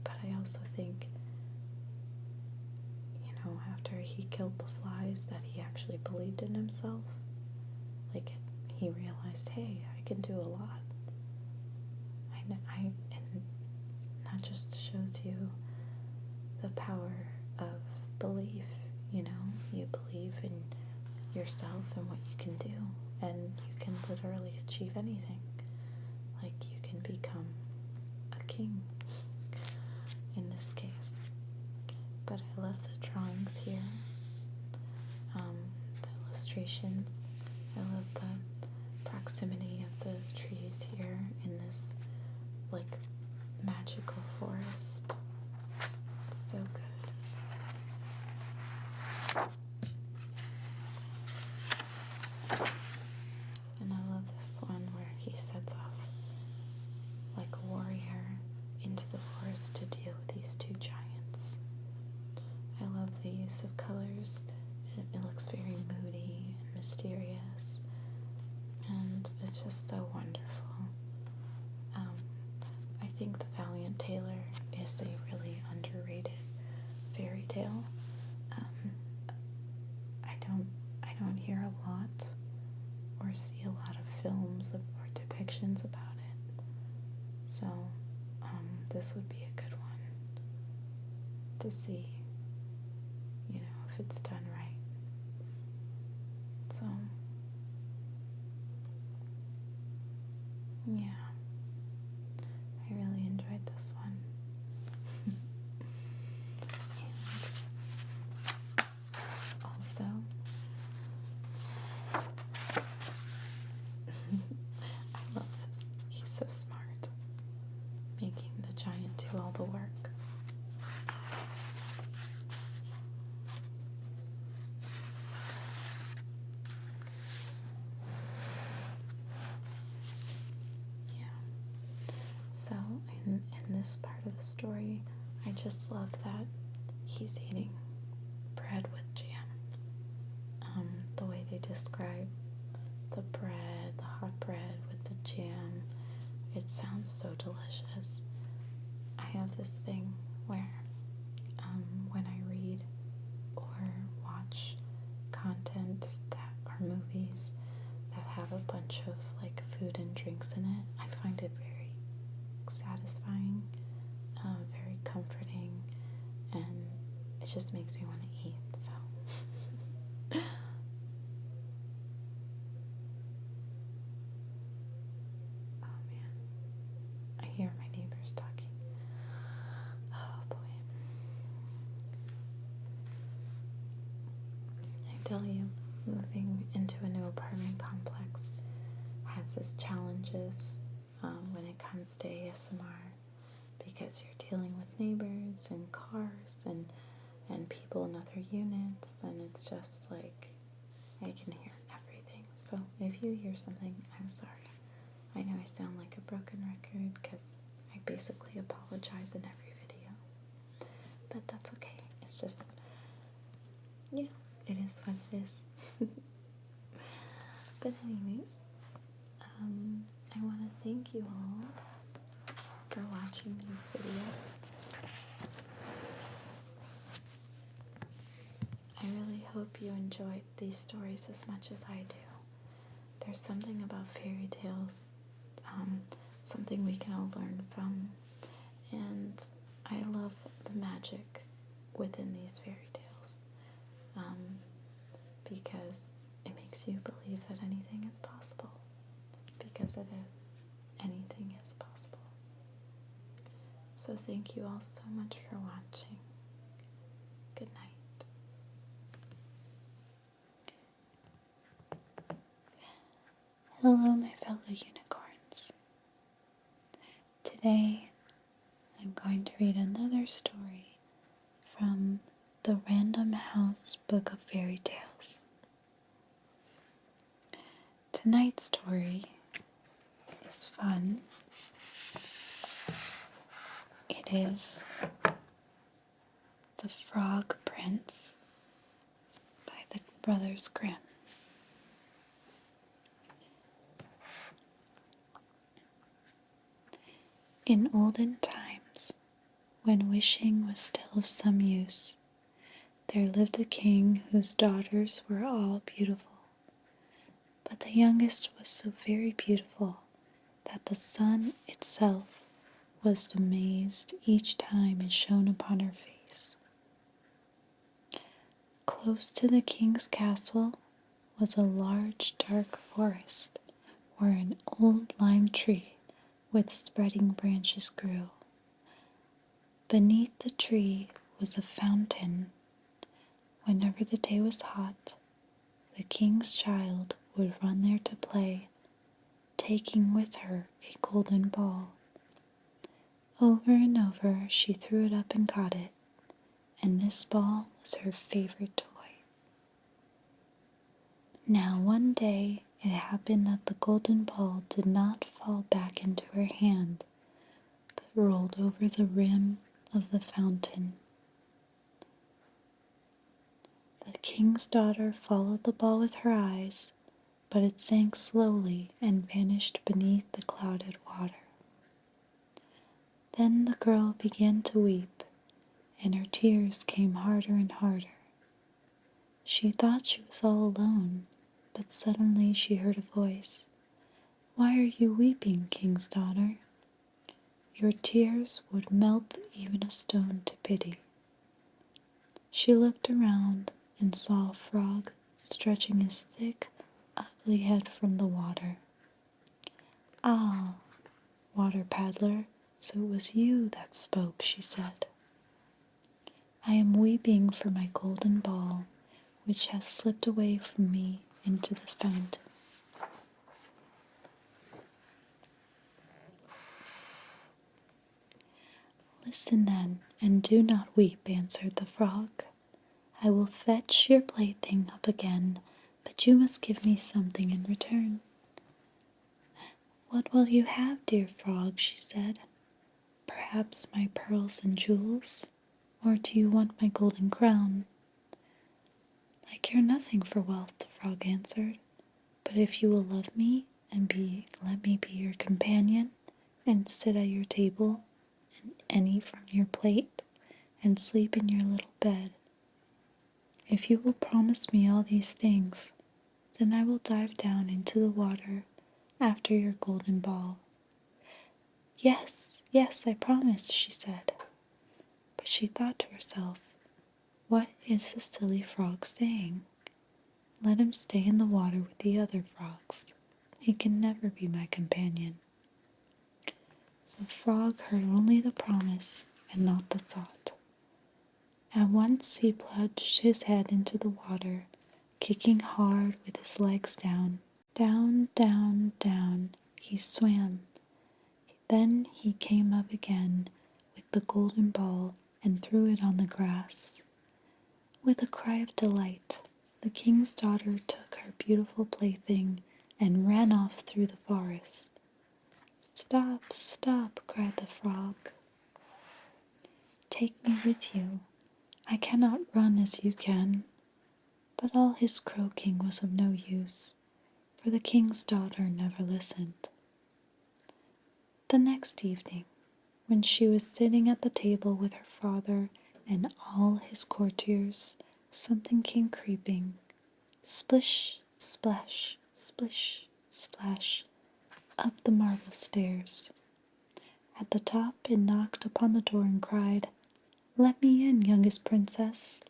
but I also think, after he killed the flies, that he actually believed in himself. Like, he realized, hey, I can do a lot. And that just shows you the power of belief. You believe in yourself and what you can do, and you can literally achieve anything. Like, you can become a king in this case. But I love the drawings here, the illustrations. I love the proximity of the trees here in this magical forest. It's so good. And I love this one where he sets off like a warrior into the forest to deal with these 2 giants. I love the use of colors. It looks very moody and mysterious, and it's just so wonderful. I think The Valiant Tailor is a really underrated fairy tale. I don't hear a lot or see a lot of films or depictions about it. this would be a good one to see, if it's done right. So, yeah, I really enjoyed this one. And also, I love this. He's so smart, making the giant do all the work. So, in this part of the story, I just love that he's eating bread with jam. The way they describe the bread, the hot bread with the jam, it sounds so delicious. I have this thing where when I read or watch content that are movies that have a bunch of like food and drinks in it, I find it very satisfying, very comforting, and it just makes me want to eat. So oh man, I hear my neighbors talking. Oh boy. I tell you, moving into a new apartment complex has its challenges when it comes to ASMR, because you're dealing with neighbors and cars and people in other units, and it's just like I can hear everything. So if you hear something, I'm sorry. I know I sound like a broken record because I basically apologize in every video, but that's okay. It's just, yeah, it is what it is. But anyways, I want to thank you all for watching these videos. I really hope you enjoyed these stories as much as I do. There's something about fairy tales, something we can all learn from, and I love the magic within these fairy tales, because it makes you believe that anything is possible, because it is. Anything is possible. So thank you all so much for watching. Good night. Hello, my fellow unicorns. Today, I'm going to read another story from the Random House Book of Fairy Tales. Tonight's story is fun. It is The Frog Prince by the Brothers Grimm. In olden times, when wishing was still of some use, there lived a king whose daughters were all beautiful. But the youngest was so very beautiful that the sun itself was amazed each time it shone upon her face. Close to the king's castle was a large dark forest where an old lime tree with spreading branches grew. Beneath the tree was a fountain. Whenever the day was hot, the king's child would run there to play, taking with her a golden ball. Over and over she threw it up and caught it, and this ball was her favorite toy. Now one day it happened that the golden ball did not fall back into her hand, but rolled over the rim of the fountain. The king's daughter followed the ball with her eyes, but it sank slowly and vanished beneath the clouded water. Then the girl began to weep, and her tears came harder and harder. She thought she was all alone, but suddenly she heard a voice. "Why are you weeping, king's daughter?" Your tears would melt even a stone to pity. She looked around and saw a frog stretching his thick, ugly head from the water. Ah, water paddler, so it was you that spoke, she said. I am weeping for my golden ball, which has slipped away from me into the fountain. Listen then, and do not weep, answered the frog. I will fetch your plaything up again, but you must give me something in return. What will you have, dear frog? She said. Perhaps my pearls and jewels? Or do you want my golden crown? I care nothing for wealth, the frog answered, but if you will love me and let me be your companion, and sit at your table, and eat from your plate, and sleep in your little bed, if you will promise me all these things, then I will dive down into the water after your golden ball. Yes, yes, I promise, she said. But she thought to herself, what is the silly frog saying? Let him stay in the water with the other frogs. He can never be my companion. The frog heard only the promise and not the thought. At once he plunged his head into the water, kicking hard with his legs down. Down, down, down he swam. Then he came up again with the golden ball and threw it on the grass. With a cry of delight, the king's daughter took her beautiful plaything and ran off through the forest. Stop, stop, cried the frog. Take me with you. I cannot run as you can. But all his croaking was of no use, for the king's daughter never listened. The next evening, when she was sitting at the table with her father and all his courtiers, something came creeping. Splish, splash, splish, splash, up the marble stairs. At the top it knocked upon the door and cried, Let me in, youngest princess,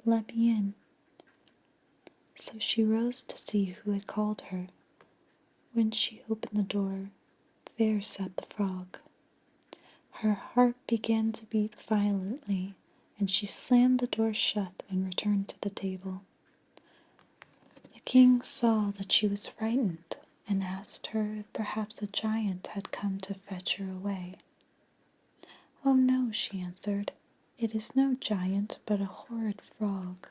let me in. So she rose to see who had called her. When she opened the door, there sat the frog. Her heart began to beat violently, and she slammed the door shut and returned to the table. The king saw that she was frightened, and asked her if perhaps a giant had come to fetch her away. Oh no, she answered, it is no giant, but a horrid frog.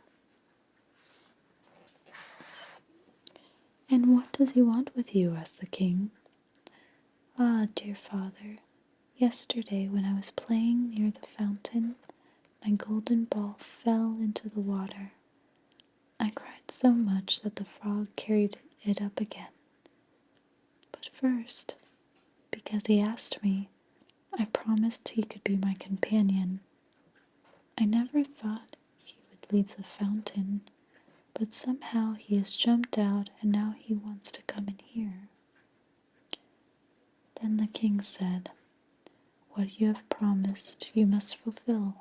And what does he want with you? Asked the king. Ah, dear father, yesterday when I was playing near the fountain, my golden ball fell into the water. I cried so much that the frog carried it up again. But first, because he asked me, I promised he could be my companion. I never thought he would leave the fountain, but somehow he has jumped out and now he wants to come in here. Then the king said, What you have promised you must fulfill.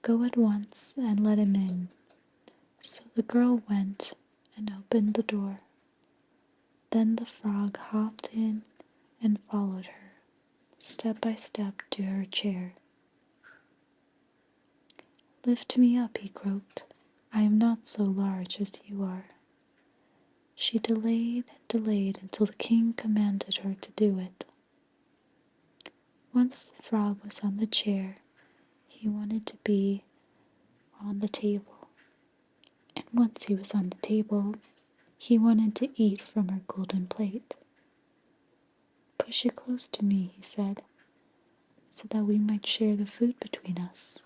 Go at once and let him in. So the girl went and opened the door. Then the frog hopped in and followed her, step by step, to her chair. Lift me up, he croaked. I am not so large as you are. She delayed and delayed until the king commanded her to do it. Once the frog was on the chair, he wanted to be on the table. And once he was on the table, he wanted to eat from her golden plate. Push it close to me, he said, so that we might share the food between us.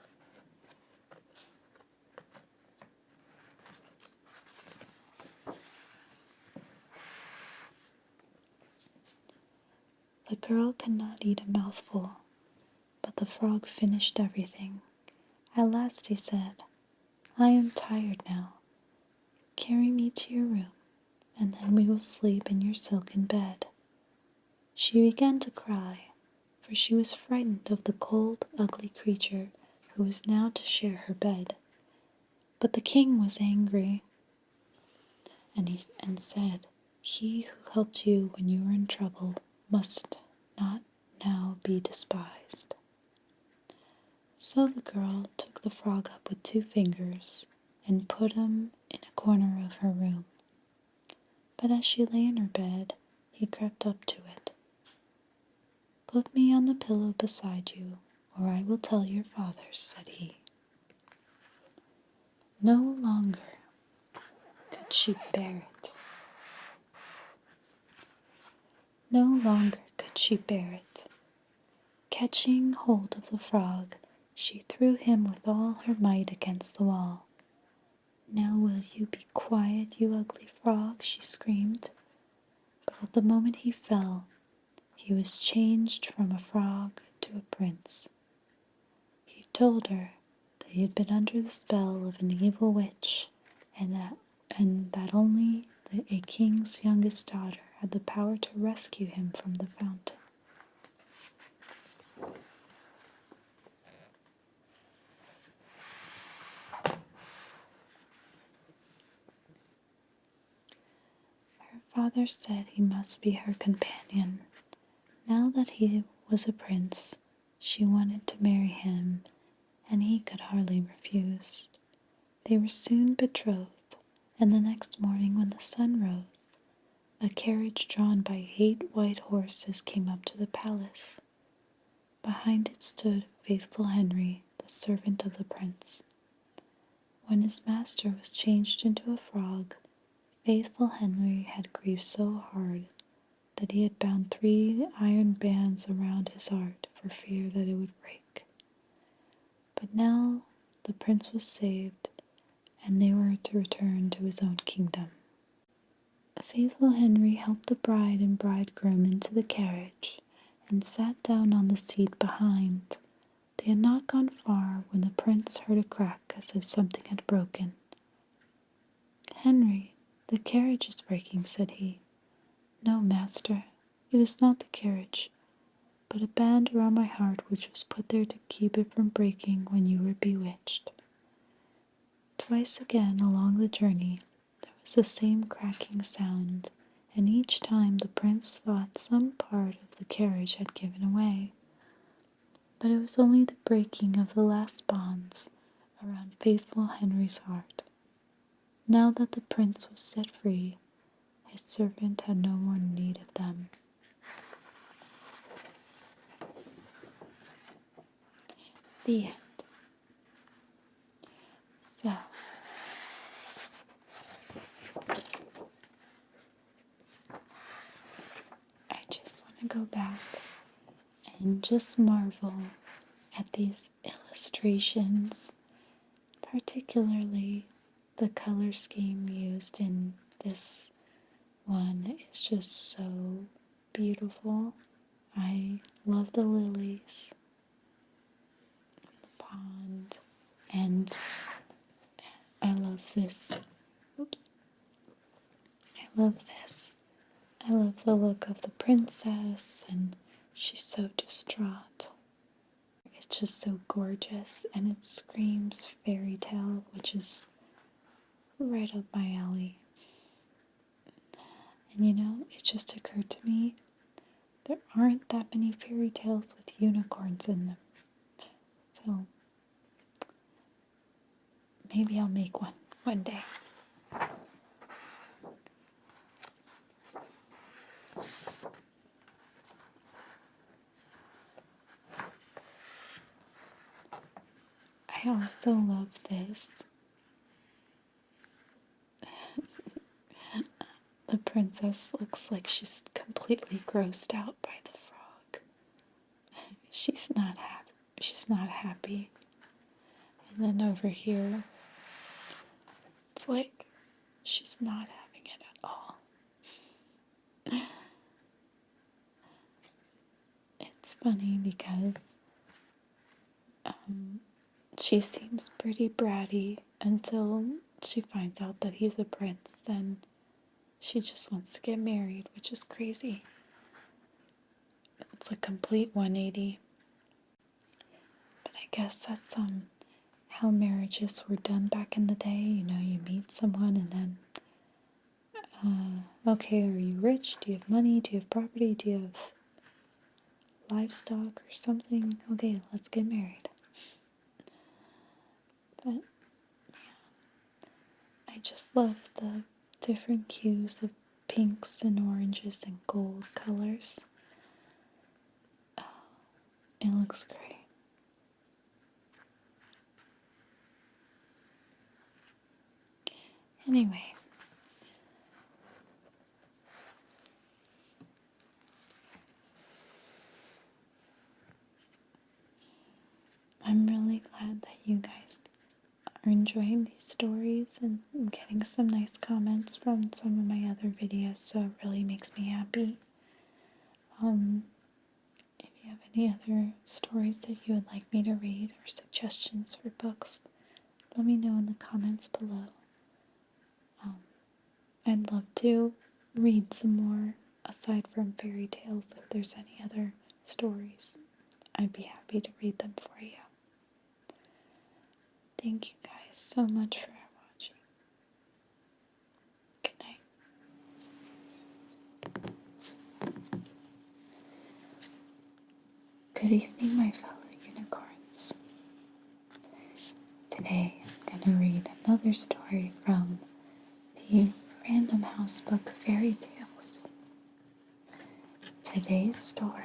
The girl could not eat a mouthful, but the frog finished everything. At last he said, I am tired now. Carry me to your room, and then we will sleep in your silken bed. She began to cry, for she was frightened of the cold, ugly creature who was now to share her bed. But the king was angry, and said, "He who helped you when you were in trouble must not now be despised." So the girl took the frog up with 2 fingers and put him in a corner of her room. But as she lay in her bed, he crept up to it. "Put me on the pillow beside you, or I will tell your father," said he. No longer could she bear it. No longer could she bear it. Catching hold of the frog, she threw him with all her might against the wall. "Now will you be quiet, you ugly frog?" she screamed. But at the moment he fell, he was changed from a frog to a prince. He told her that he had been under the spell of an evil witch, and that only a king's youngest daughter had the power to rescue him from the fountain. Her father said he must be her companion. Now that he was a prince, she wanted to marry him, and he could hardly refuse. They were soon betrothed, and the next morning when the sun rose, a carriage drawn by 8 white horses came up to the palace. Behind it stood faithful Henry, the servant of the prince. When his master was changed into a frog, faithful Henry had grieved so hard that he had bound 3 iron bands around his heart for fear that it would break. But now the prince was saved, and they were to return to his own kingdom. The faithful Henry helped the bride and bridegroom into the carriage and sat down on the seat behind. They had not gone far when the prince heard a crack as if something had broken. "Henry, the carriage is breaking," said he. "No, master, it is not the carriage, but a band around my heart which was put there to keep it from breaking when you were bewitched." Twice again along the journey there was the same cracking sound, and each time the prince thought some part of the carriage had given way. But it was only the breaking of the last bonds around faithful Henry's heart. Now that the prince was set free, his servant had no more need of them. The end. So, I just want to go back and just marvel at these illustrations, particularly the color scheme used in this one is just so beautiful. I love the lilies, the pond, and I love this. Oops. I love this. I love the look of the princess, and she's so distraught. It's just so gorgeous, and it screams fairy tale, which is right up my alley. And it just occurred to me there aren't that many fairy tales with unicorns in them. So maybe I'll make one day. I also love this. The princess looks like she's completely grossed out by the frog. She's not happy. She's not happy. And then over here, it's like she's not having it at all. It's funny because she seems pretty bratty until she finds out that he's a prince. Then she just wants to get married, which is crazy. It's a complete 180. But I guess that's how marriages were done back in the day. You meet someone and then, okay, are you rich? Do you have money? Do you have property? Do you have livestock or something? Okay, let's get married. But I just love the different hues of pinks and oranges and gold colors. It looks great. Anyway, I'm really glad that you guys are enjoying these stories, and I'm getting some nice comments from some of my other videos, so it really makes me happy. If you have any other stories that you would like me to read or suggestions for books, let me know in the comments below. I'd love to read some more aside from fairy tales. If there's any other stories, I'd be happy to read them for you. Thank you guys so much for watching. Good night. Good evening, my fellow unicorns. Today I'm going to read another story from the Random House book of Fairy Tales. Today's story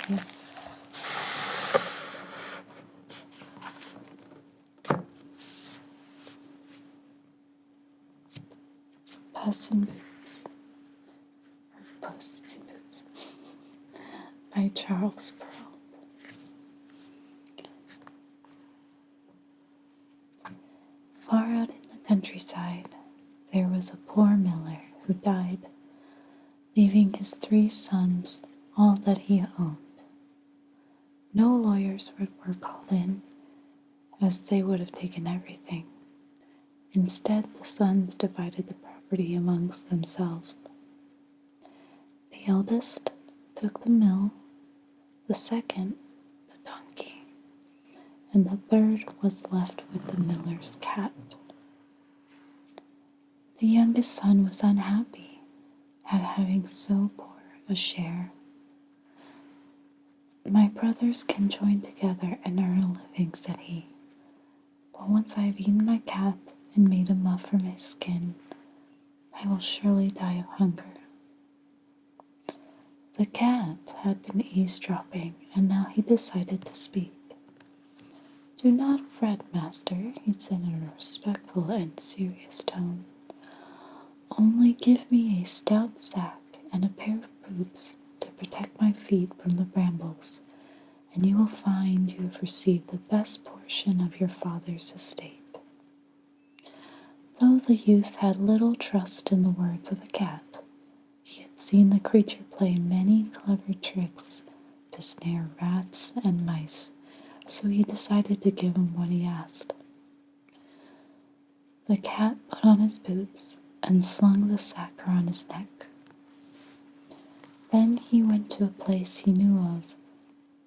is Puss in Boots, or Puss in Boots, by Charles Perrault. Far out in the countryside, there was a poor miller who died, leaving his 3 sons all that he owned. No lawyers were called in, as they would have taken everything. Instead, the sons divided the property amongst themselves. The eldest took the mill, the second the donkey, and the third was left with the miller's cat. The youngest son was unhappy at having so poor a share. My brothers can join together and earn a living, said he. But once I have eaten my cat and made a muff from his skin, I will surely die of hunger. The cat had been eavesdropping, and now he decided to speak. Do not fret, master, he said in a respectful and serious tone. Only give me a stout sack and a pair of boots to protect my feet from the brambles, and you will find you have received the best portion of your father's estate. Though the youth had little trust in the words of a cat, he had seen the creature play many clever tricks to snare rats and mice, so he decided to give him what he asked. The cat put on his boots and slung the sack around his neck. Then he went to a place he knew of,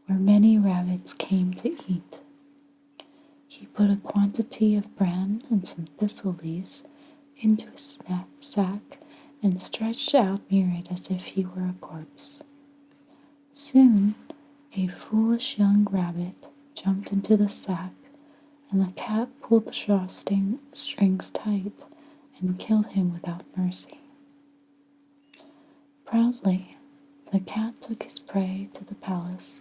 where many rabbits came to eat. He put a quantity of bran and some thistle leaves into his sack and stretched out near it as if he were a corpse. Soon, a foolish young rabbit jumped into the sack, and the cat pulled the strings tight and killed him without mercy. Proudly, the cat took his prey to the palace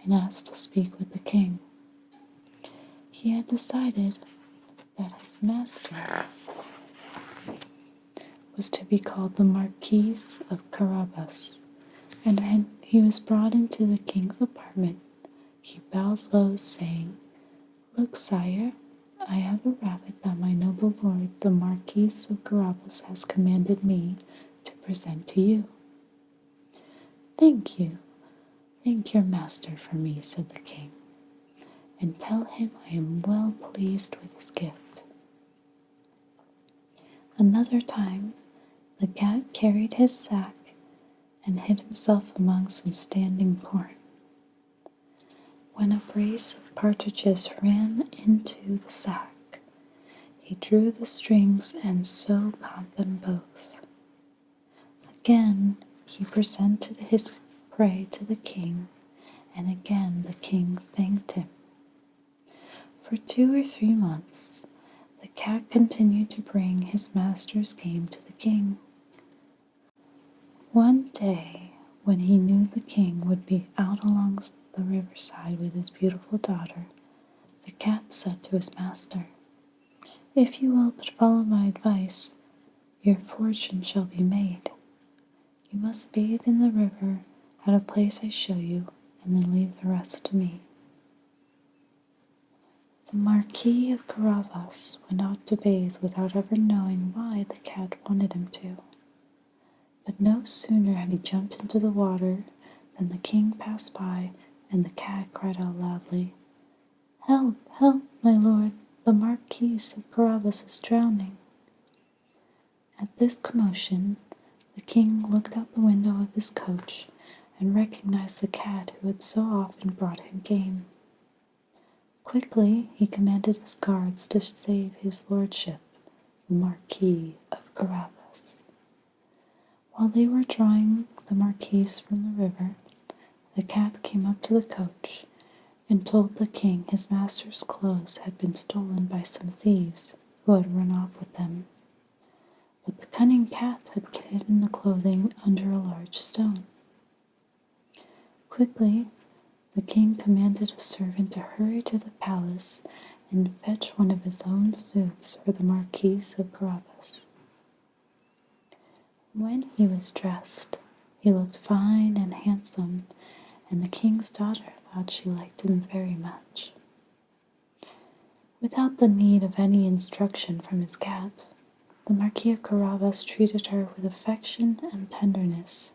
and asked to speak with the king. He had decided that his master was to be called the Marquis of Carabas, and when he was brought into the king's apartment, he bowed low, saying, Look, sire, I have a rabbit that my noble lord, the Marquis of Carabas, has commanded me to present to you. Thank you. Thank your master for me, said the king, and tell him I am well pleased with his gift. Another time, the cat carried his sack and hid himself among some standing corn. When a brace of partridges ran into the sack, he drew the strings and so caught them both. Again he presented his prey to the king, and again the king thanked him. For 2 or 3 months, the cat continued to bring his master's game to the king. One day, when he knew the king would be out along the riverside with his beautiful daughter, the cat said to his master, "If you will but follow my advice, your fortune shall be made. You must bathe in the river at a place I show you, and then leave the rest to me." The Marquis of Carabas went out to bathe without ever knowing why the cat wanted him to. But no sooner had he jumped into the water than the king passed by, and the cat cried out loudly, "Help, help, my lord, the Marquis of Carabas is drowning." At this commotion, the king looked out the window of his coach and recognized the cat who had so often brought him game. Quickly he commanded his guards to save his lordship, the Marquis of Carabas. While they were drawing the Marquis from the river, the cat came up to the coach and told the king his master's clothes had been stolen by some thieves who had run off with them. But the cunning cat had hidden the clothing under a large stone. Quickly, the king commanded a servant to hurry to the palace and fetch one of his own suits for the Marquis of Carabas. When he was dressed, he looked fine and handsome, and the king's daughter thought she liked him very much. Without the need of any instruction from his cat, the Marquis of Carabas treated her with affection and tenderness,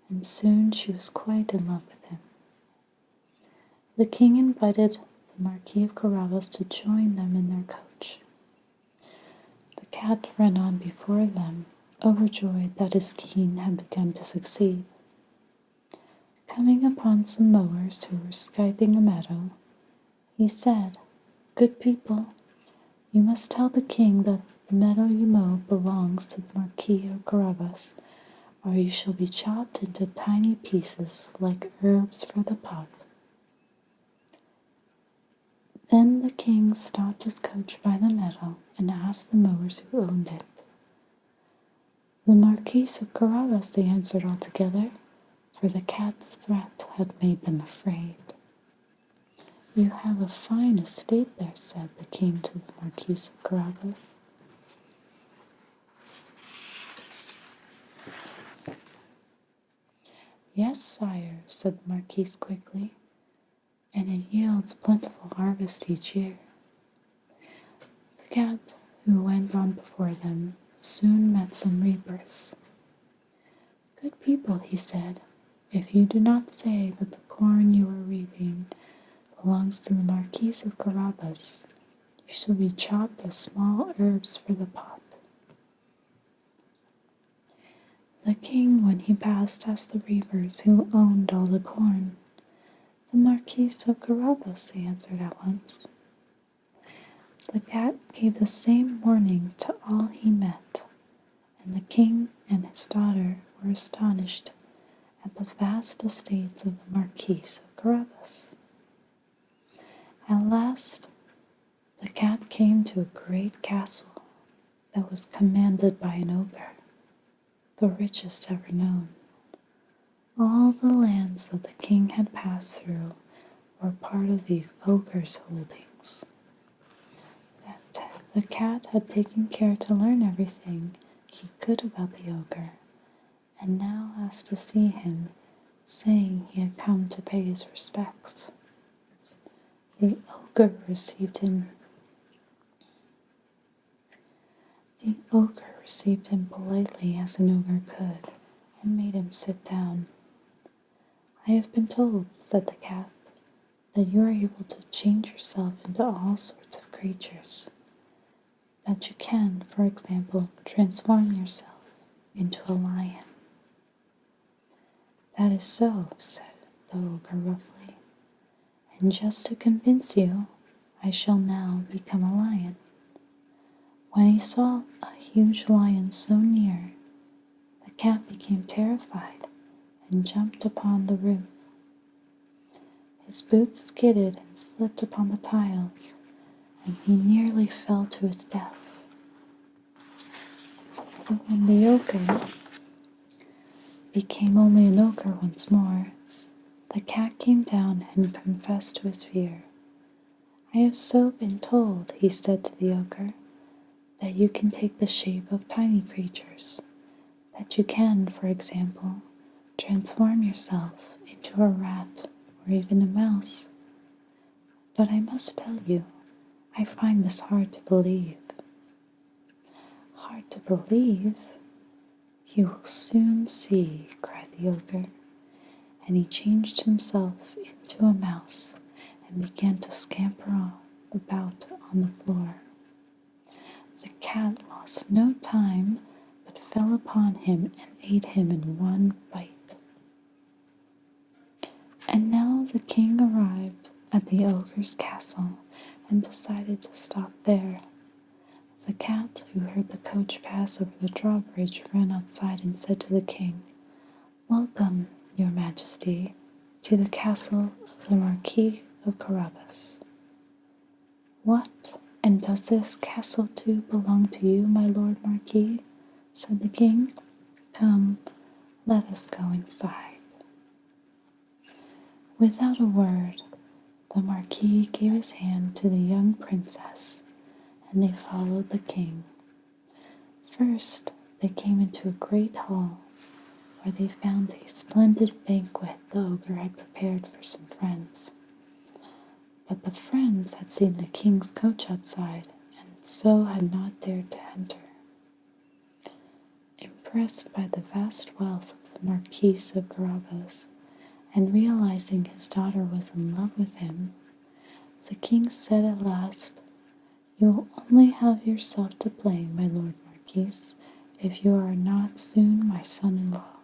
and soon she was quite in love with him. The king invited the Marquis of Carabas to join them in their coach. The cat ran on before them, overjoyed that his scheme had begun to succeed. Coming upon some mowers who were scything a meadow, he said, "Good people, you must tell the king that the meadow you mow belongs to the Marquis of Carabas, or you shall be chopped into tiny pieces like herbs for the pot." Then the king stopped his coach by the meadow and asked the mowers who owned it. "The Marquis of Carabas," they answered all together, for the cat's threat had made them afraid. "You have a fine estate there," said the king to the Marquis of Carabas. "Yes, sire," said the Marquis quickly, "and it yields plentiful harvest each year." The cat, who went on before them, soon met some reapers. "Good people," he said, "if you do not say that the corn you are reaping belongs to the Marquis of Carabas, you shall be chopped as small herbs for the pot." The king, when he passed, asked the reapers who owned all the corn. "The Marquis of Carabas," they answered at once. The cat gave the same warning to all he met, and the king and his daughter were astonished at the vast estates of the Marquis of Carabas. At last, the cat came to a great castle that was commanded by an ogre, the richest ever known. All the lands that the king had passed through were part of the ogre's holdings. The cat had taken care to learn everything he could about the ogre, and now asked to see him, saying he had come to pay his respects. The ogre received him politely as an ogre could, and made him sit down. "I have been told," said the cat, "that you are able to change yourself into all sorts of creatures. That you can, for example, transform yourself into a lion." "That is so," said the ogre roughly, "and just to convince you, I shall now become a lion." When he saw a huge lion so near, the cat became terrified and jumped upon the roof. His boots skidded and slipped upon the tiles, and he nearly fell to his death. But when the ogre became only an ogre once more, the cat came down and confessed to his fear. "I have so been told," he said to the ogre, "that you can take the shape of tiny creatures, that you can, for example, transform yourself into a rat or even a mouse. But I must tell you, I find this hard to believe." "Hard to believe? You will soon see," cried the ogre, and he changed himself into a mouse and began to scamper about on the floor. The cat lost no time, but fell upon him and ate him in one bite. And now the king arrived at the ogre's castle and decided to stop there. The cat, who heard the coach pass over the drawbridge, ran outside and said to the king, "Welcome, your majesty, to the castle of the Marquis of Carabas." "What, and does this castle too belong to you, my lord Marquis?" said the king. "Come, let us go inside." Without a word, the Marquis gave his hand to the young princess, and they followed the king. First, they came into a great hall, where they found a splendid banquet the ogre had prepared for some friends. But the friends had seen the king's coach outside, and so had not dared to enter. Impressed by the vast wealth of the Marquis of Carabas, and realizing his daughter was in love with him, the king said at last, "You will only have yourself to blame, my lord Marquis, if you are not soon my son-in-law."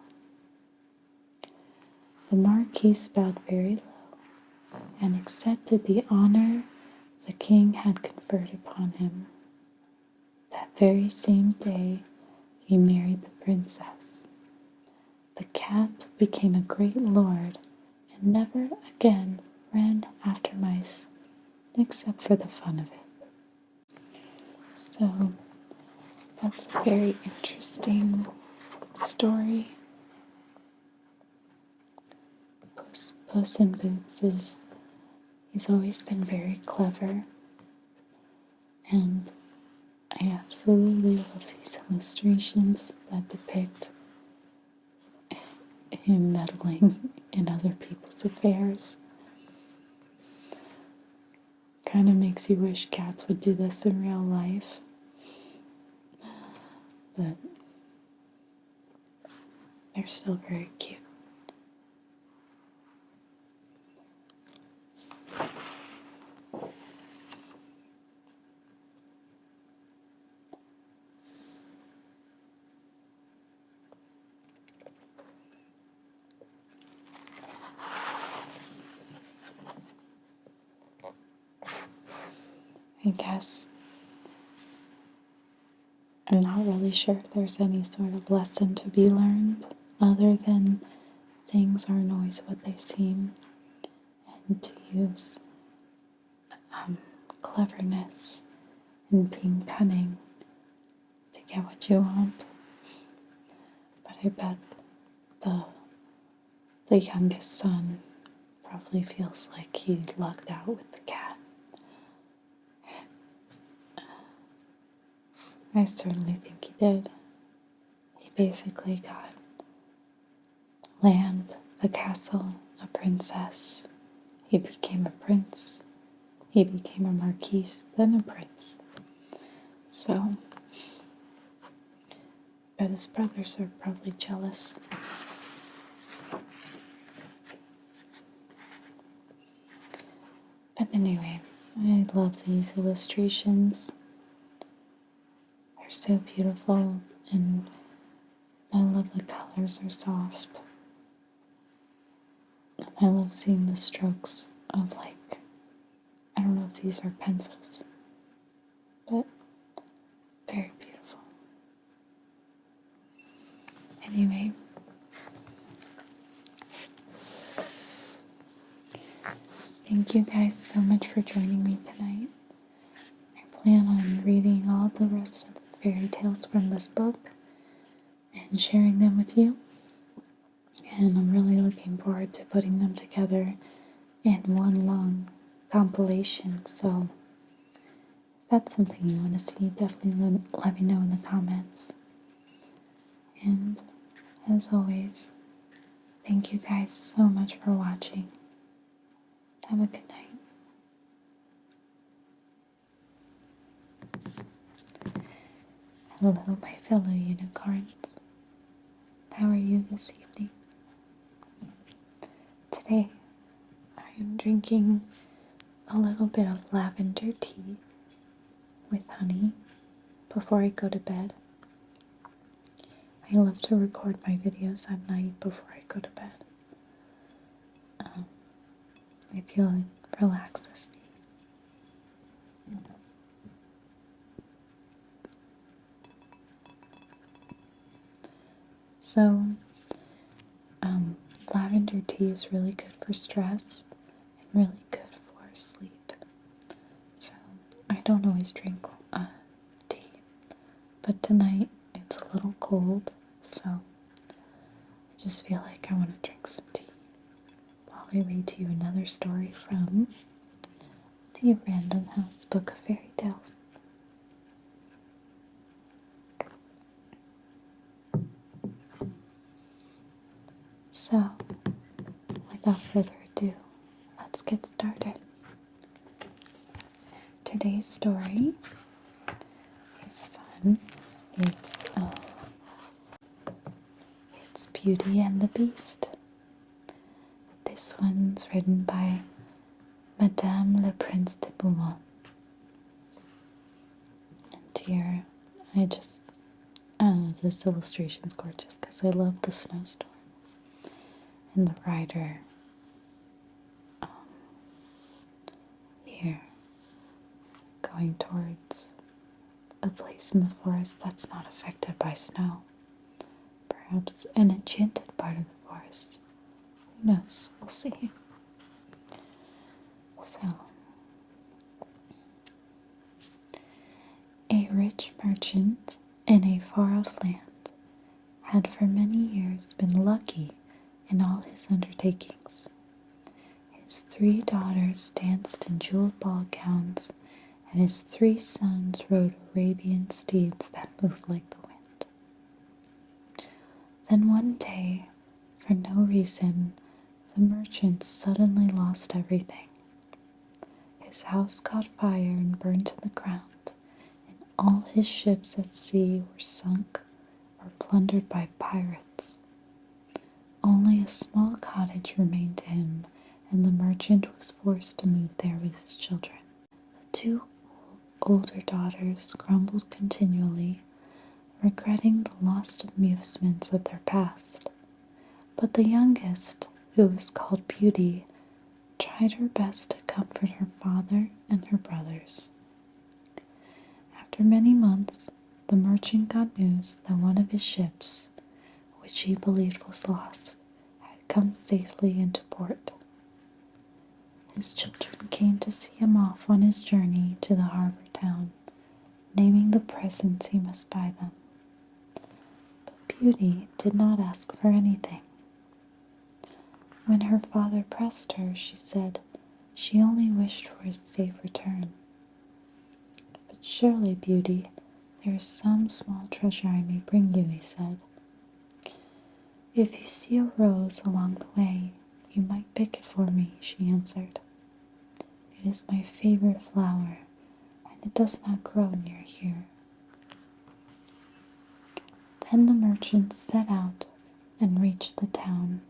The Marquis bowed very low and accepted the honor the king had conferred upon him. That very same day, he married the princess. The cat became a great lord and never again ran after mice, except for the fun of it. So that's a very interesting story. Puss in Boots he's always been very clever, and I absolutely love these illustrations that depict him meddling in other people's affairs. Kind of makes you wish cats would do this in real life, but they're still very cute. I guess I'm not really sure if there's any sort of lesson to be learned other than things aren't always what they seem, and to use cleverness and being cunning to get what you want. But I bet the youngest son probably feels like he lucked out with the cat. I certainly think he did. He basically got land, a castle, a princess. He became a prince. He became a marquis, then a prince. So, but his brothers are probably jealous. But anyway, I love these illustrations. They're so beautiful, and I love the colors are soft. I love seeing the strokes of, like, I don't know if these are pencils, but very beautiful. Anyway, thank you guys so much for joining me tonight. I plan on reading all the rest of the fairy tales from this book and sharing them with you. And I'm really looking forward to putting them together in one long compilation. So if that's something you want to see, definitely let me know in the comments. And as always, thank you guys so much for watching. Have a good night. Hello, my fellow unicorns. How are you this evening? Today, I am drinking a little bit of lavender tea with honey before I go to bed. I love to record my videos at night before I go to bed. I feel it relaxes me. So, lavender tea is really good for stress and really good for sleep. So, I don't always drink tea, but tonight it's a little cold, so I just feel like I want to drink some tea while I read to you another story from the Random House Book of Fairy Tales. So, without further ado, let's get started. Today's story is fun. It's Beauty and the Beast. This one's written by Madame le Prince de Beaumont. And here, this illustration's gorgeous because I love the snowstorm. And the rider here going towards a place in the forest that's not affected by snow. Perhaps an enchanted part of the forest. Who knows? We'll see. So, a rich merchant in a far-off land had for many years been lucky in all his undertakings. His 3 daughters danced in jeweled ball gowns, and his 3 sons rode Arabian steeds that moved like the wind. Then one day, for no reason, the merchant suddenly lost everything. His house caught fire and burned to the ground, and all his ships at sea were sunk or plundered by pirates. Only a small cottage remained to him, and the merchant was forced to move there with his children. The 2 older daughters grumbled continually, regretting the lost amusements of their past. But the youngest, who was called Beauty, tried her best to comfort her father and her brothers. After many months, the merchant got news that one of his ships, which he believed was lost, had come safely into port. His children came to see him off on his journey to the harbor town, naming the presents he must buy them. But Beauty did not ask for anything. When her father pressed her, she said she only wished for his safe return. But surely, Beauty, there is some small treasure I may bring you, he said. If you see a rose along the way, you might pick it for me, she answered. It is my favorite flower, and it does not grow near here. Then the merchant set out and reached the town.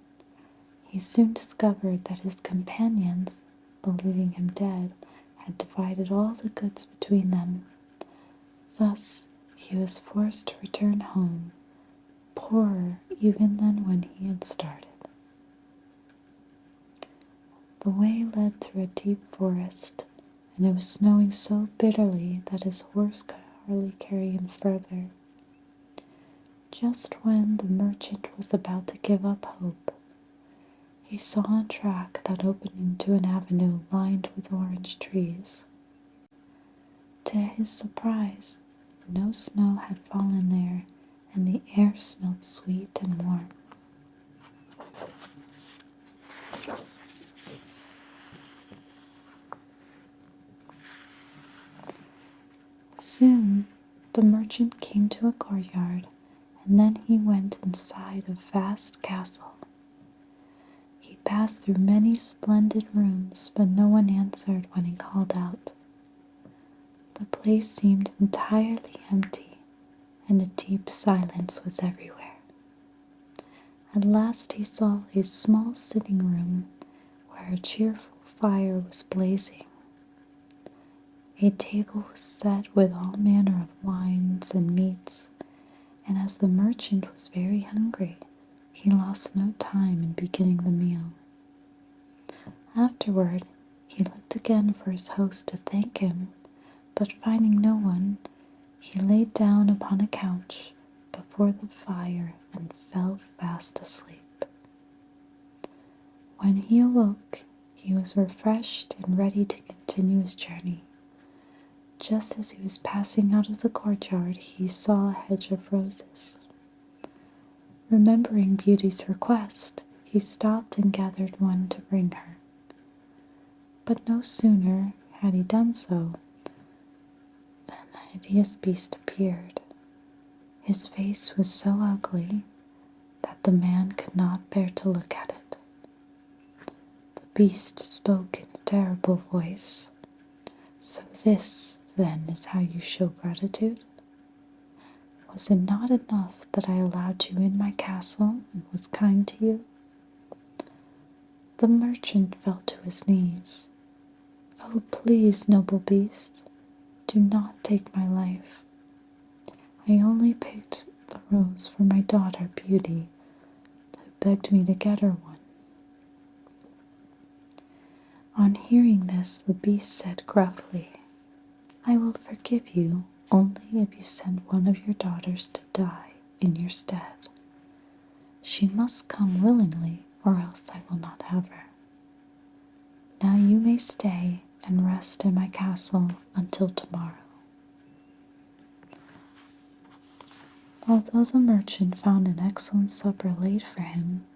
He soon discovered that his companions, believing him dead, had divided all the goods between them. Thus, he was forced to return home, poorer even than when he had started. The way led through a deep forest, and it was snowing so bitterly that his horse could hardly carry him further. Just when the merchant was about to give up hope, he saw a track that opened into an avenue lined with orange trees. To his surprise, no snow had fallen there, and the air smelled sweet and warm. Soon, the merchant came to a courtyard, and then he went inside a vast castle. He passed through many splendid rooms, but no one answered when he called out. The place seemed entirely empty, and a deep silence was everywhere. At last he saw a small sitting room where a cheerful fire was blazing. A table was set with all manner of wines and meats, and as the merchant was very hungry, he lost no time in beginning the meal. Afterward, he looked again for his host to thank him, but finding no one, he lay down upon a couch before the fire and fell fast asleep. When he awoke, he was refreshed and ready to continue his journey. Just as he was passing out of the courtyard, he saw a hedge of roses. Remembering Beauty's request, he stopped and gathered one to bring her. But no sooner had he done so than the hideous beast appeared. His face was so ugly that the man could not bear to look at it. The beast spoke in a terrible voice. "So this, then, is how you show gratitude? Was it not enough that I allowed you in my castle and was kind to you?" The merchant fell to his knees. "Oh, please, noble beast, do not take my life. I only picked the rose for my daughter Beauty, who begged me to get her one." On hearing this, the beast said gruffly, "I will forgive you only if you send one of your daughters to die in your stead. She must come willingly, or else I will not have her. Now you may stay and rest in my castle until tomorrow." Although the merchant found an excellent supper laid for him,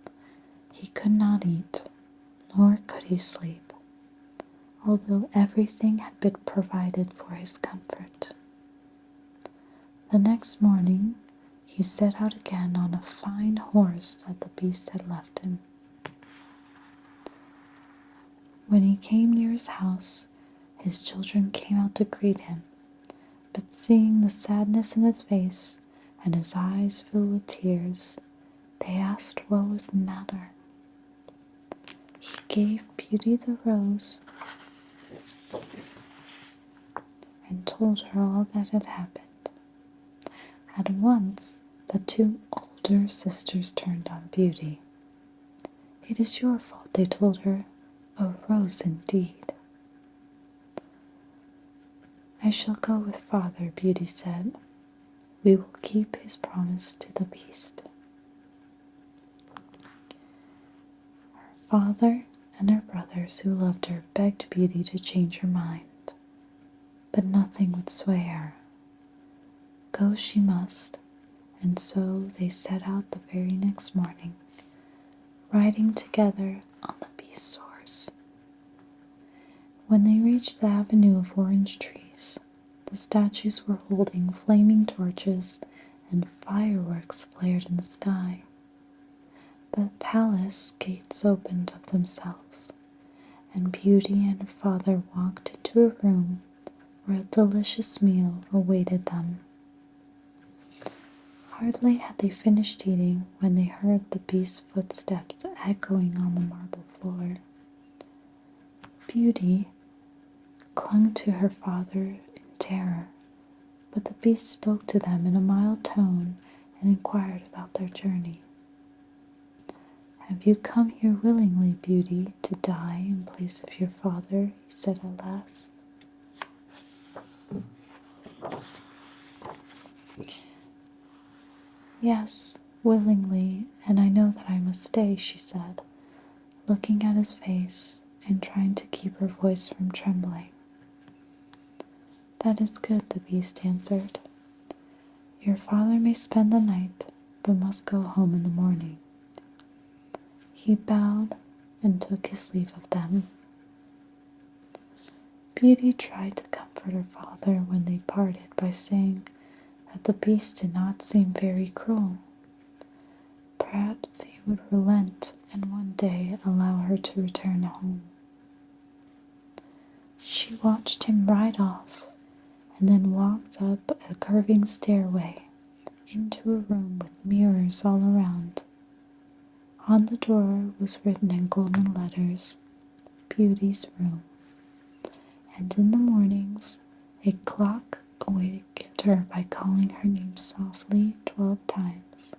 he could not eat, nor could he sleep, although everything had been provided for his comfort. The next morning, he set out again on a fine horse that the beast had left him. When he came near his house, his children came out to greet him, but seeing the sadness in his face and his eyes filled with tears, they asked what was the matter. He gave Beauty the rose and told her all that had happened. At once, the two older sisters turned on Beauty. "It is your fault," they told her. "A rose indeed." "I shall go with father," Beauty said. "We will keep his promise to the beast." Her father and her brothers who loved her begged Beauty to change her mind, but nothing would sway her. Go she must, and so they set out the very next morning, riding together on the beast's horse. When they reached the avenue of orange trees, the statues were holding flaming torches and fireworks flared in the sky. The palace gates opened of themselves, and Beauty and her father walked into a room where a delicious meal awaited them. Hardly had they finished eating when they heard the beast's footsteps echoing on the marble floor. Beauty clung to her father in terror, but the beast spoke to them in a mild tone and inquired about their journey. "Have you come here willingly, Beauty, to die in place of your father?" he said at last. "Yes, willingly, and I know that I must stay," she said, looking at his face and trying to keep her voice from trembling. "That is good," the beast answered. "Your father may spend the night, but must go home in the morning." He bowed and took his leave of them. Beauty tried to comfort her father when they parted by saying that the beast did not seem very cruel. Perhaps he would relent and one day allow her to return home. She watched him ride off and then walked up a curving stairway into a room with mirrors all around. On the door was written in golden letters, "Beauty's Room," and in the mornings a clock awakened her by calling her name softly 12 times.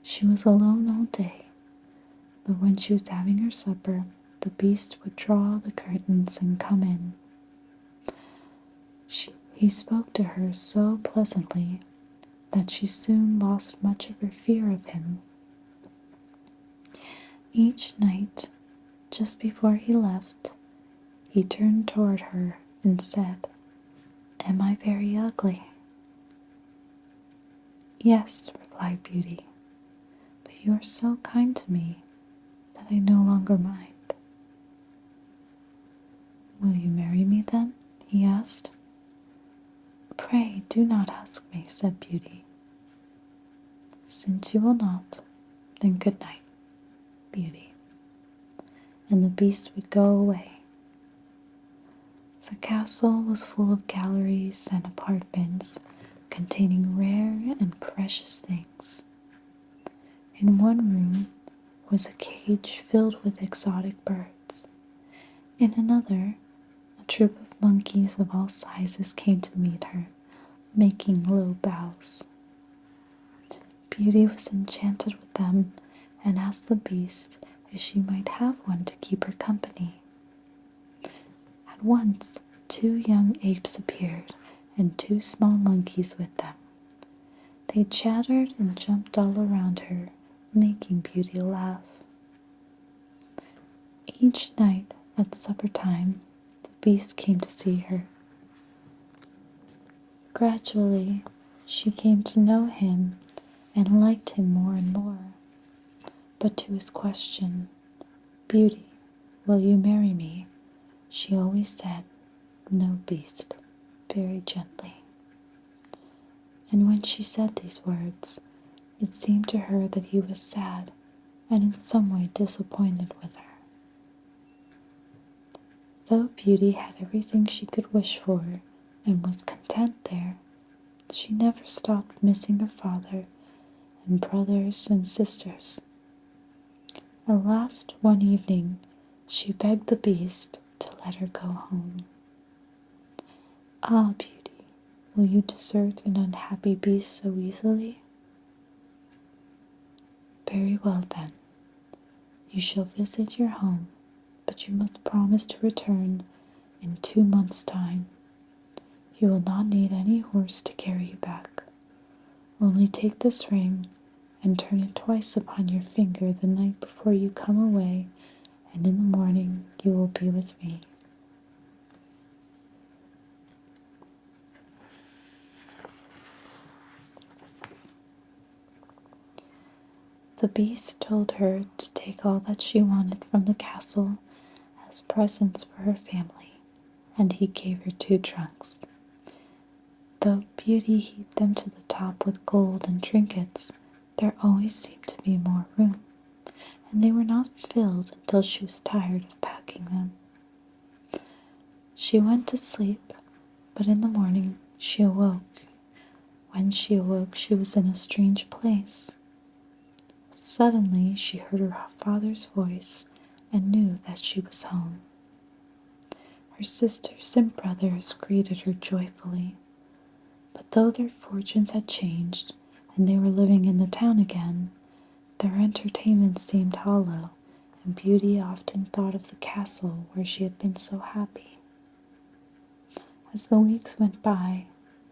She was alone all day, but when she was having her supper, the beast would draw the curtains and come in. He spoke to her so pleasantly that she soon lost much of her fear of him. Each night, just before he left, he turned toward her and said, "Am I very ugly?" "Yes," replied Beauty, "but you are so kind to me that I no longer mind." "Will you marry me then?" he asked. "Pray do not ask me," said Beauty. "Since you will not, then good night, Beauty." And the beast would go away. The castle was full of galleries and apartments containing rare and precious things. In one room was a cage filled with exotic birds. In another, a troop of monkeys of all sizes came to meet her, making low bows. Beauty was enchanted with them and asked the beast if she might have one to keep her company. At once, 2 young apes appeared and 2 small monkeys with them. They chattered and jumped all around her, making Beauty laugh. Each night at supper time, the beast came to see her. Gradually, she came to know him and liked him more and more. But to his question, "Beauty, will you marry me?" she always said, "No, beast," very gently. And when she said these words, it seemed to her that he was sad and in some way disappointed with her. Though Beauty had everything she could wish for and was content there, she never stopped missing her father and brothers and sisters. At last, one evening, she begged the beast to let her go home. "Ah, Beauty, will you desert an unhappy beast so easily?" "Very well, then. You shall visit your home, but you must promise to return in 2 months' time. You will not need any horse to carry you back. Only take this ring and turn it twice upon your finger the night before you come away, and in the morning you will be with me." The beast told her to take all that she wanted from the castle as presents for her family, and he gave her 2 trunks. Though Beauty heaped them to the top with gold and trinkets, there always seemed to be more room, and they were not filled until she was tired of packing them. She went to sleep, but in the morning she awoke. When she awoke, she was in a strange place. Suddenly she heard her father's voice and knew that she was home. Her sisters and brothers greeted her joyfully, but though their fortunes had changed and they were living in the town again, their entertainment seemed hollow, and Beauty often thought of the castle where she had been so happy. As the weeks went by,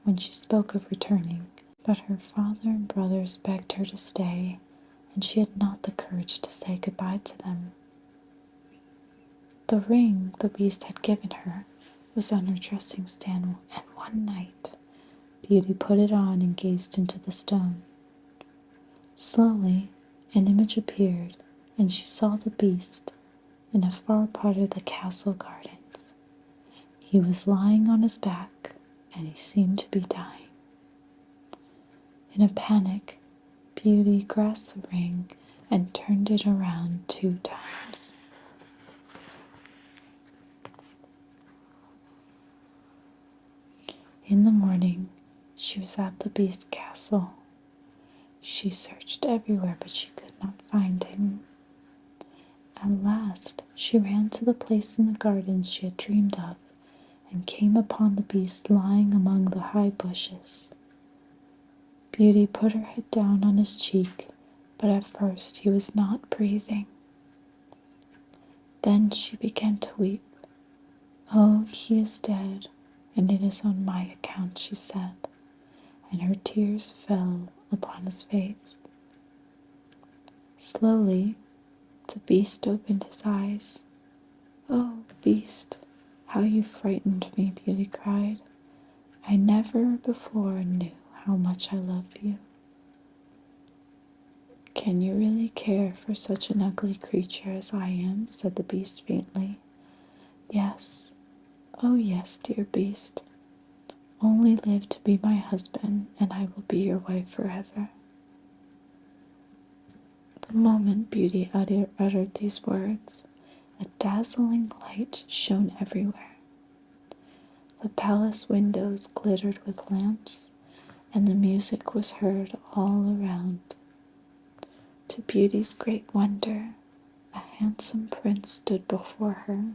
when she spoke of returning, but her father and brothers begged her to stay, and she had not the courage to say goodbye to them. The ring the Beast had given her was on her dressing stand, and one night Beauty put it on and gazed into the stone. Slowly, an image appeared, and she saw the Beast in a far part of the castle gardens. He was lying on his back, and he seemed to be dying. In a panic, Beauty grasped the ring and turned it around 2 times. In the morning, she was at the Beast's castle. She searched everywhere, but she could not find him. At last, she ran to the place in the gardens she had dreamed of, and came upon the Beast lying among the high bushes. Beauty put her head down on his cheek, but at first he was not breathing. Then she began to weep. "Oh, he is dead, and it is on my account," she said, and her tears fell upon his face. Slowly, the Beast opened his eyes. "Oh, Beast, how you frightened me," Beauty cried. "I never before knew how much I loved you." "Can you really care for such an ugly creature as I am?" said the Beast faintly. "Yes, oh yes, dear Beast. Only live to be my husband, and I will be your wife forever." The moment Beauty uttered these words, a dazzling light shone everywhere. The palace windows glittered with lamps, and the music was heard all around. To Beauty's great wonder, a handsome prince stood before her.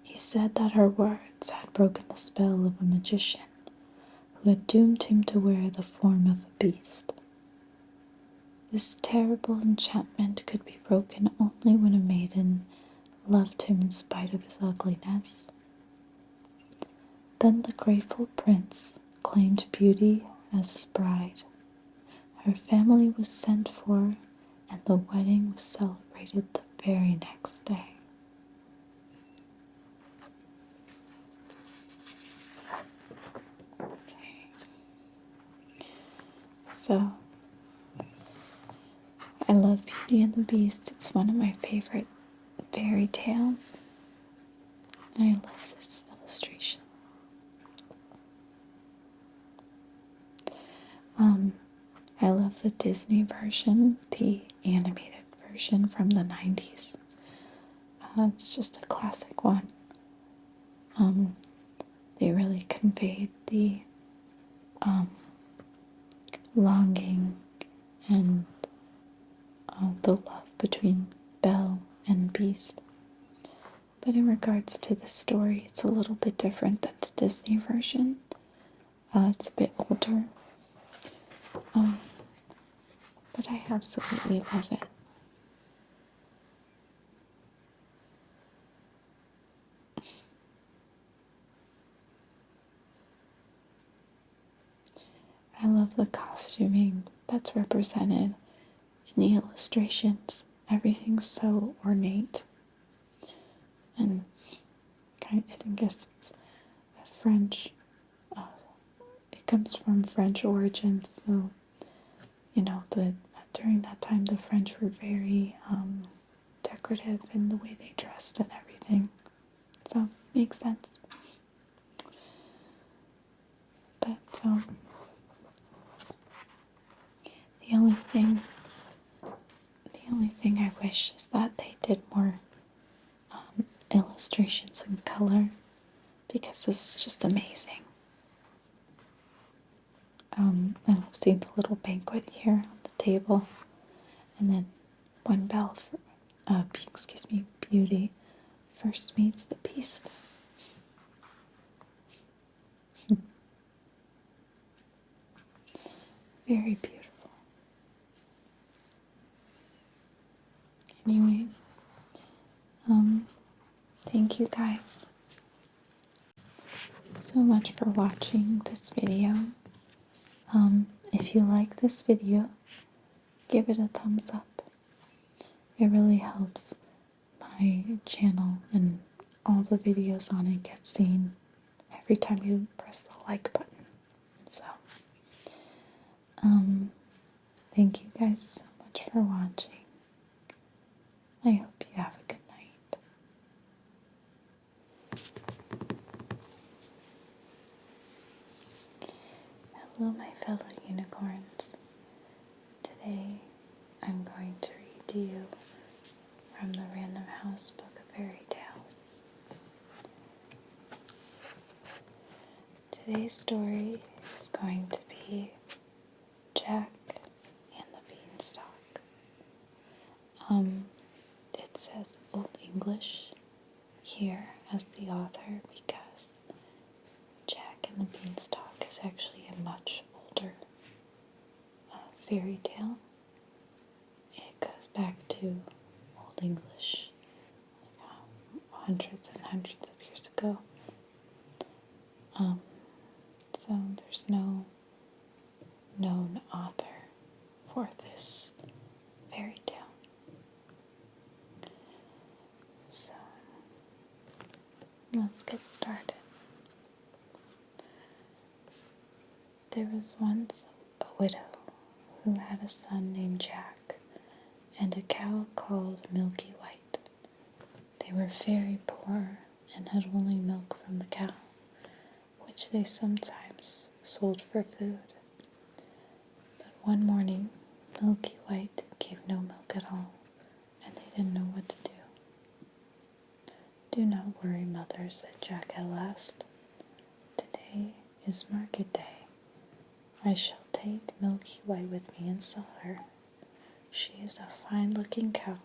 He said that her words had broken the spell of a magician who had doomed him to wear the form of a beast. This terrible enchantment could be broken only when a maiden loved him in spite of his ugliness. Then the grateful prince claimed Beauty as his bride. Her family was sent for, and the wedding was celebrated the very next day. Okay, so I love Beauty and the Beast. It's one of my favorite fairy tales. I love this illustration. I love the Disney version, the animated version from the 90s. It's just a classic one. They really conveyed the longing and the love between Belle and Beast. But in regards to the story, it's a little bit different than the Disney version. It's a bit older. But I absolutely love it. I love the costuming that's represented in the illustrations. Everything's so ornate. And I guess it's a French, it comes from French origins, so, during that time the French were very decorative in the way they dressed and everything. So, makes sense. But, the only thing I wish is that they did more illustrations in color, because this is just amazing. I love seeing the little banquet here on the table, and then when Beauty first meets the Beast. Very beautiful. Anyway, thank you guys so much for watching this video. If you like this video, give it a thumbs up. It really helps my channel and all the videos on it get seen every time you press the like button. So, thank you guys so much for watching. I hope you have a good night. Hello, my fellow unicorns. Today, I'm going to read to you from the Random House Book of Fairy Tales. Today's story is going to be Jack and the Beanstalk. It says Old English here as the author because Jack and the Beanstalk is actually a much older fairy tale. It goes back to Old English, hundreds and hundreds of years ago. So there's no known author for this fairy tale. So let's get started. There was once a widow who had a son named Jack and a cow called Milky White. They were very poor and had only milk from the cow, which they sometimes sold for food. But one morning, Milky White gave no milk at all, and they didn't know what to do. "Do not worry, mother," said Jack at last. "Today is market day. I shall take Milky White with me and sell her. She is a fine-looking cow,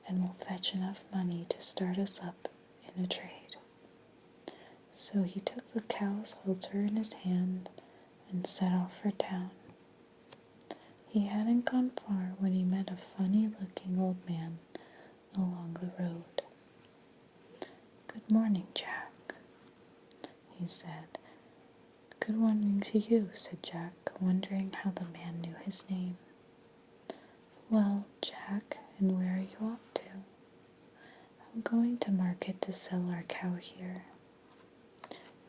and will fetch enough money to start us up in a trade." So he took the cow's halter in his hand and set off for town. He hadn't gone far when he met a funny-looking old man along the road. "Good morning, Jack," he said. "Good morning to you," said Jack, wondering how the man knew his name. "Well, Jack, and where are you off to?" "I'm going to market to sell our cow here."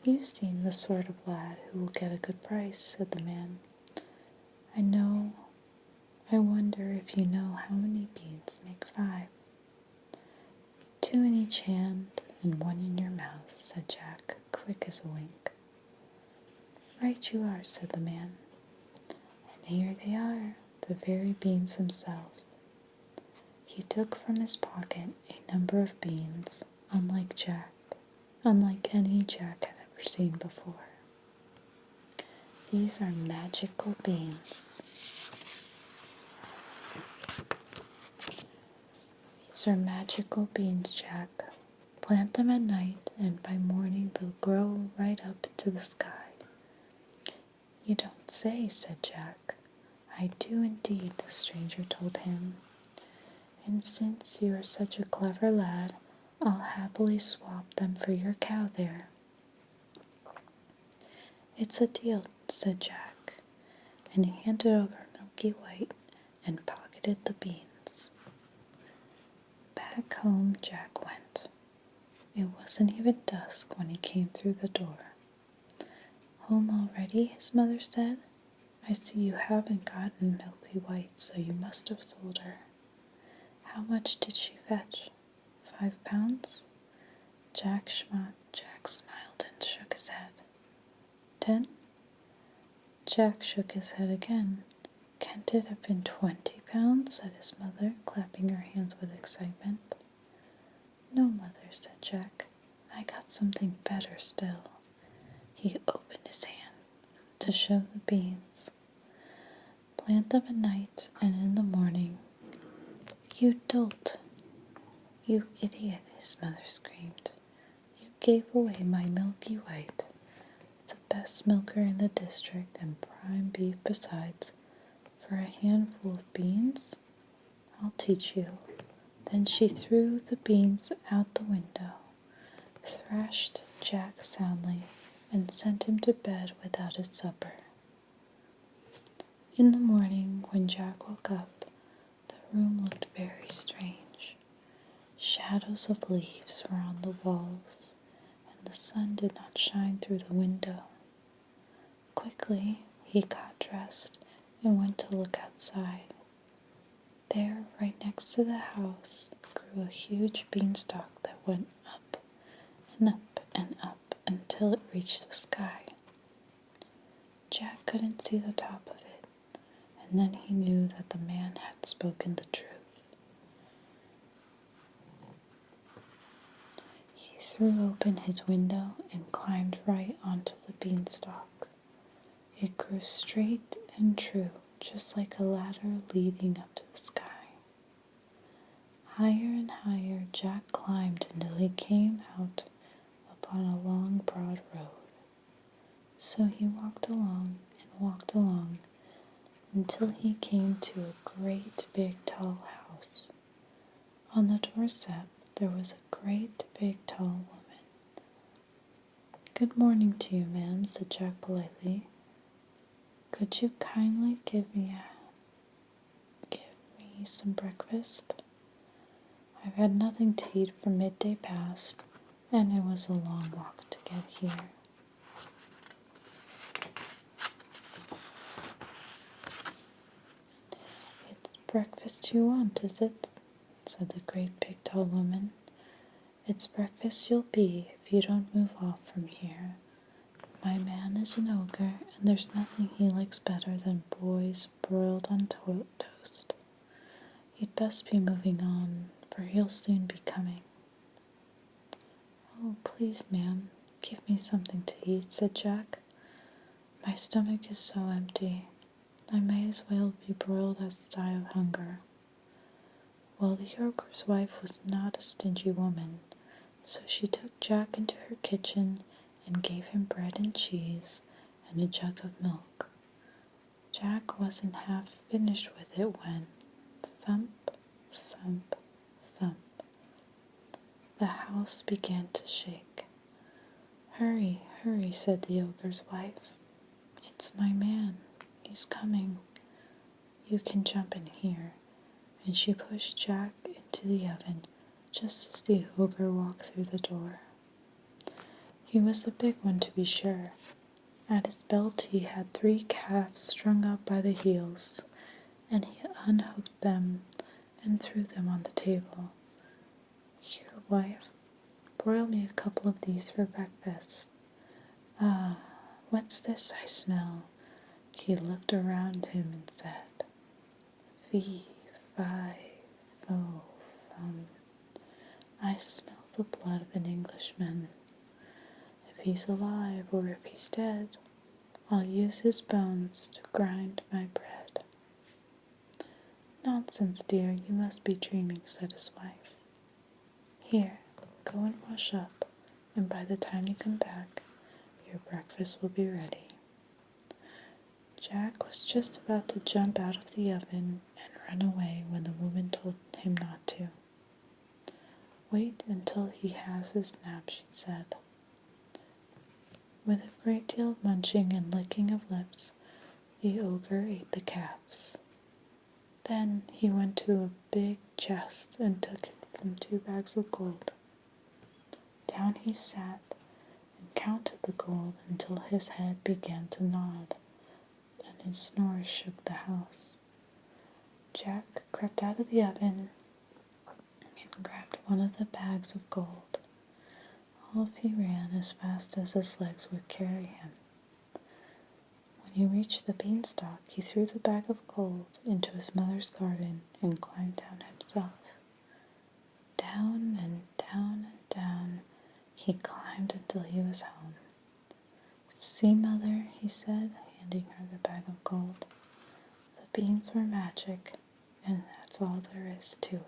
"You seem the sort of lad who will get a good price," said the man. "I know. I wonder if you know how many beans make 5. "2 in each hand and 1 in your mouth," said Jack, quick as a wink. "Right you are," said the man. And here they are, the very beans themselves. He took from his pocket a number of beans, unlike any Jack had ever seen before. "These are magical beans. These are magical beans, Jack. Plant them at night, and by morning they'll grow right up to the sky." "You don't say," said Jack. "I do indeed," the stranger told him. "And since you are such a clever lad, I'll happily swap them for your cow there." "It's a deal," said Jack, and he handed over Milky White and pocketed the beans. Back home Jack went. It wasn't even dusk when he came through the door. "Home already?" his mother said. "I see you haven't gotten Milky White, so you must have sold her. How much did she fetch? 5 pounds? Jack smiled and shook his head. 10? Jack shook his head again. "Can't it have been 20 pounds? said his mother, clapping her hands with excitement. "No, mother," said Jack. "I got something better still." He opened his hand to show the beans. "Plant them at night, and in the morning—" "You dolt! You idiot!" his mother screamed. "You gave away my Milky White, the best milker in the district and prime beef besides, for a handful of beans? I'll teach you." Then she threw the beans out the window, thrashed Jack soundly, and sent him to bed without his supper. In the morning, when Jack woke up, the room looked very strange. Shadows of leaves were on the walls, and the sun did not shine through the window. Quickly, he got dressed and went to look outside. There, right next to the house, grew a huge beanstalk that went up and up and up until it reached the sky. Jack couldn't see the top of it, and then he knew that the man had spoken the truth. He threw open his window and climbed right onto the beanstalk. It grew straight and true, just like a ladder leading up to the sky. Higher and higher Jack climbed until he came out upon a long, broad road. So he walked along until he came to a great big tall house. On the doorstep there was a great big tall woman. "Good morning to you, ma'am," said Jack politely. "Could you kindly give me some breakfast? I've had nothing to eat from midday past, and it was a long walk to get here." "It's breakfast you want, is it?" said the great big tall woman. "It's breakfast you'll be if you don't move off from here. My man is an ogre, and there's nothing he likes better than boys broiled on toast. You'd best be moving on, for he'll soon be coming." "Oh, please, ma'am, give me something to eat," said Jack. "My stomach is so empty. I may as well be broiled as die of hunger." Well, the ogre's wife was not a stingy woman, so she took Jack into her kitchen and gave him bread and cheese and a jug of milk. Jack wasn't half finished with it when thump, thump, thump, the house began to shake. "Hurry, hurry," said the ogre's wife. "It's my man. He's coming. You can jump in here." And she pushed Jack into the oven just as the ogre walked through the door. He was a big one, to be sure. At his belt he had 3 calves strung up by the heels, and he unhooked them and threw them on the table. "Here, wife, broil me a couple of these for breakfast. Ah, what's this I smell?" He looked around him and said, "Fee, fi, fo, fum. I smell the blood of an Englishman. If he's alive or if he's dead, I'll use his bones to grind my bread." "Nonsense, dear, you must be dreaming," said his wife. "Here, go and wash up, and by the time you come back, your breakfast will be ready." Jack was just about to jump out of the oven and run away when the woman told him not to. "Wait until he has his nap," she said. With a great deal of munching and licking of lips, the ogre ate the calves. Then he went to a big chest and took it from 2 bags of gold. Down he sat and counted the gold until his head began to nod, and his snores shook the house. Jack crept out of the oven and grabbed one of the bags of gold. Off he ran as fast as his legs would carry him. When he reached the beanstalk, he threw the bag of gold into his mother's garden and climbed down himself. Down and down and down he climbed until he was home. "See, Mother," he said, handing her the bag of gold. "The beans were magic, and that's all there is to it."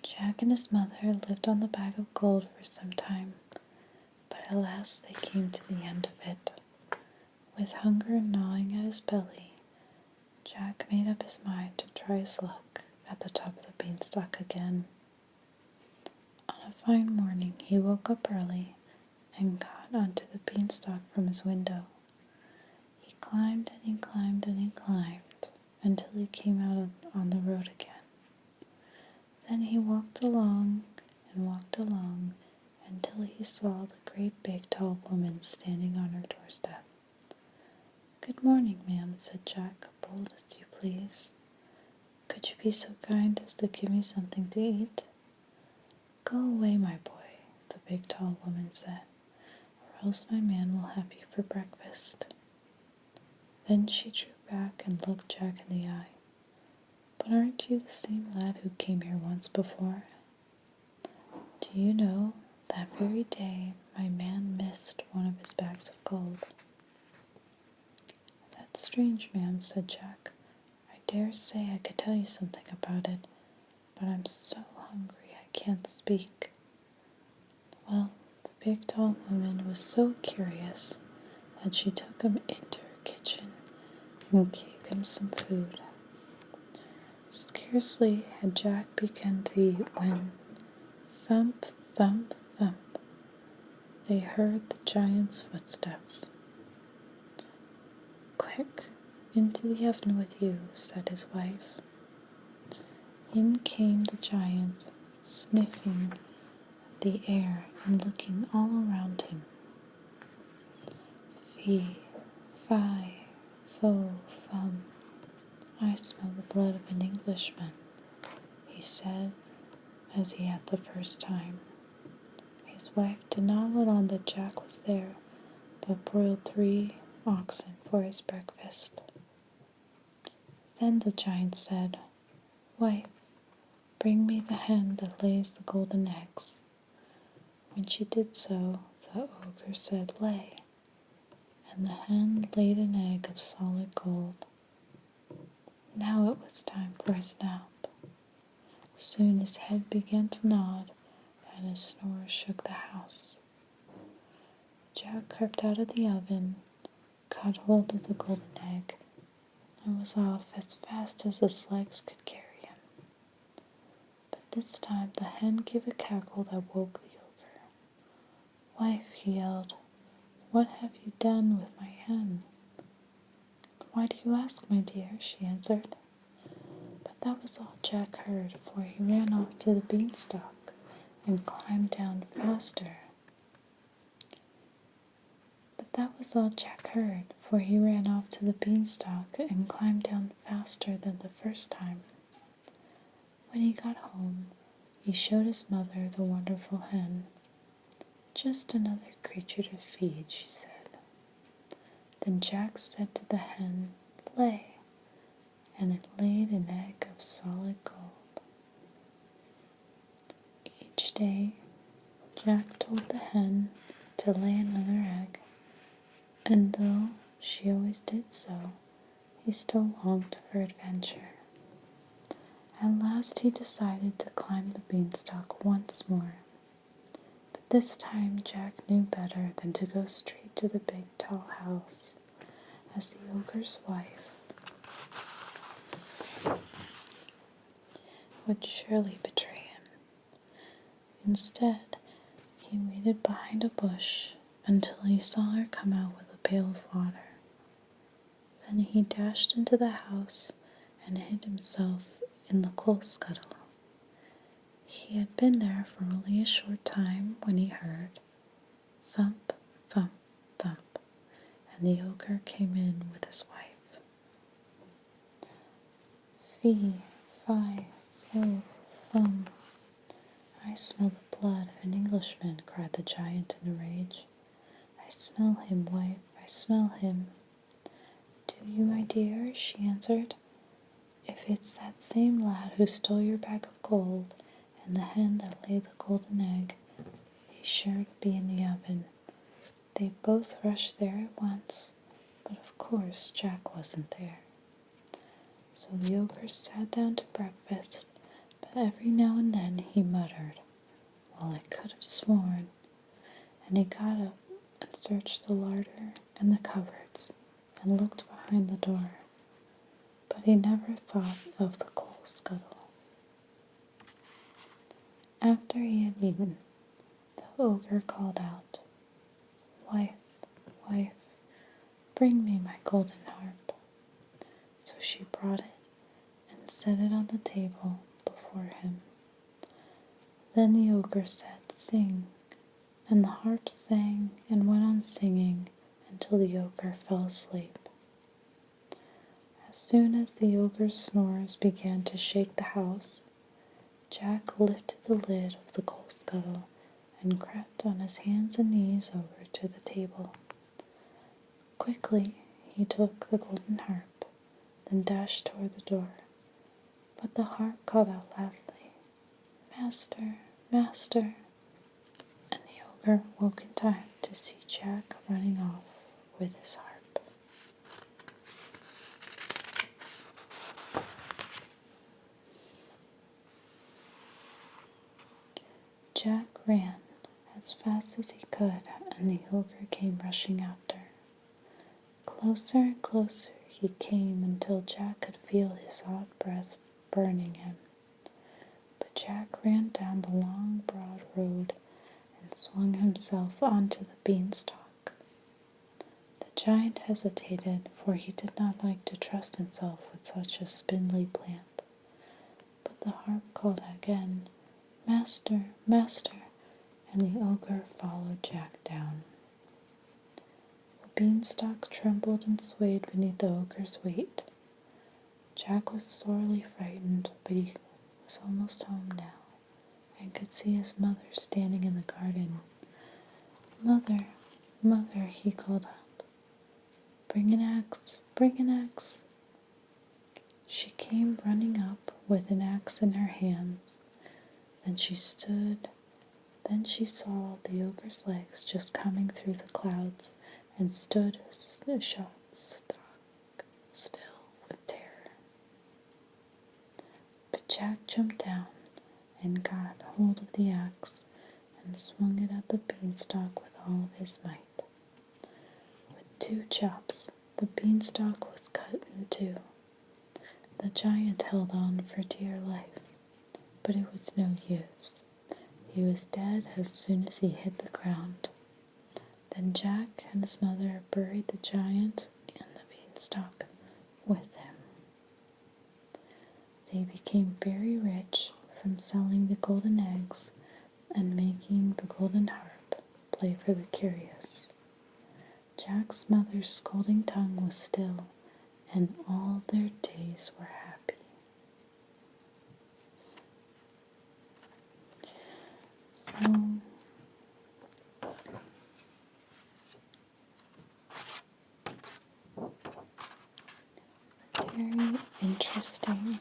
Jack and his mother lived on the bag of gold for some time, but At last they came to the end of it. With hunger gnawing at his belly, Jack made up his mind to try his luck at the top of the beanstalk again. On a fine morning he woke up early and got onto the beanstalk from his window. He climbed and he climbed and he climbed until he came out on the road again. Then he walked along and walked along until he saw the great big tall woman standing on her doorstep. "Good morning, ma'am," said Jack, bold as you please. "Could you be so kind as to give me something to eat?" "Go away, my boy," the big tall woman said, "or else my man will have you for breakfast." Then she drew back and looked Jack in the eye. "But aren't you the same lad who came here once before? Do you know, that very day my man missed one of his bags of gold." "That's strange, ma'am," said Jack. "I dare say I could tell you something about it, but I'm so hungry I can't speak." Well, the big tall woman was so curious that she took him into her kitchen and gave him some food. Scarcely had Jack begun to eat when, thump, thump, thump, they heard the giant's footsteps. "Quick, into the oven with you," said his wife. In came the giant, sniffing at the air and looking all around him. "Fee, fi, fo, fum, I smell the blood of an Englishman," he said as he had the first time. His wife did not let on that Jack was there, but broiled 3 oxen for his breakfast. Then the giant said, "Wife, bring me the hen that lays the golden eggs." When she did so, the ogre said, "Lay," and the hen laid an egg of solid gold. Now it was time for his nap. Soon his head began to nod, and his snores shook the house. Jack crept out of the oven, caught hold of the golden egg, and was off as fast as his legs could carry him. But this time the hen gave a cackle that woke the ogre. "Wife," he yelled, "what have you done with my hen?" "Why do you ask, my dear?" she answered. But that was all Jack heard, for he ran off to the beanstalk and climbed down faster. That was all Jack heard, for he ran off to the beanstalk and climbed down faster than the first time. When he got home, he showed his mother the wonderful hen. "Just another creature to feed," she said. Then Jack said to the hen, "Lay," and it laid an egg of solid gold. Each day, Jack told the hen to lay another egg, and though she always did so, he still longed for adventure. At last he decided to climb the beanstalk once more, but this time Jack knew better than to go straight to the big tall house, as the ogre's wife would surely betray him. Instead, he waited behind a bush until he saw her come out with a pail of water. Then he dashed into the house and hid himself in the coal scuttle. He had been there for only a short time when he heard thump, thump, thump, and the ogre came in with his wife. "Fee, fi, fo, fum, I smell the blood of an Englishman," cried the giant in a rage. "I smell him, wife, I smell him." "Do you, my dear?" she answered. "If it's that same lad who stole your bag of gold and the hen that laid the golden egg, he's sure to be in the oven." They both rushed there at once, but of course Jack wasn't there. So the ogre sat down to breakfast, but every now and then he muttered, "Well, I could have sworn," and he got up and searched the larder and the cupboards and looked behind the door, but he never thought of the coal scuttle. After he had eaten, the ogre called out, "Wife, wife, bring me my golden harp." So she brought it and set it on the table before him. Then the ogre said, "Sing," and the harp sang and went on singing until the ogre fell asleep. As soon as the ogre's snores began to shake the house, Jack lifted the lid of the coal scuttle and crept on his hands and knees over to the table. Quickly he took the golden harp, then dashed toward the door. But the harp called out loudly, "Master, master," and the ogre woke in time to see Jack running off with his harp. Jack ran as fast as he could, and the ogre came rushing after. Closer and closer he came until Jack could feel his hot breath burning him. But Jack ran down the long, broad road and swung himself onto the beanstalk. The giant hesitated, for he did not like to trust himself with such a spindly plant. But the harp called again, "Master, master," and the ogre followed Jack down. The beanstalk trembled and swayed beneath the ogre's weight. Jack was sorely frightened, but he was almost home now, and could see his mother standing in the garden. "Mother, mother," he called out, "bring an axe, bring an axe." She came running up with an axe in her hands. Then she saw the ogre's legs just coming through the clouds, and stood stock still with terror. But Jack jumped down and got hold of the axe and swung it at the beanstalk with all of his might. With 2 chops, the beanstalk was cut in 2. The giant held on for dear life, but it was no use. He was dead as soon as he hit the ground. Then Jack and his mother buried the giant in the beanstalk with him. They became very rich from selling the golden eggs and making the golden harp play for the curious. Jack's mother's scolding tongue was still, and all their days were happy. So, very interesting.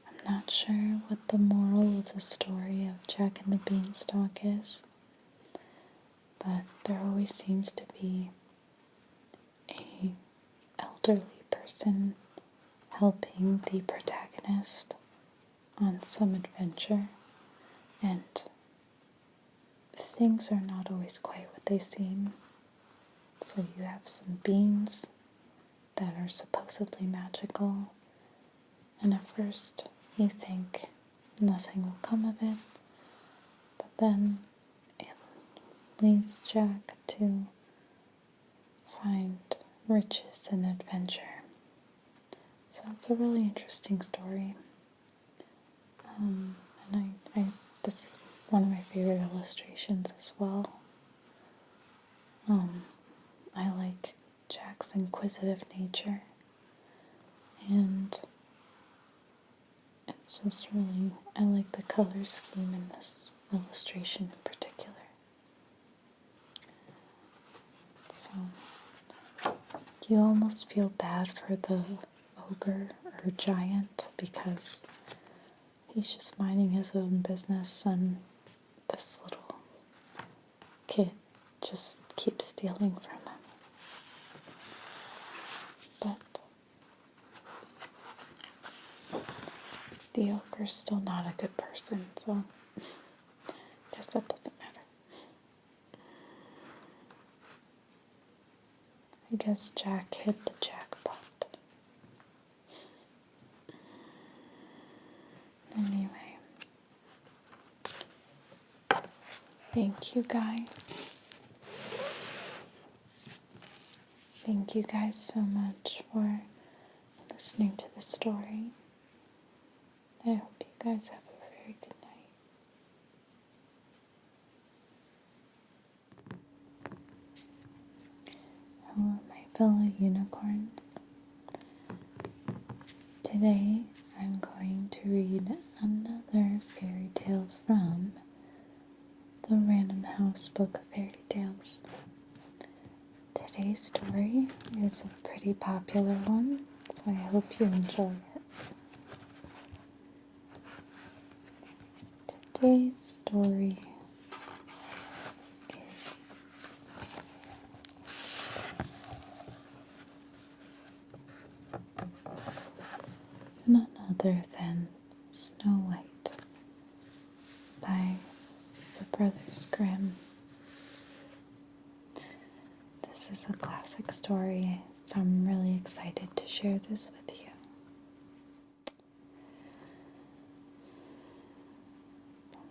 I'm not sure what the moral of the story of Jack and the Beanstalk is, but there always seems to be a elderly person helping the protagonist on some adventure, and things are not always quite what they seem. So you have some beans that are supposedly magical, and at first you think nothing will come of it, but then it leads Jack to find riches and adventure. So it's a really interesting story. And this is one of my favorite illustrations as well. I like Jack's inquisitive nature, and it's just really, I like the color scheme in this illustration in particular. So you almost feel bad for the ogre or giant because he's just minding his own business, and this little kid just keeps stealing from the ogre's still not a good person, so I guess that doesn't matter. I guess Jack hit the jackpot. Anyway, thank you guys. Thank you guys so much for listening to the story. I hope you guys have a very good night. Hello, my fellow unicorns. Today I'm going to read another fairy tale from the Random House Book of Fairy Tales. Today's story is a pretty popular one, so I hope you enjoy it. Today's story is none other than Snow White by the Brothers Grimm. This is a classic story, so I'm really excited to share this with you.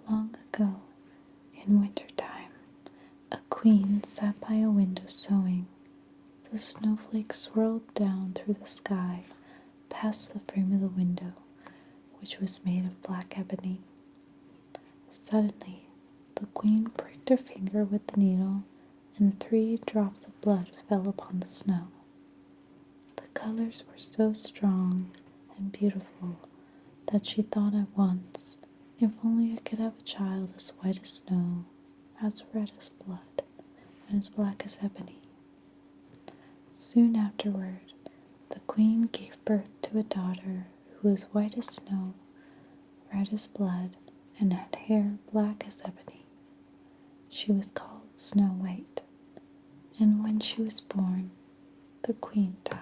Long ago, in wintertime, a queen sat by a window sewing. The snowflakes swirled down through the sky, past the frame of the window, which was made of black ebony. Suddenly, the queen pricked her finger with the needle, and 3 drops of blood fell upon the snow. The colors were so strong and beautiful that she thought at once, if only I could have a child as white as snow, as red as blood, and as black as ebony. Soon afterward, the queen gave birth to a daughter who was white as snow, red as blood, and had hair black as ebony. She was called Snow White, and when she was born, the queen died.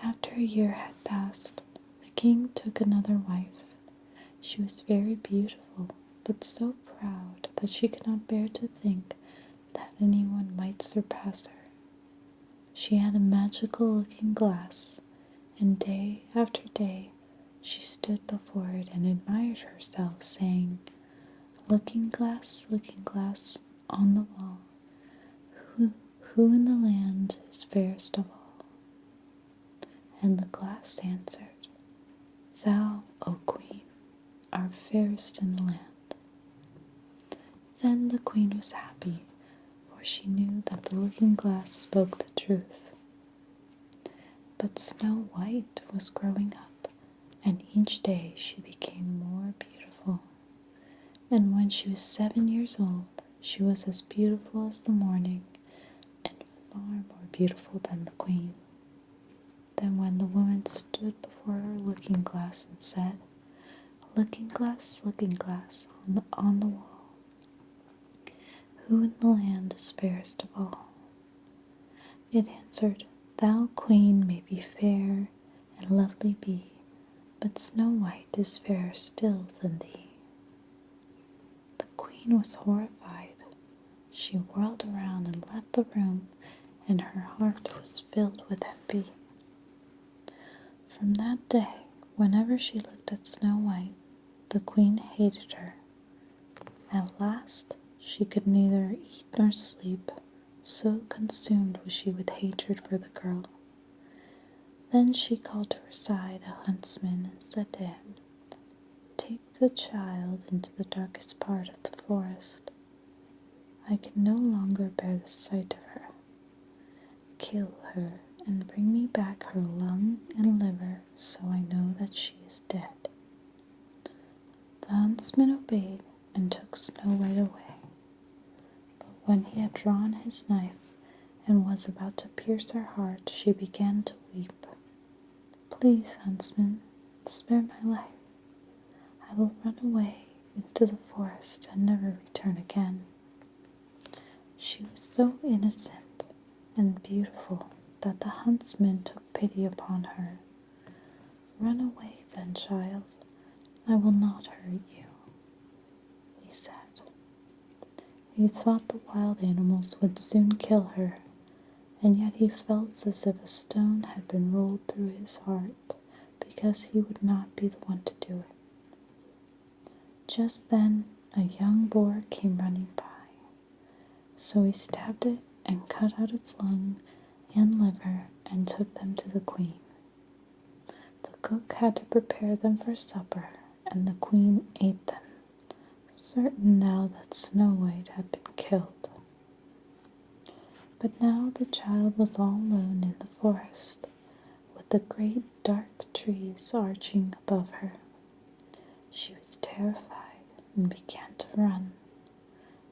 After a year had passed, the king took another wife. She was very beautiful, but so proud that she could not bear to think that anyone might surpass her. She had a magical looking glass, and day after day she stood before it and admired herself, saying, looking glass, on the wall, who in the land is fairest of all? And the glass answered, thou, O queen, art fairest in the land. Then the queen was happy, for she knew that the looking glass spoke the truth. But Snow White was growing up, and each day she became more beautiful. And when she was 7 years old, she was as beautiful as the morning, and far more beautiful than the queen. Then when the woman stood before her looking glass and said, looking glass on the wall, who in the land is fairest of all? It answered, thou, queen, may be fair and lovely be, but Snow White is fairer still than thee. The queen was horrified. She whirled around and left the room, and her heart was filled with envy. From that day, whenever she looked at Snow White, the queen hated her. At last, she could neither eat nor sleep, so consumed was she with hatred for the girl. Then she called to her side a huntsman and said to him, take the child into the darkest part of the forest. I can no longer bear the sight of her. Kill her and bring me back her lung and liver, so I know that she is dead. The huntsman obeyed and took Snow White away. But when he had drawn his knife and was about to pierce her heart, she began to weep. Please, huntsman, spare my life. I will run away into the forest and never return again. She was so innocent and beautiful that the huntsman took pity upon her. "Run away then, child. I will not hurt you," he said. He thought the wild animals would soon kill her, and yet he felt as if a stone had been rolled through his heart because he would not be the one to do it. Just then a young boar came running by, so he stabbed it and cut out its lung and liver and took them to the queen. The cook had to prepare them for supper, and the queen ate them, certain now that Snow White had been killed. But now the child was all alone in the forest, with the great dark trees arching above her. She was terrified and began to run.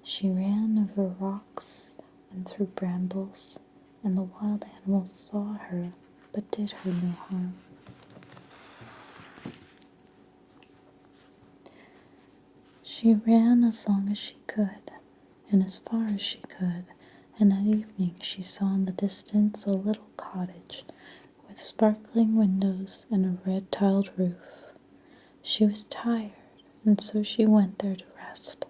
She ran over rocks and through brambles, and the wild animals saw her but did her no harm. She ran as long as she could, and as far as she could, and at evening she saw in the distance a little cottage with sparkling windows and a red-tiled roof. She was tired, and so she went there to rest.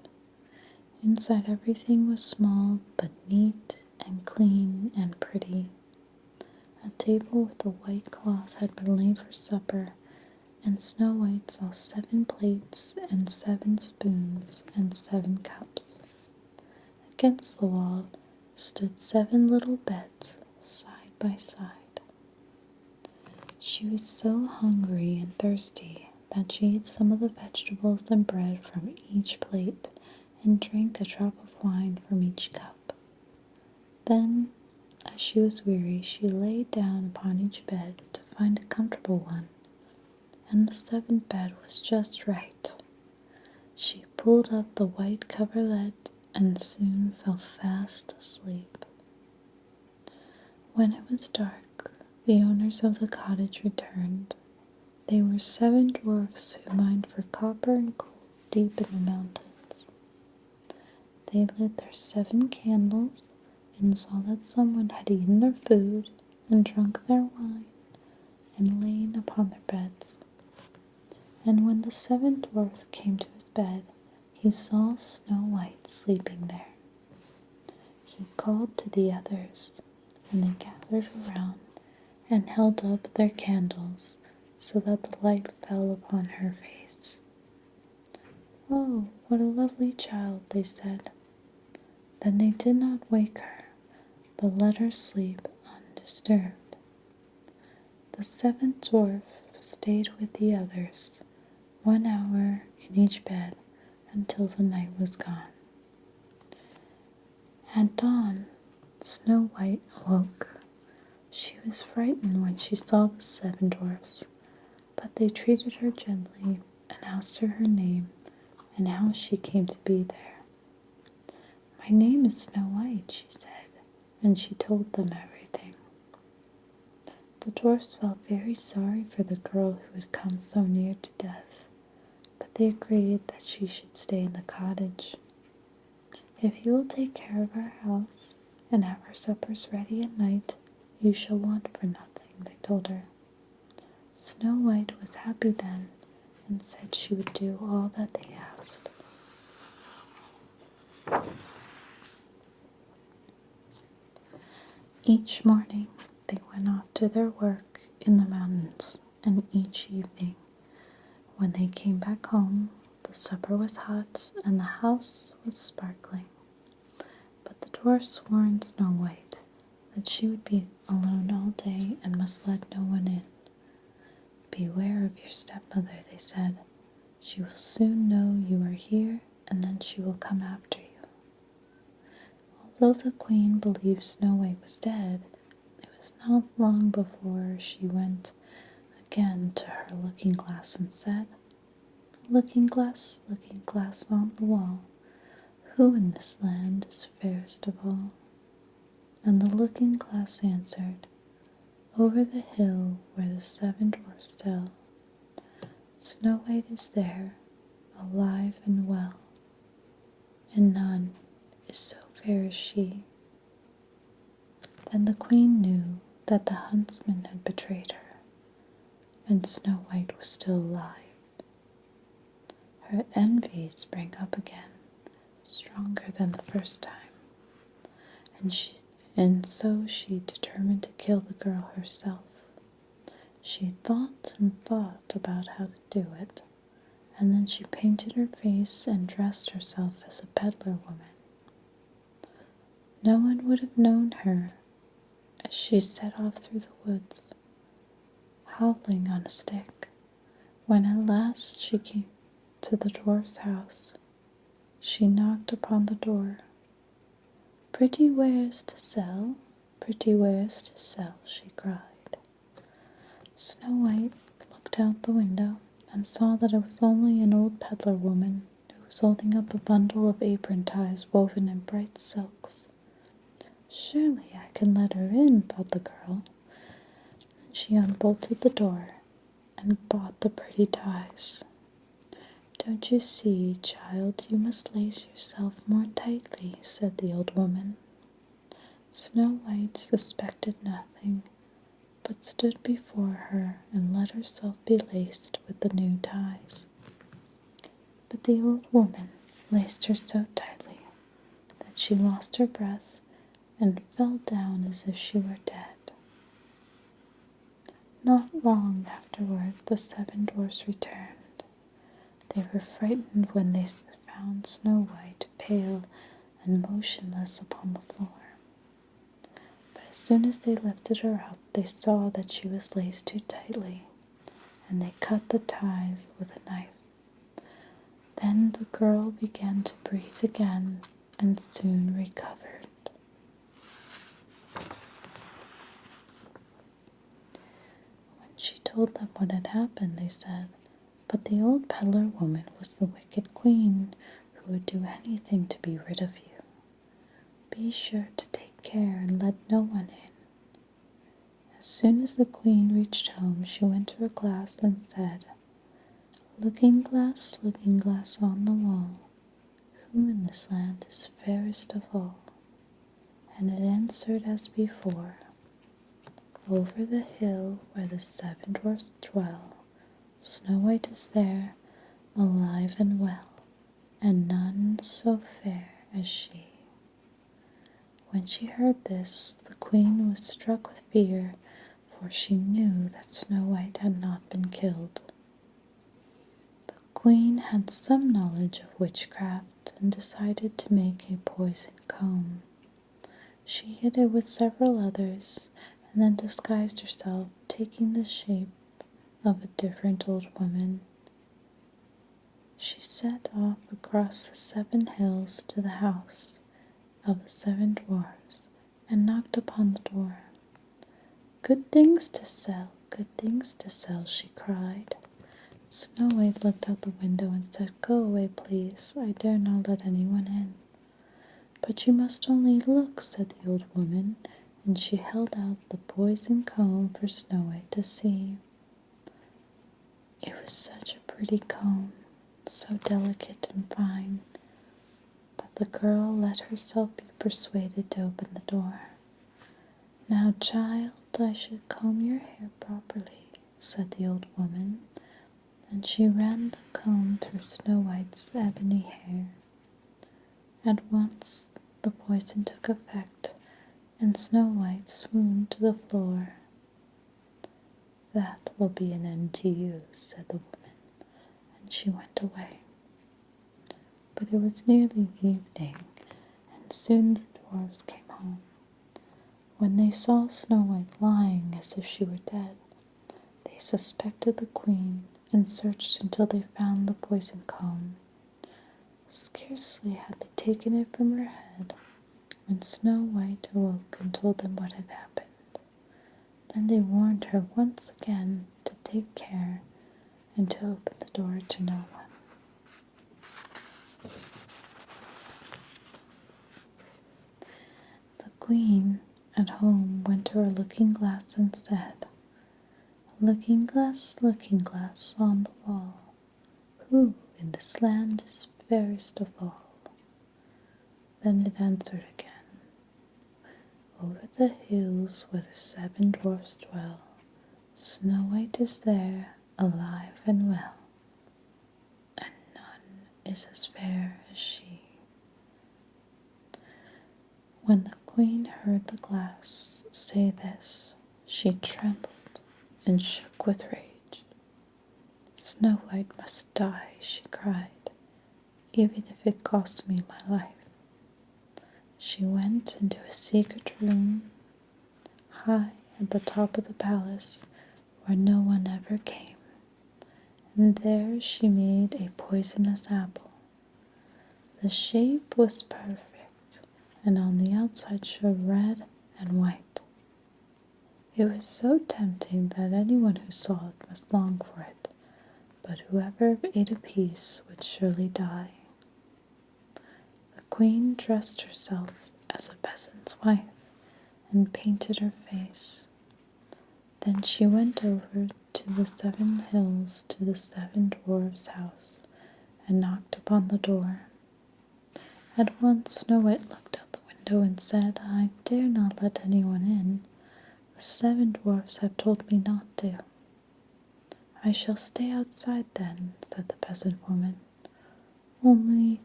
Inside everything was small, but neat and clean and pretty. A table with a white cloth had been laid for supper, and Snow White saw 7 plates and 7 spoons and 7 cups. Against the wall stood 7 little beds, side by side. She was so hungry and thirsty that she ate some of the vegetables and bread from each plate and drank a drop of wine from each cup. Then, as she was weary, she lay down upon each bed to find a comfortable one, and the 7th bed was just right. She pulled up the white coverlet and soon fell fast asleep. When it was dark, the owners of the cottage returned. They were 7 dwarfs who mined for copper and gold deep in the mountains. They lit their 7 candles and saw that someone had eaten their food and drunk their wine and lain upon their beds. And when the 7th dwarf came to his bed, he saw Snow White sleeping there. He called to the others, and they gathered around and held up their candles so that the light fell upon her face. "Oh, what a lovely child," they said. Then they did not wake her, but let her sleep undisturbed. The 7th dwarf stayed with the others, 1 hour in each bed until the night was gone. At dawn, Snow White awoke. She was frightened when she saw the 7 dwarfs, but they treated her gently and asked her name and how she came to be there. "My name is Snow White," she said, and she told them everything. The dwarfs felt very sorry for the girl who had come so near to death, but they agreed that she should stay in the cottage. "If you will take care of our house and have our suppers ready at night, you shall want for nothing," they told her. Snow White was happy then and said she would do all that they asked. Each morning they went off to their work in the mountains, and each evening, when they came back home, the supper was hot and the house was sparkling. But the dwarfs warned Snow White that she would be alone all day and must let no one in. "Beware of your stepmother," they said. "She will soon know you are here, and then she will come after you." Although the queen believed Snow White was dead, it was not long before she went again to her looking-glass and said, looking glass on the wall, who in this land is fairest of all?" And the looking-glass answered, "Over the hill where the 7 dwarfs tell, Snow White is there, alive and well, and none is so fair as she." Then the queen knew that the huntsman had betrayed her, and Snow White was still alive. Her envy sprang up again, stronger than the first time, and so she determined to kill the girl herself. She thought and thought about how to do it, and then she painted her face and dressed herself as a peddler woman. No one would have known her as she set off through the woods, howling on a stick. When at last she came to the dwarf's house, she knocked upon the door. "Pretty wares to sell, pretty wares to sell," she cried. Snow White looked out the window and saw that it was only an old peddler woman who was holding up a bundle of apron ties woven in bright silks. "Surely I can let her in," thought the girl. She unbolted the door and bought the pretty ties. "Don't you see, child, you must lace yourself more tightly," said the old woman. Snow White suspected nothing, but stood before her and let herself be laced with the new ties. But the old woman laced her so tightly that she lost her breath and fell down as if she were dead. Not long afterward, the 7 dwarfs returned. They were frightened when they found Snow White pale and motionless upon the floor. But as soon as they lifted her up, they saw that she was laced too tightly, and they cut the ties with a knife. Then the girl began to breathe again and soon recovered. When she told them what had happened, they said, "But the old peddler woman was the wicked queen who would do anything to be rid of you. Be sure to take care and let no one in." As soon as the queen reached home, she went to her glass and said, looking glass on the wall, who in this land is fairest of all?" And it answered as before, "Over the hill where the 7 dwarfs dwell, Snow White is there, alive and well, and none so fair as she." When she heard this, the queen was struck with fear, for she knew that Snow White had not been killed. The queen had some knowledge of witchcraft and decided to make a poison comb. She hid it with several others and then disguised herself, taking the shape of a different old woman. She set off across the 7 hills to the house of the 7 dwarfs and knocked upon the door. "Good things to sell, good things to sell," she cried. Snow White looked out the window and said, "Go away, please. I dare not let anyone in." "But you must only look," said the old woman, and she held out the poison comb for Snow White to see. It was such a pretty comb, so delicate and fine, that the girl let herself be persuaded to open the door. "Now, child, I should comb your hair properly," said the old woman, and she ran the comb through Snow White's ebony hair. At once the poison took effect, and Snow White swooned to the floor. "That will be an end to you," said the woman, and she went away. But it was nearly evening, and soon the dwarfs came home. When they saw Snow White lying as if she were dead, they suspected the queen and searched until they found the poison comb. Scarcely had they taken it from her head when Snow White awoke and told them what had happened. Then they warned her once again to take care and to open the door to no one. The queen at home went to her looking glass and said, looking glass on the wall, who in this land is fairest of all?" Then it answered again, Over the hills where the 7 dwarfs dwell, Snow White is there, alive and well, and none is as fair as she. When the queen heard the glass say this, she trembled and shook with rage. Snow White must die, she cried, even if it costs me my life. She went into a secret room high at the top of the palace where no one ever came, and there she made a poisonous apple. The shape was perfect, and on the outside showed red and white. It was so tempting that anyone who saw it must long for it, but whoever ate a piece would surely die. The queen dressed herself as a peasant's wife and painted her face. Then she went over to the 7 hills to the 7 dwarfs' house and knocked upon the door. At once Snow White looked out the window and said, "I dare not let anyone in. The 7 dwarfs have told me not to." "I shall stay outside then," said the peasant woman. "Only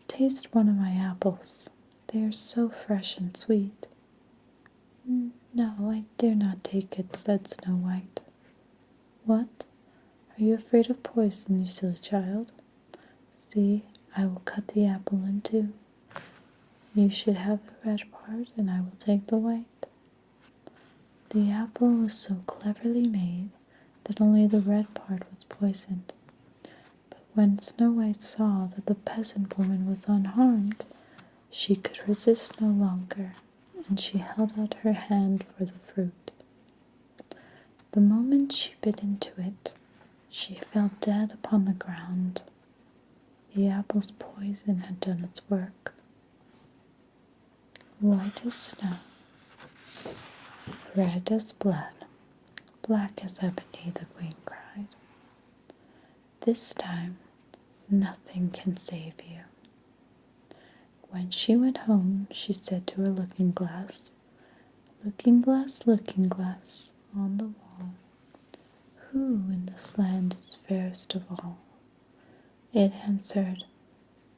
taste one of my apples. They are so fresh and sweet." "No, I dare not take it," said Snow White. "What? Are you afraid of poison, you silly child? See, I will cut the apple in two. You should have the red part, and I will take the white." The apple was so cleverly made that only the red part was poisoned. But when Snow White saw that the peasant woman was unharmed, she could resist no longer, and she held out her hand for the fruit. The moment she bit into it, she fell dead upon the ground. The apple's poison had done its work. White as snow, red as blood, black as ebony, the queen cried. "This time nothing can save you." When she went home, she said to her looking glass, "Looking glass on the wall, who in this land is fairest of all?" It answered,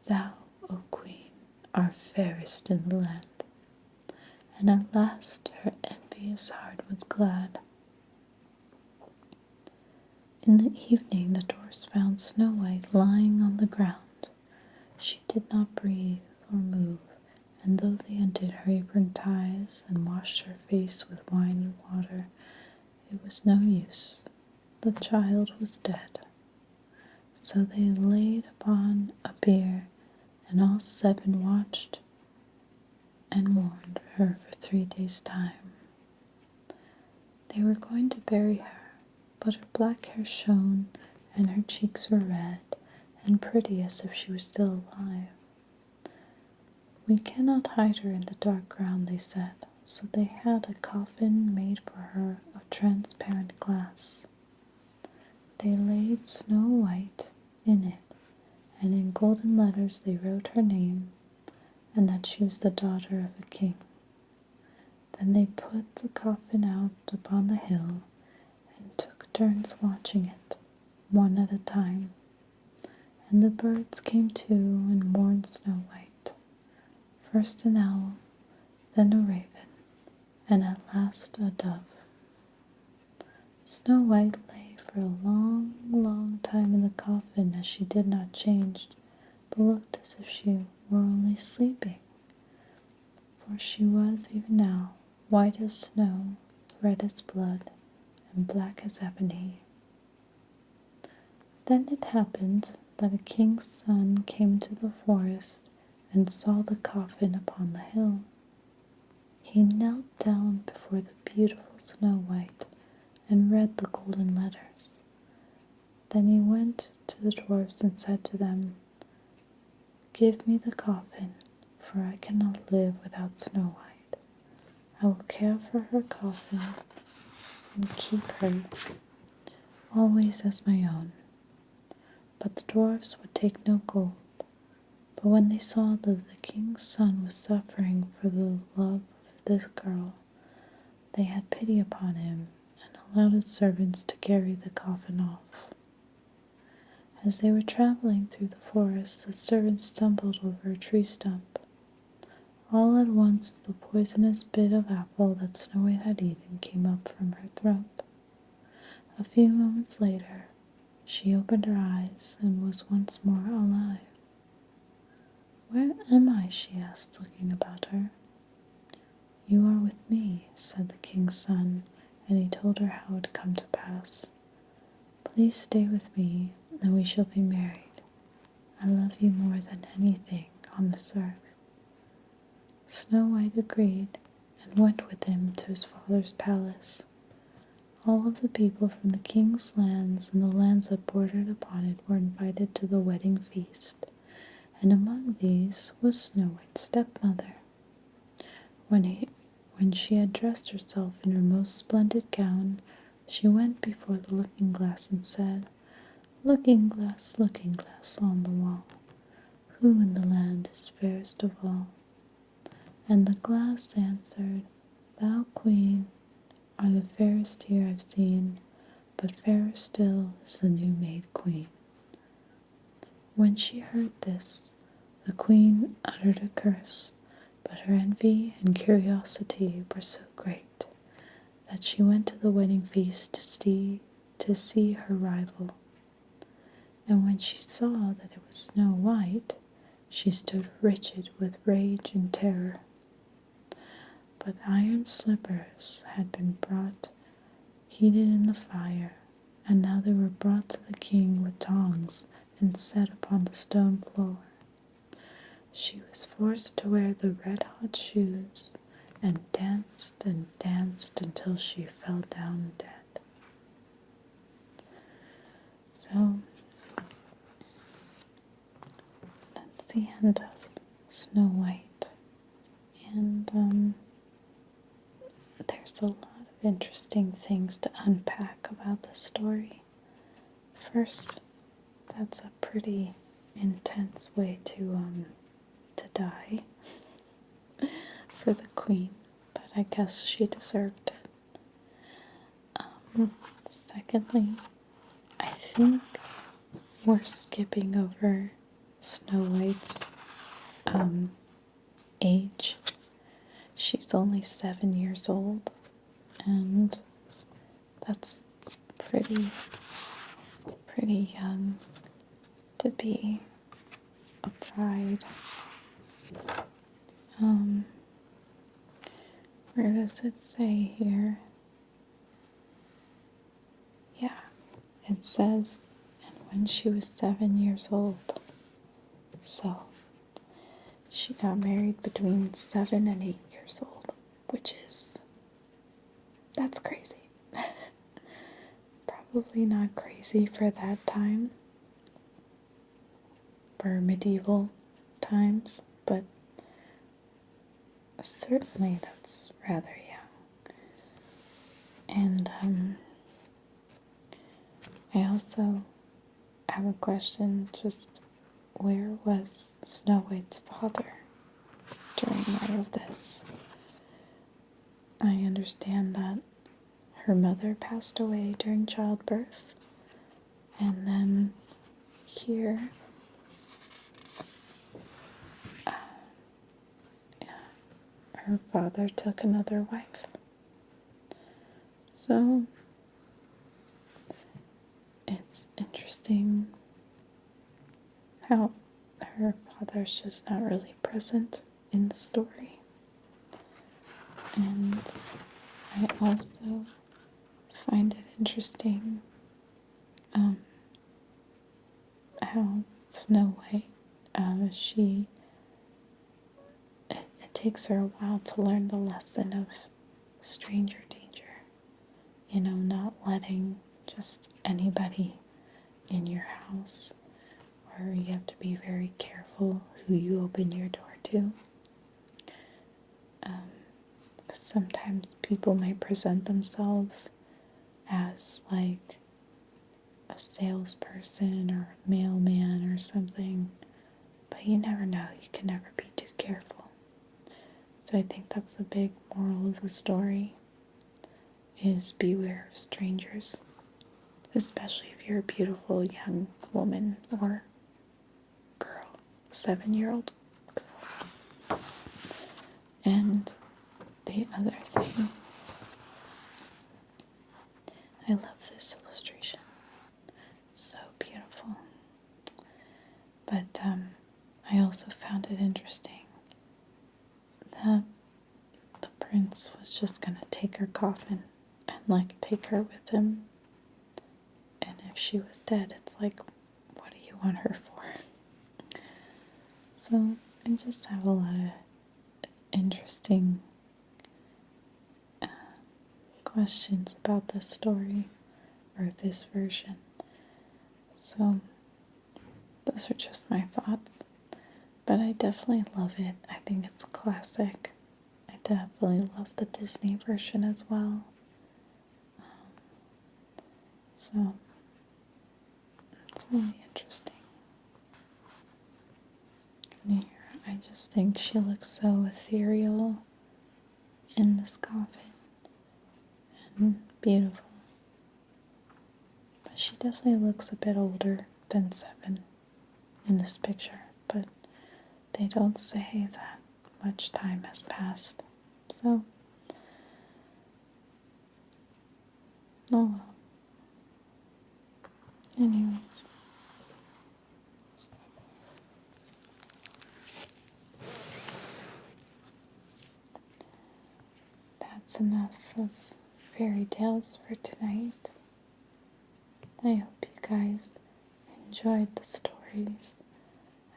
"Thou, O queen, art fairest in the land." And at last her envious heart was glad. In the evening the dwarfs found Snow White lying on the ground. She did not breathe or move, and though they undid her apron ties and washed her face with wine and water, it was no use. The child was dead. So they laid upon a bier, and all 7 watched and mourned her for 3 days' time. They were going to bury her, but her black hair shone, and her cheeks were red and pretty as if she was still alive. "We cannot hide her in the dark ground," they said, so they had a coffin made for her of transparent glass. They laid Snow White in it, and in golden letters they wrote her name, and that she was the daughter of a king. Then they put the coffin out upon the hill, and took turns watching it, one at a time. And the birds came too and mourned Snow White. First an owl, then a raven, and at last a dove. Snow White lay for a long, long time in the coffin as she did not change, but looked as if she were only sleeping. For she was even now white as snow, red as blood, and black as ebony. Then it happened that a king's son came to the forest and saw the coffin upon the hill. He knelt down before the beautiful Snow White and read the golden letters. Then he went to the dwarfs and said to them, "Give me the coffin, for I cannot live without Snow White. I will care for her coffin and keep her always as my own." But the dwarfs would take no gold. But when they saw that the king's son was suffering for the love of this girl, they had pity upon him and allowed his servants to carry the coffin off. As they were traveling through the forest, the servants stumbled over a tree stump. All at once, the poisonous bit of apple that Snow White had eaten came up from her throat. A few moments later, she opened her eyes and was once more alive. "Where am I?" she asked, looking about her. "You are with me," said the king's son, and he told her how it had come to pass. "Please stay with me, and we shall be married. I love you more than anything on this earth." Snow White agreed and went with him to his father's palace. All of the people from the king's lands and the lands that bordered upon it were invited to the wedding feast, and among these was Snow White's stepmother. When she had dressed herself in her most splendid gown, she went before the looking-glass and said, looking glass on the wall, who in the land is fairest of all?" And the glass answered, "Thou, queen, are the fairest here I've seen, but fairer still is the new-made queen." When she heard this, the queen uttered a curse, but her envy and curiosity were so great that she went to the wedding feast to see her rival. And when she saw that it was Snow White, she stood rigid with rage and terror. But iron slippers had been brought, heated in the fire, and now they were brought to the king with tongs and set upon the stone floor. She was forced to wear the red-hot shoes and danced until she fell down dead. So, that's the end of Snow White. And there's a lot of interesting things to unpack about the story. First, that's a pretty intense way to die for the queen, but I guess she deserved it. Secondly, I think we're skipping over Snow White's age. She's only 7 years old, and that's pretty young to be a bride. Where does it say here? Yeah, it says, and when she was 7 years old. So, she got married between 7 and 8 years old, that's crazy. Probably not crazy for that time, for medieval times, but certainly that's rather young. And I also have a question, just where was Snow White's father during all of this? I understand that her mother passed away during childbirth, and then here her father took another wife. So it's interesting how her father's just not really present in the story. And I also find it interesting how Snow White, it takes her a while to learn the lesson of stranger danger. Not letting just anybody in your house, or you have to be very careful who you open your door to. Sometimes people might present themselves as like a salesperson or a mailman or something, but you never know. You can never be too careful. So I think that's the big moral of the story, is beware of strangers, especially if you're a beautiful young woman or girl, 7-year-old girl. And the other thing, I love this illustration. It's so beautiful. But I also found it interesting that the prince was just going to take her coffin and like take her with him. And if she was dead, it's like, what do you want her for? So I just have a lot of interesting questions about this story, or this version. So those are just my thoughts. But I definitely love it. I think it's a classic. I definitely love the Disney version as well. So it's really interesting. And here, I just think she looks so ethereal in this coffin and beautiful. But she definitely looks a bit older than 7 in this picture. But they don't say that much time has passed. So, oh well. Anyways. That's enough of fairy tales for tonight. I hope you guys enjoyed the stories.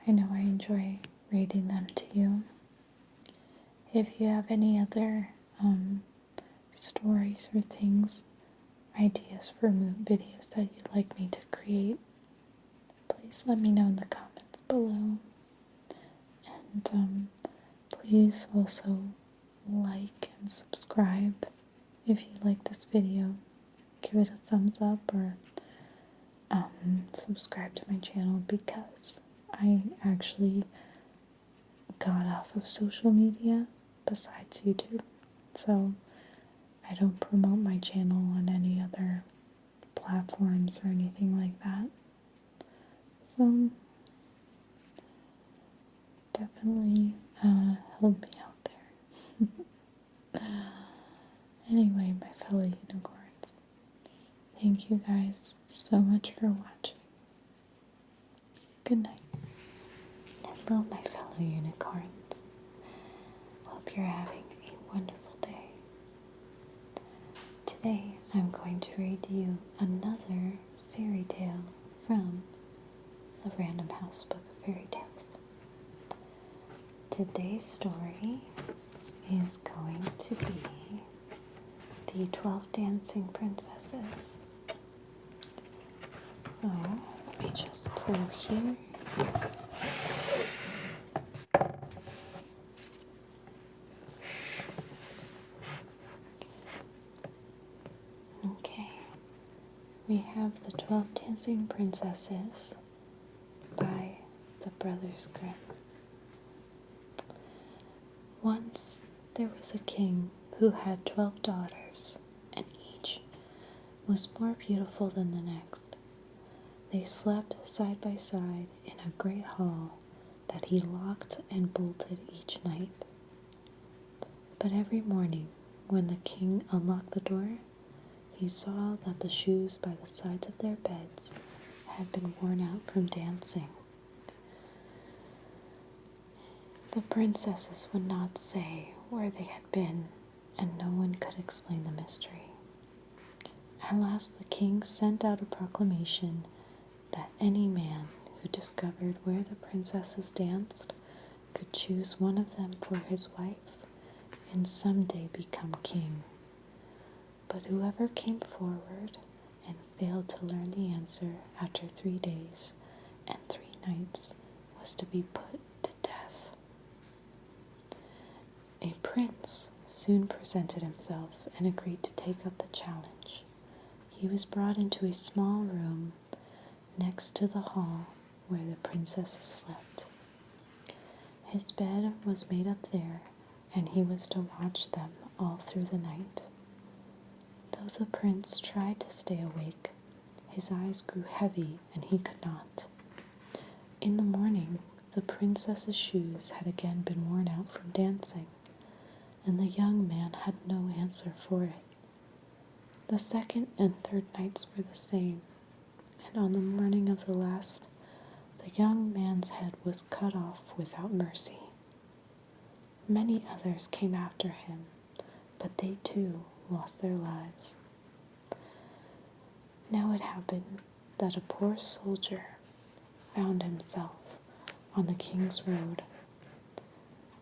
I know I enjoy reading them to you. If you have any other stories or things, ideas for videos that you'd like me to create, please let me know in the comments below. And please also like and subscribe if you like this video. Give it a thumbs up, or subscribe to my channel, because I actually got off of social media besides YouTube. So I don't promote my channel on any other platforms or anything like that. So definitely help me out there. Anyway, my fellow unicorns, thank you guys so much for watching. Good night. Hello, my fellow unicorns. Hope you're having a wonderful day. Today I'm going to read you another fairy tale from the Random House Book of Fairy Tales. Today's story is going to be The 12 Dancing Princesses. So, let me just pull here. Okay, we have The 12 Dancing Princesses by the Brothers Grimm. Once there was a king who had 12 daughters, and each was more beautiful than the next. They slept side by side in a great hall that he locked and bolted each night. But every morning, when the king unlocked the door, he saw that the shoes by the sides of their beds had been worn out from dancing. The princesses would not say where they had been, and no one could explain the mystery. At last the king sent out a proclamation that any man who discovered where the princesses danced could choose one of them for his wife and someday become king. But whoever came forward and failed to learn the answer after 3 days and 3 nights was to be put to death. A prince soon presented himself and agreed to take up the challenge. He was brought into a small room next to the hall where the princesses slept. His bed was made up there, and he was to watch them all through the night. Though the prince tried to stay awake, his eyes grew heavy and he could not. In the morning, the princess's shoes had again been worn out from dancing, and the young man had no answer for it. The second and third nights were the same, and on the morning of the last, the young man's head was cut off without mercy. Many others came after him, but they too lost their lives. Now it happened that a poor soldier found himself on the king's road.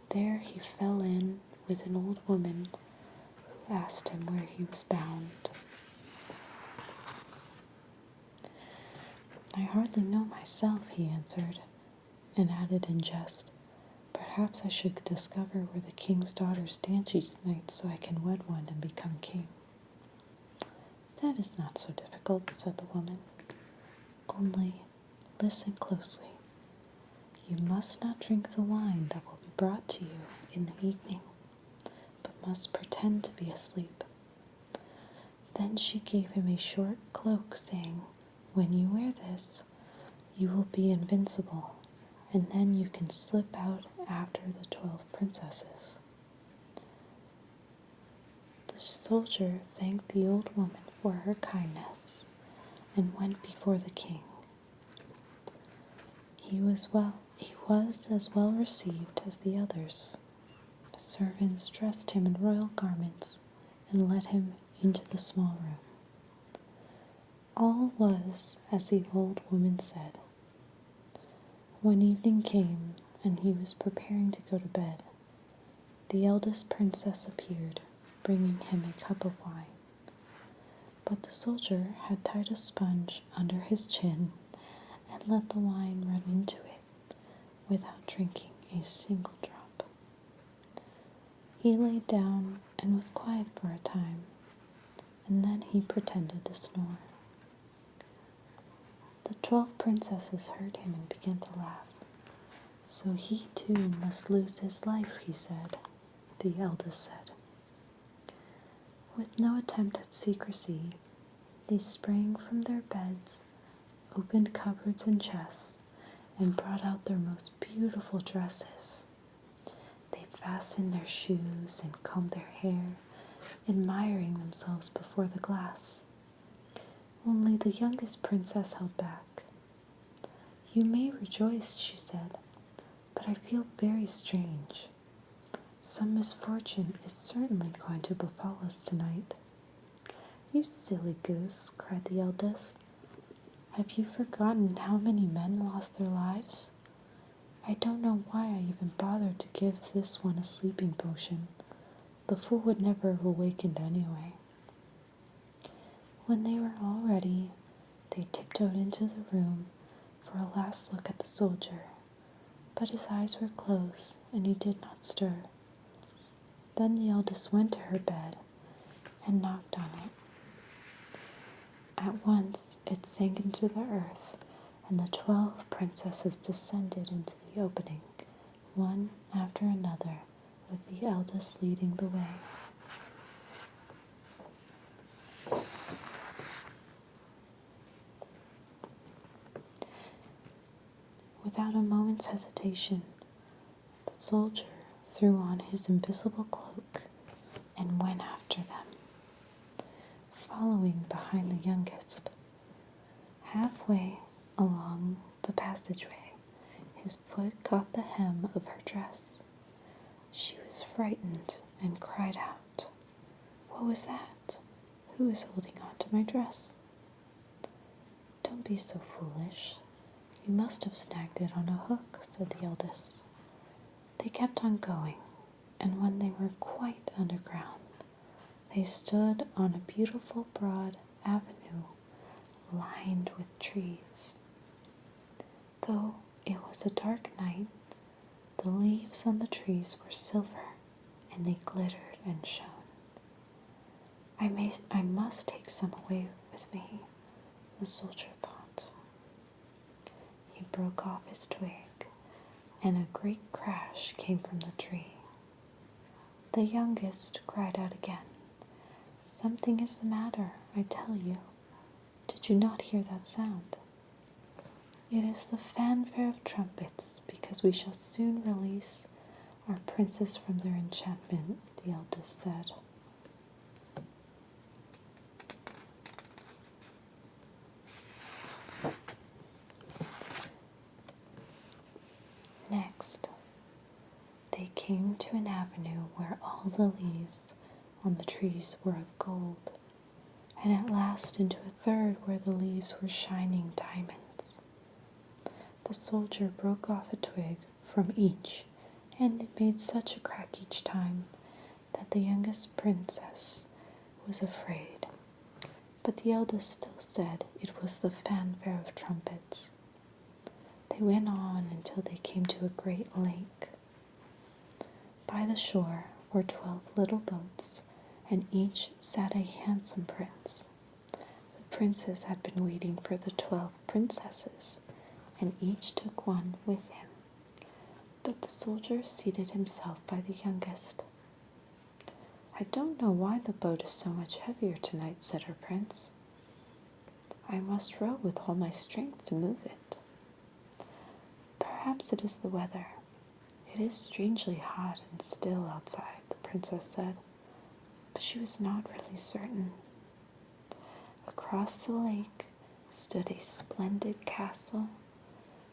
There he fell in with an old woman who asked him where he was bound. "I hardly know myself," he answered, and added in jest, "Perhaps I should discover where the king's daughters dance each night so I can wed one and become king." "That is not so difficult," said the woman. "Only listen closely. You must not drink the wine that will be brought to you in the evening, but must pretend to be asleep." Then she gave him a short cloak, saying, "When you wear this, you will be invincible, and then you can slip out after the 12 princesses." The soldier thanked the old woman for her kindness and went before the king. He was as well received as the others. Servants dressed him in royal garments and led him into the small room. All was as the old woman said. When evening came and he was preparing to go to bed, the eldest princess appeared, bringing him a cup of wine. But the soldier had tied a sponge under his chin and let the wine run into it without drinking a single drop. He lay down and was quiet for a time, and then he pretended to snore. The 12 princesses heard him and began to laugh. "So he too must lose his life," he said, the eldest said. With no attempt at secrecy, they sprang from their beds, opened cupboards and chests, and brought out their most beautiful dresses. They fastened their shoes and combed their hair, admiring themselves before the glass. Only the youngest princess held back. "You may rejoice," she said, "but I feel very strange. Some misfortune is certainly going to befall us tonight." "You silly goose," cried the eldest. "Have you forgotten how many men lost their lives? I don't know why I even bothered to give this one a sleeping potion. The fool would never have awakened anyway." When they were all ready, they tiptoed into the room for a last look at the soldier, but his eyes were closed and he did not stir. Then the eldest went to her bed and knocked on it. At once it sank into the earth, and the 12 princesses descended into the opening, one after another, with the eldest leading the way. Without a moment's hesitation, the soldier threw on his invisible cloak and went after them, following behind the youngest. Halfway along the passageway, his foot caught the hem of her dress. She was frightened and cried out, "What was that? Who is holding on to my dress?" "Don't be so foolish. You must have snagged it on a hook," said the eldest. They kept on going, and when they were quite underground, they stood on a beautiful broad avenue lined with trees. Though it was a dark night, the leaves on the trees were silver, and they glittered and shone. I must take some away with me," the soldier thought. He broke off his twig, and a great crash came from the tree. The youngest cried out again, "Something is the matter, I tell you. Did you not hear that sound?" "It is the fanfare of trumpets, because we shall soon release our princes from their enchantment," the eldest said. Next, they came to an avenue where all the leaves on the trees were of gold, and at last into a third where the leaves were shining diamonds. The soldier broke off a twig from each, and it made such a crack each time that the youngest princess was afraid. But the eldest still said it was the fanfare of trumpets. They went on until they came to a great lake. By the shore were 12 little boats, and each sat a handsome prince. The princes had been waiting for the 12 princesses, and each took one with him. But the soldier seated himself by the youngest. "I don't know why the boat is so much heavier tonight," said her prince. "I must row with all my strength to move it." "Perhaps it is the weather. It is strangely hot and still outside," the princess said, but she was not really certain. Across the lake stood a splendid castle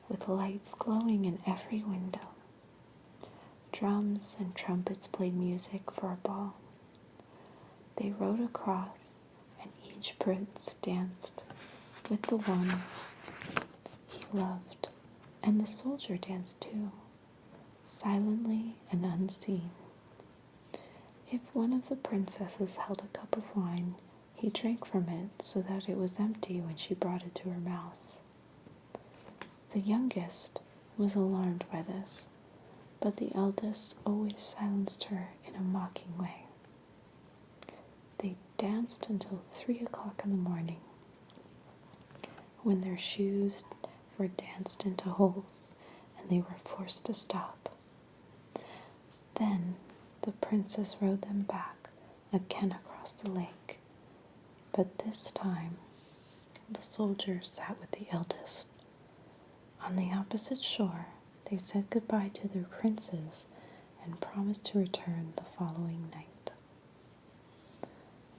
with lights glowing in every window. Drums and trumpets played music for a ball. They rowed across, and each prince danced with the one he loved, and the soldier danced too, silently and unseen. If one of the princesses held a cup of wine, he drank from it so that it was empty when she brought it to her mouth. The youngest was alarmed by this, but the eldest always silenced her in a mocking way. They danced until 3 o'clock in the morning, when their shoes were danced into holes and they were forced to stop. Then the princess rowed them back again across the lake, but this time the soldier sat with the eldest. On the opposite shore, they said goodbye to their princes and promised to return the following night.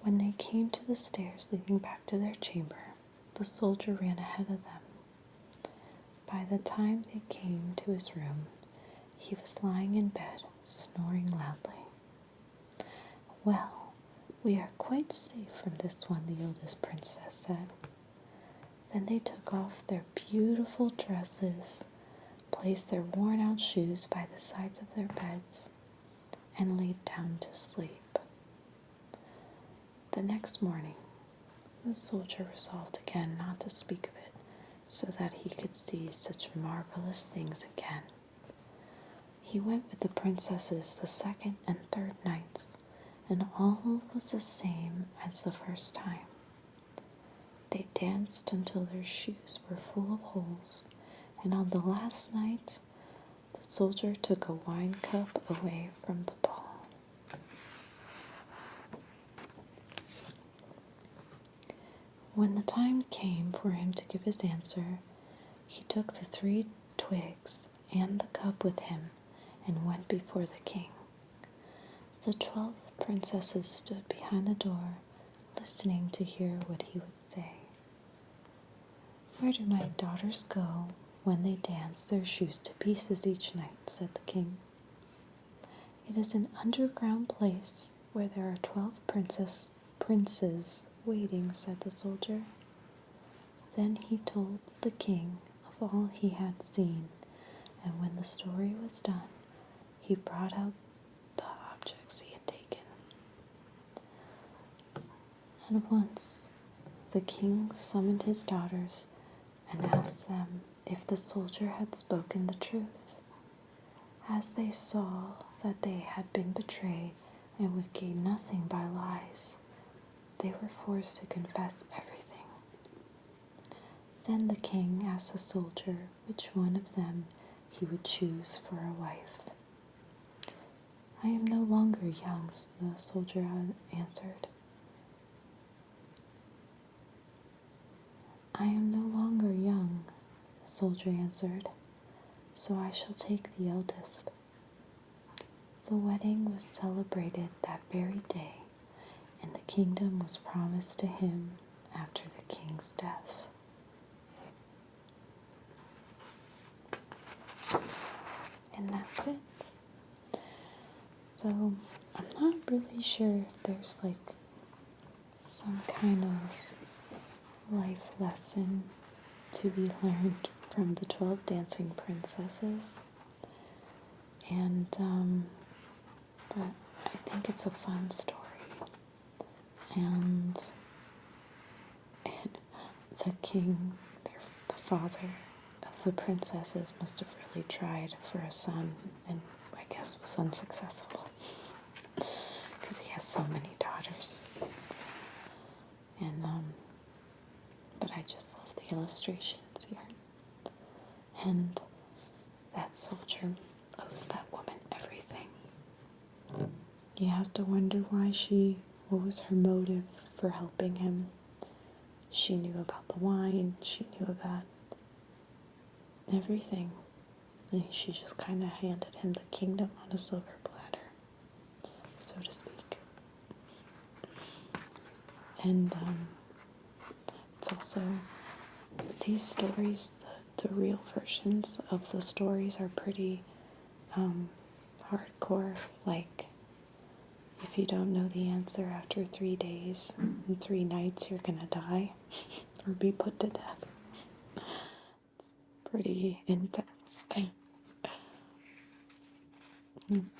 When they came to the stairs leading back to their chamber, the soldier ran ahead of them. By the time they came to his room, he was lying in bed, snoring loudly. "Well, we are quite safe from this one," the eldest princess said. Then they took off their beautiful dresses, placed their worn-out shoes by the sides of their beds, and laid down to sleep. The next morning, the soldier resolved again not to speak of it, so that he could see such marvelous things again. He went with the princesses the second and third nights, and all was the same as the first time. They danced until their shoes were full of holes, and on the last night, the soldier took a wine cup away from the ball. When the time came for him to give his answer, he took the 3 twigs and the cup with him and went before the king. The 12 princesses stood behind the door, listening to hear what he would say. "Where do my daughters go when they dance their shoes to pieces each night?" said the king. "It is an underground place where there are 12 princes waiting," said the soldier. Then he told the king of all he had seen, and when the story was done, he brought out the objects he had taken. At once the king summoned his daughters and asked them if the soldier had spoken the truth. As they saw that they had been betrayed and would gain nothing by lies, they were forced to confess everything. Then the king asked the soldier which one of them he would choose for a wife. "I am no longer longer young, the soldier answered. I am no longer young, the soldier answered, so I shall take the eldest. The wedding was celebrated that very day, and the kingdom was promised to him after the king's death. And that's it. So, I'm not really sure if there's like some kind of life lesson to be learned from the 12 Dancing Princesses. And, but I think it's a fun story. And the king, the father of the princesses, must have really tried for a son, and I guess was unsuccessful because he has so many daughters. And but I just love the illustrations here. And that soldier owes that woman everything. You have to wonder what was her motive for helping him. She knew about the wine, she knew about everything. And she just kind of handed him the kingdom on a silver platter, so to speak. And it's also, these stories, the real versions of the stories are pretty hardcore. Like, if you don't know the answer after 3 days and 3 nights, you're gonna die or be put to death. It's pretty intense. I'm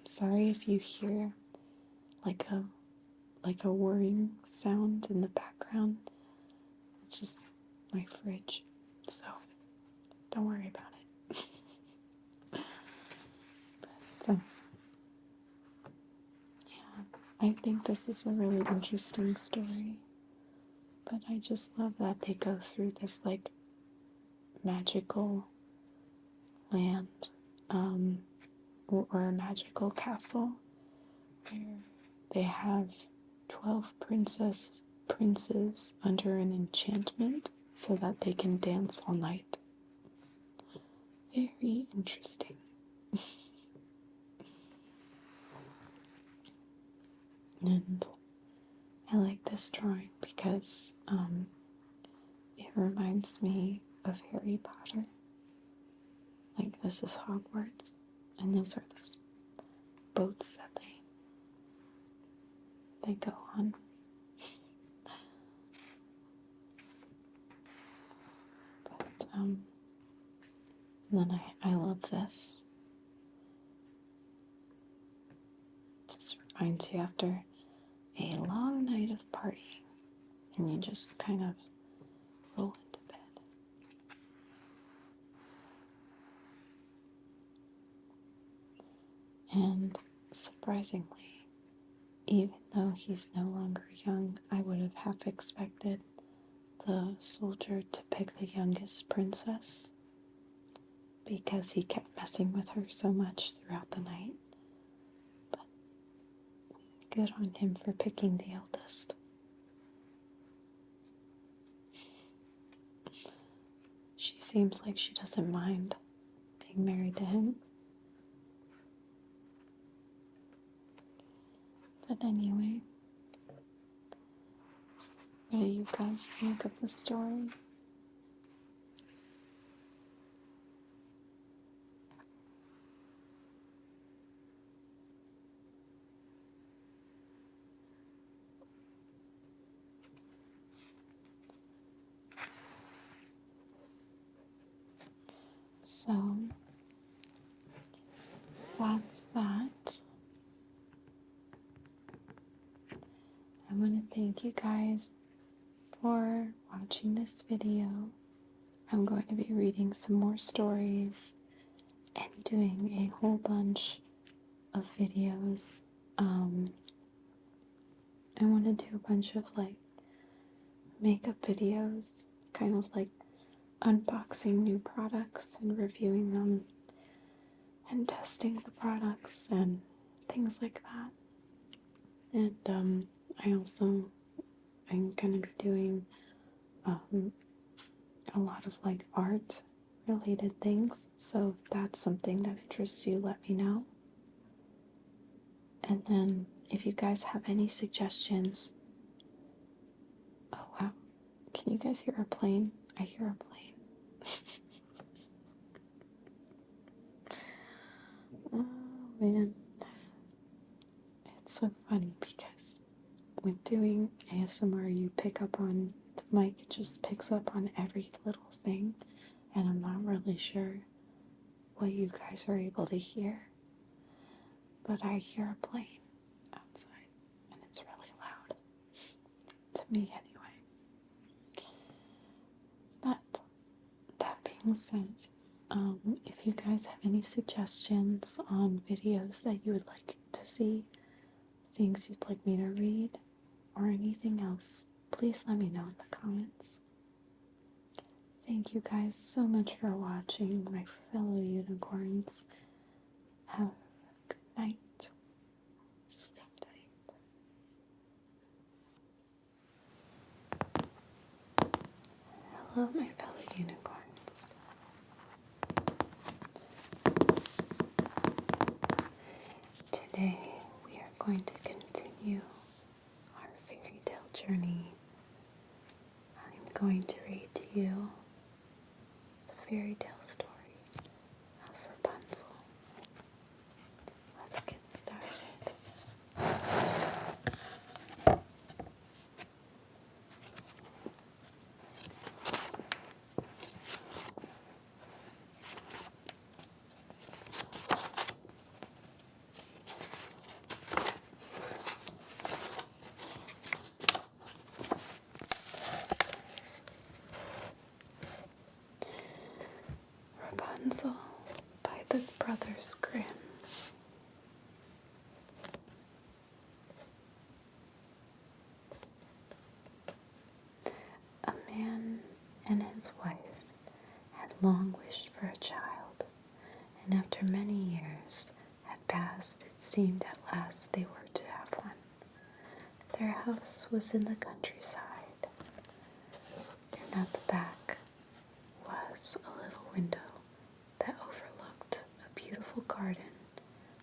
sorry if you hear like a whirring sound in the background. It's just my fridge, so don't worry about it. But yeah, I think this is a really interesting story. But I just love that they go through this like magical land, or a magical castle where they have 12 princes under an enchantment so that they can dance all night. Very interesting. And I like this drawing because it reminds me of Harry Potter. Like, this is Hogwarts, and those are those boats that they go on. But and then I love this. It just reminds you after a long night of partying, and you just kind of roll into bed. And surprisingly, even though he's no longer young, I would have half expected the soldier to pick the youngest princess because he kept messing with her so much throughout the night. But good on him for picking the eldest. She seems like she doesn't mind being married to him. But anyway, what do you guys think of the story? So, that's that. I want to thank you guys for watching this video. I'm going to be reading some more stories and doing a whole bunch of videos. I want to do a bunch of like makeup videos, kind of like unboxing new products and reviewing them and testing the products and things like that. And I'm going to be doing a lot of like art related things. So if that's something that interests you, let me know. And then if you guys have any suggestions, oh wow, can you guys hear a plane? I hear a plane. Oh man, it's so funny because when doing ASMR, you pick up on the mic, it just picks up on every little thing, and I'm not really sure what you guys are able to hear, but I hear a plane outside, and it's really loud to me anyway. But that being said, if you guys have any suggestions on videos that you would like to see, things you'd like me to read, or anything else, please let me know in the comments. Thank you guys so much for watching, my fellow unicorns. Have a good night. Sleep tight. Hello, my fellow unicorns. Today we are going to continue our fairy tale journey. I'm going to read to you the fairy tale story of Rapunzel. Let's get started. Rapunzel by the Brothers Grimm. A man and his wife had long wished for a child, and after many years had passed, it seemed at last they were to have one. Their house was in the countryside, and at the back was a little window that overlooked a beautiful garden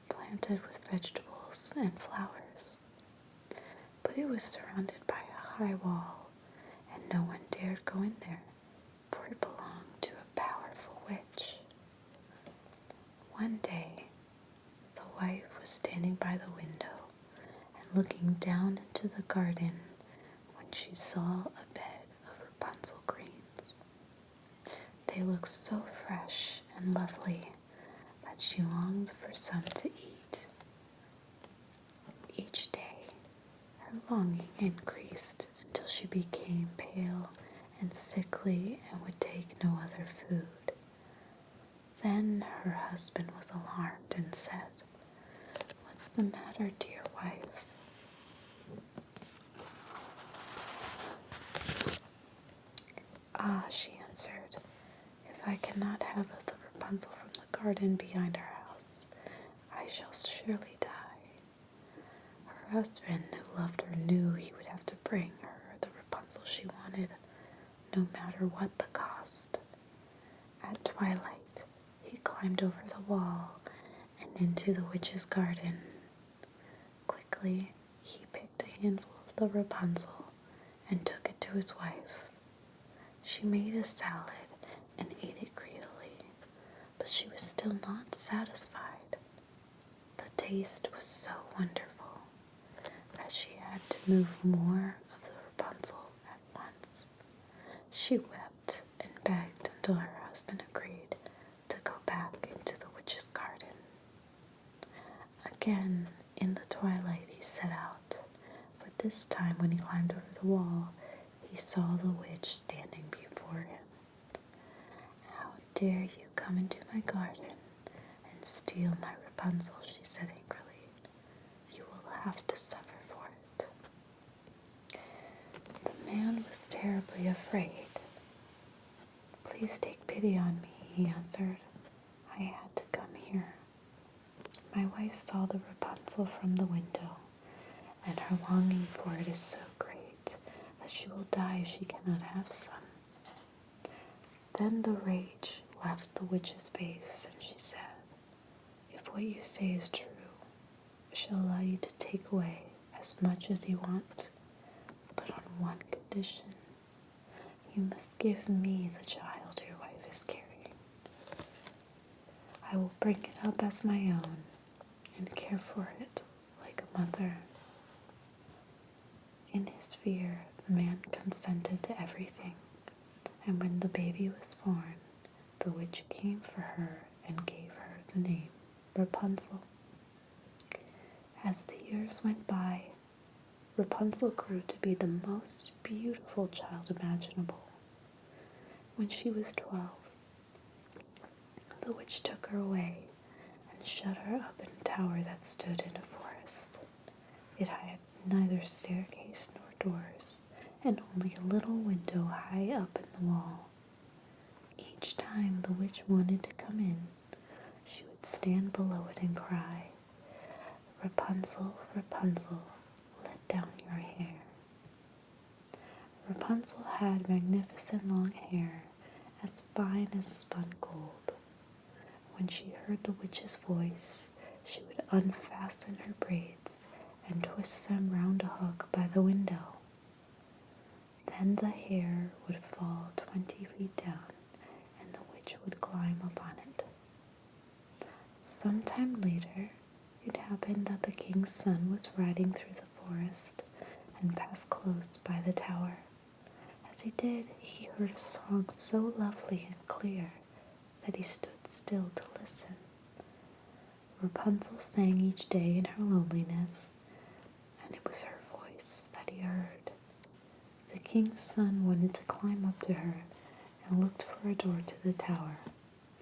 planted with vegetables and flowers. But it was surrounded by a high wall, and no one dared go in there, for it belonged to a powerful witch. One day, the wife was standing by the window and looking down into the garden when she saw a bed of Rapunzel greens. They looked so fresh and lovely that she longed for some to eat. Each day, her longing increased until she became pale and sickly and would take no other food. Then her husband was alarmed and said, "What's the matter, dear wife?" "Ah," she answered, "if I cannot have the Rapunzel from the garden behind our house, I shall surely die." Her husband, who loved her, knew he would have to bring her the Rapunzel she wanted, no matter what the cost. At twilight, he climbed over the wall and into the witch's garden. Quickly, he picked a handful of the Rapunzel and took it to his wife. She made a salad and ate it greedily, but she was still not satisfied. The taste was so wonderful that she had to move more of the Rapunzel at once. She wept and begged until her husband agreed to go back into the witch's garden. Again, in the twilight, he set out, but this time when he climbed over the wall, he saw the witch standing before him. "How dare you come into my garden and steal my Rapunzel?" she said angrily. "You will have to suffer for it." The man was terribly afraid. "Please take pity on me," he answered. "I had to come here. My wife saw the Rapunzel Rapunzel from the window, and her longing for it is so great that she will die if she cannot have some. Then the rage left the witch's face, and she said, "If what you say is true, I shall allow you to take away as much as you want, but on one condition. You must give me the child your wife is carrying. I will bring it up as my own and care for it like a mother." In his fear, the man consented to everything, and when the baby was born, the witch came for her and gave her the name Rapunzel. As the years went by, Rapunzel grew to be the most beautiful child imaginable. When she was 12, the witch took her away and shut her up in a tower that stood in a forest. It had neither staircase nor doors, and only a little window high up in the wall. Each time the witch wanted to come in, she would stand below it and cry, "Rapunzel, Rapunzel, let down your hair." Rapunzel had magnificent long hair, as fine as spun gold. When she heard the witch's voice, she would unfasten her braids and twist them round a hook by the window. Then the hair would fall 20 feet down, and the witch would climb upon it. Some time later, it happened that the king's son was riding through the forest and passed close by the tower. As he did, he heard a song so lovely and clear that he stood still to listen. Rapunzel sang each day in her loneliness, and it was her voice that he heard. The king's son wanted to climb up to her and looked for a door to the tower,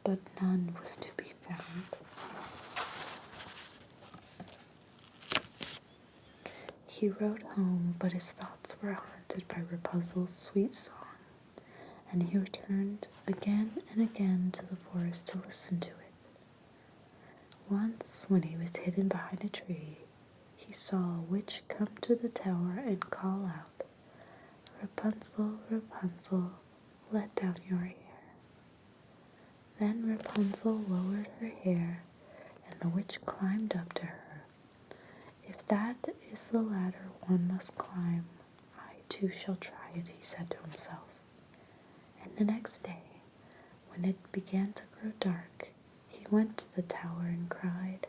but none was to be found. He rode home, but his thoughts were haunted by Rapunzel's sweet song, and he returned again and again to the forest to listen to it. Once, when he was hidden behind a tree, he saw a witch come to the tower and call out, "Rapunzel, Rapunzel, let down your hair." Then Rapunzel lowered her hair, and the witch climbed up to her. "If that is the ladder one must climb, I too shall try it," he said to himself. And the next day, when it began to grow dark, he went to the tower and cried,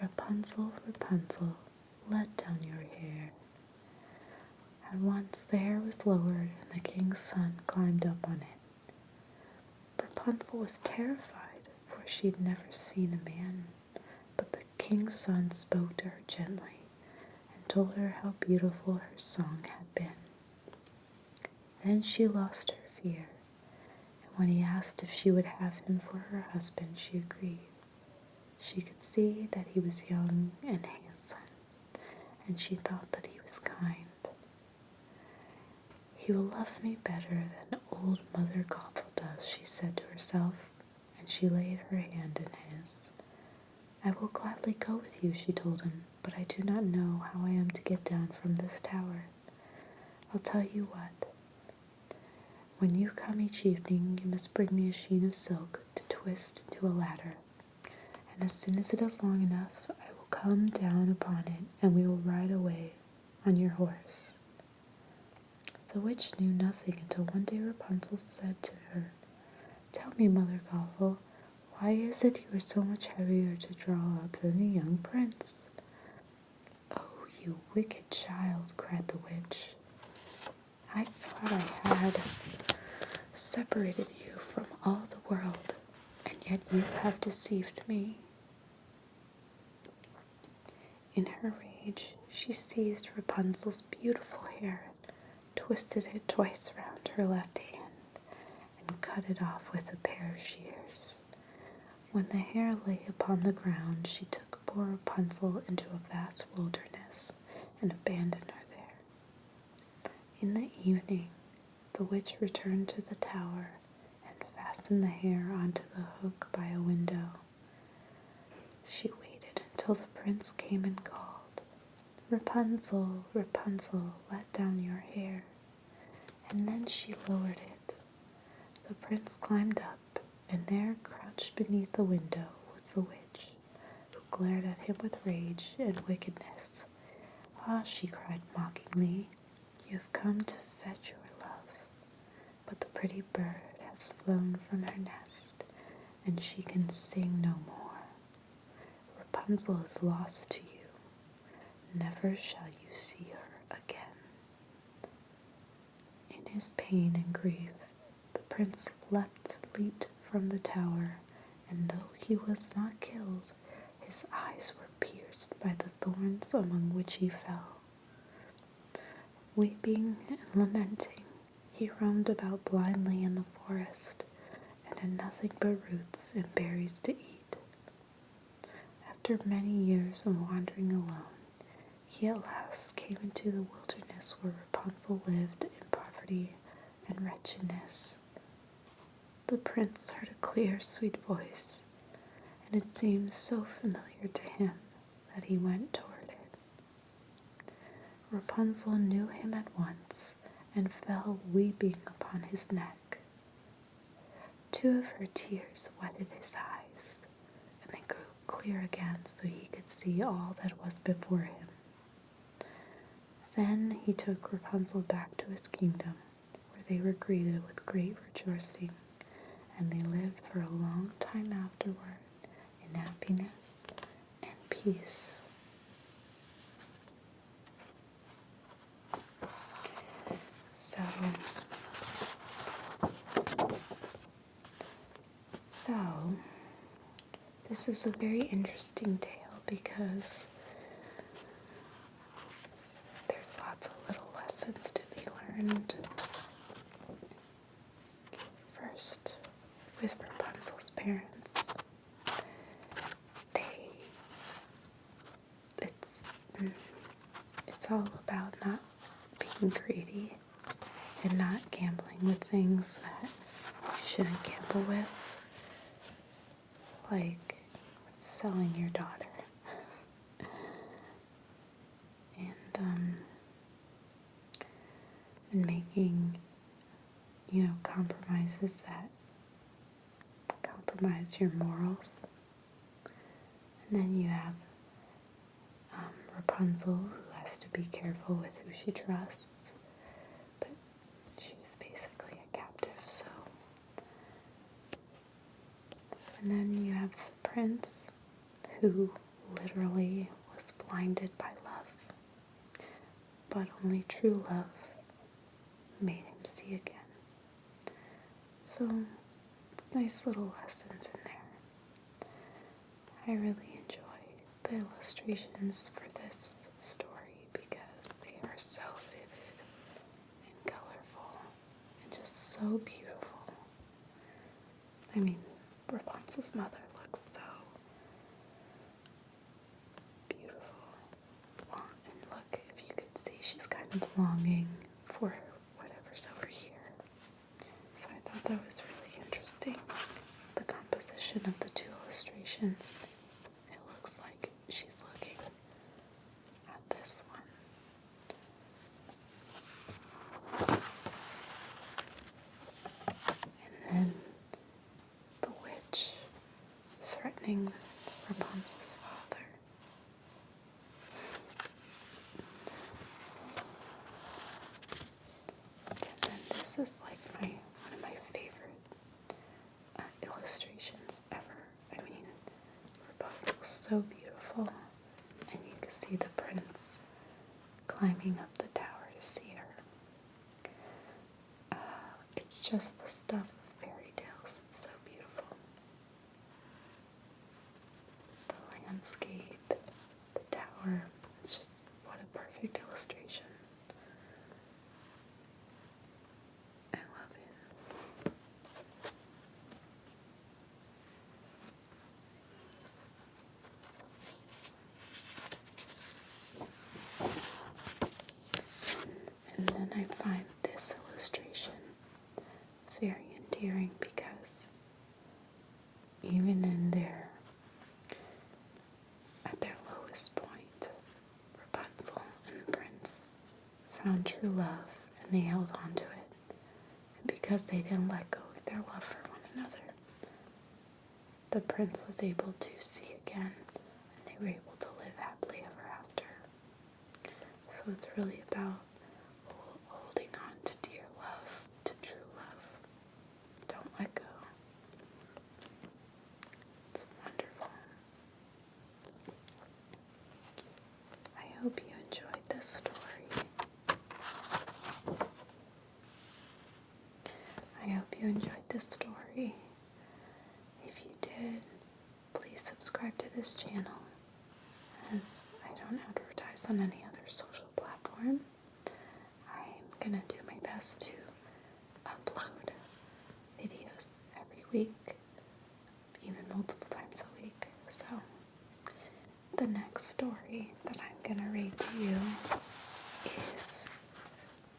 "Rapunzel, Rapunzel, let down your hair." At once the hair was lowered, and the king's son climbed up on it. Rapunzel was terrified, for she had never seen a man, but the king's son spoke to her gently and told her how beautiful her song had been. Then she lost her fear, and when he asked if she would have him for her husband, she agreed. She could see that he was young and handsome, and she thought that he was kind. "He will love me better than old Mother Gothel does," she said to herself, and she laid her hand in his. "I will gladly go with you," she told him, "but I do not know how I am to get down from this tower. I'll tell you what. When you come each evening, you must bring me a skein of silk to twist into a ladder, and as soon as it is long enough, I will come down upon it, and we will ride away on your horse." The witch knew nothing until one day Rapunzel said to her, "Tell me, Mother Gothel, why is it you are so much heavier to draw up than a young prince?" "Oh, you wicked child," cried the witch. "I thought I had separated you from all the world, and yet you have deceived me." In her rage, she seized Rapunzel's beautiful hair, twisted it twice round her left hand, and cut it off with a pair of shears. When the hair lay upon the ground, she took poor Rapunzel into a vast wilderness and abandoned her there. In the evening, the witch returned to the tower and fastened the hair onto the hook by a window. She waited until till the prince came and called, "Rapunzel, Rapunzel, let down your hair." And then she lowered it. The prince climbed up, and there, crouched beneath the window, was the witch, who glared at him with rage and wickedness. "Ah," she cried mockingly, "you have come to fetch your love. But the pretty bird has flown from her nest, and she can sing no more. Rapunzel is lost to you. Never shall you see her again." In his pain and grief, the prince leaped from the tower, and though he was not killed, his eyes were pierced by the thorns among which he fell. Weeping and lamenting, he roamed about blindly in the forest, and had nothing but roots and berries to eat. After many years of wandering alone, he at last came into the wilderness where Rapunzel lived in poverty and wretchedness. The prince heard a clear, sweet voice, and it seemed so familiar to him that he went toward it. Rapunzel knew him at once and fell weeping upon his neck. Two of her tears wetted his eyes, and they grew clear again so he could see all that was before him. Then he took Rapunzel back to his kingdom, where they were greeted with great rejoicing, and they lived for a long time afterward in happiness and peace. So, this is a very interesting tale because there's lots of little lessons to be learned. First, with Rapunzel's parents, it's all about not being greedy and not gambling with things that you shouldn't gamble with, like selling your daughter and making, compromises that compromise your morals. And then you have Rapunzel, who has to be careful with who she trusts, but she was basically a captive, so. And then you have the prince, who literally was blinded by love, but only true love made him see again. So, it's nice little lessons in there. I really enjoy the illustrations for this story because they are so vivid and colorful and just so beautiful. I mean, Rapunzel's mother looks so beautiful. And look, if you could see, she's kind of longing for whatever's over here. So I thought that was really interesting. The composition of the two illustrations. It looks like she's looking at this one. And then the witch threatening Rapunzel's father. And then this is like one of my favorite illustrations ever. I mean, Rapunzel's so beautiful, and you can see the prince climbing up the tower to see her. It's just the stuff of fairy tales. It's so beautiful. The landscape, the tower, it's just what a perfect illustration. I love it. And then I find this illustration very endearing because even at their found true love and they held on to it. And because they didn't let go of their love for one another, the prince was able to see again and they were able to live happily ever after. So it's really about holding on to dear love, to true love. Don't let go. It's wonderful. I hope you enjoyed this story. I hope you enjoyed this story. If you did, please subscribe to this channel, as I don't advertise on any other social platform. I'm gonna do my best to upload videos every week, even multiple times a week. So the next story that I'm gonna read to you is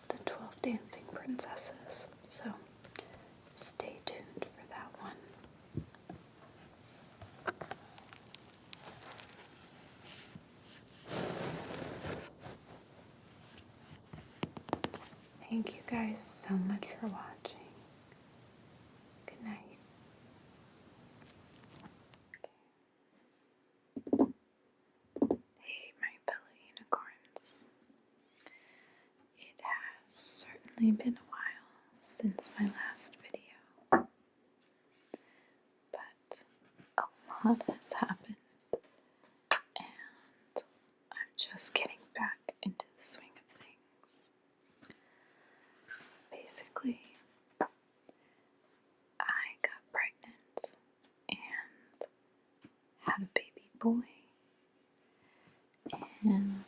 The 12 Dancing Princesses. So stay tuned for that one. Thank you guys so much for watching. Good night. Hey, my fellow unicorns. It has certainly been a while since my last video, but a lot has happened, and I'm just getting back into the swing of things. Basically, I got pregnant and had a baby boy, and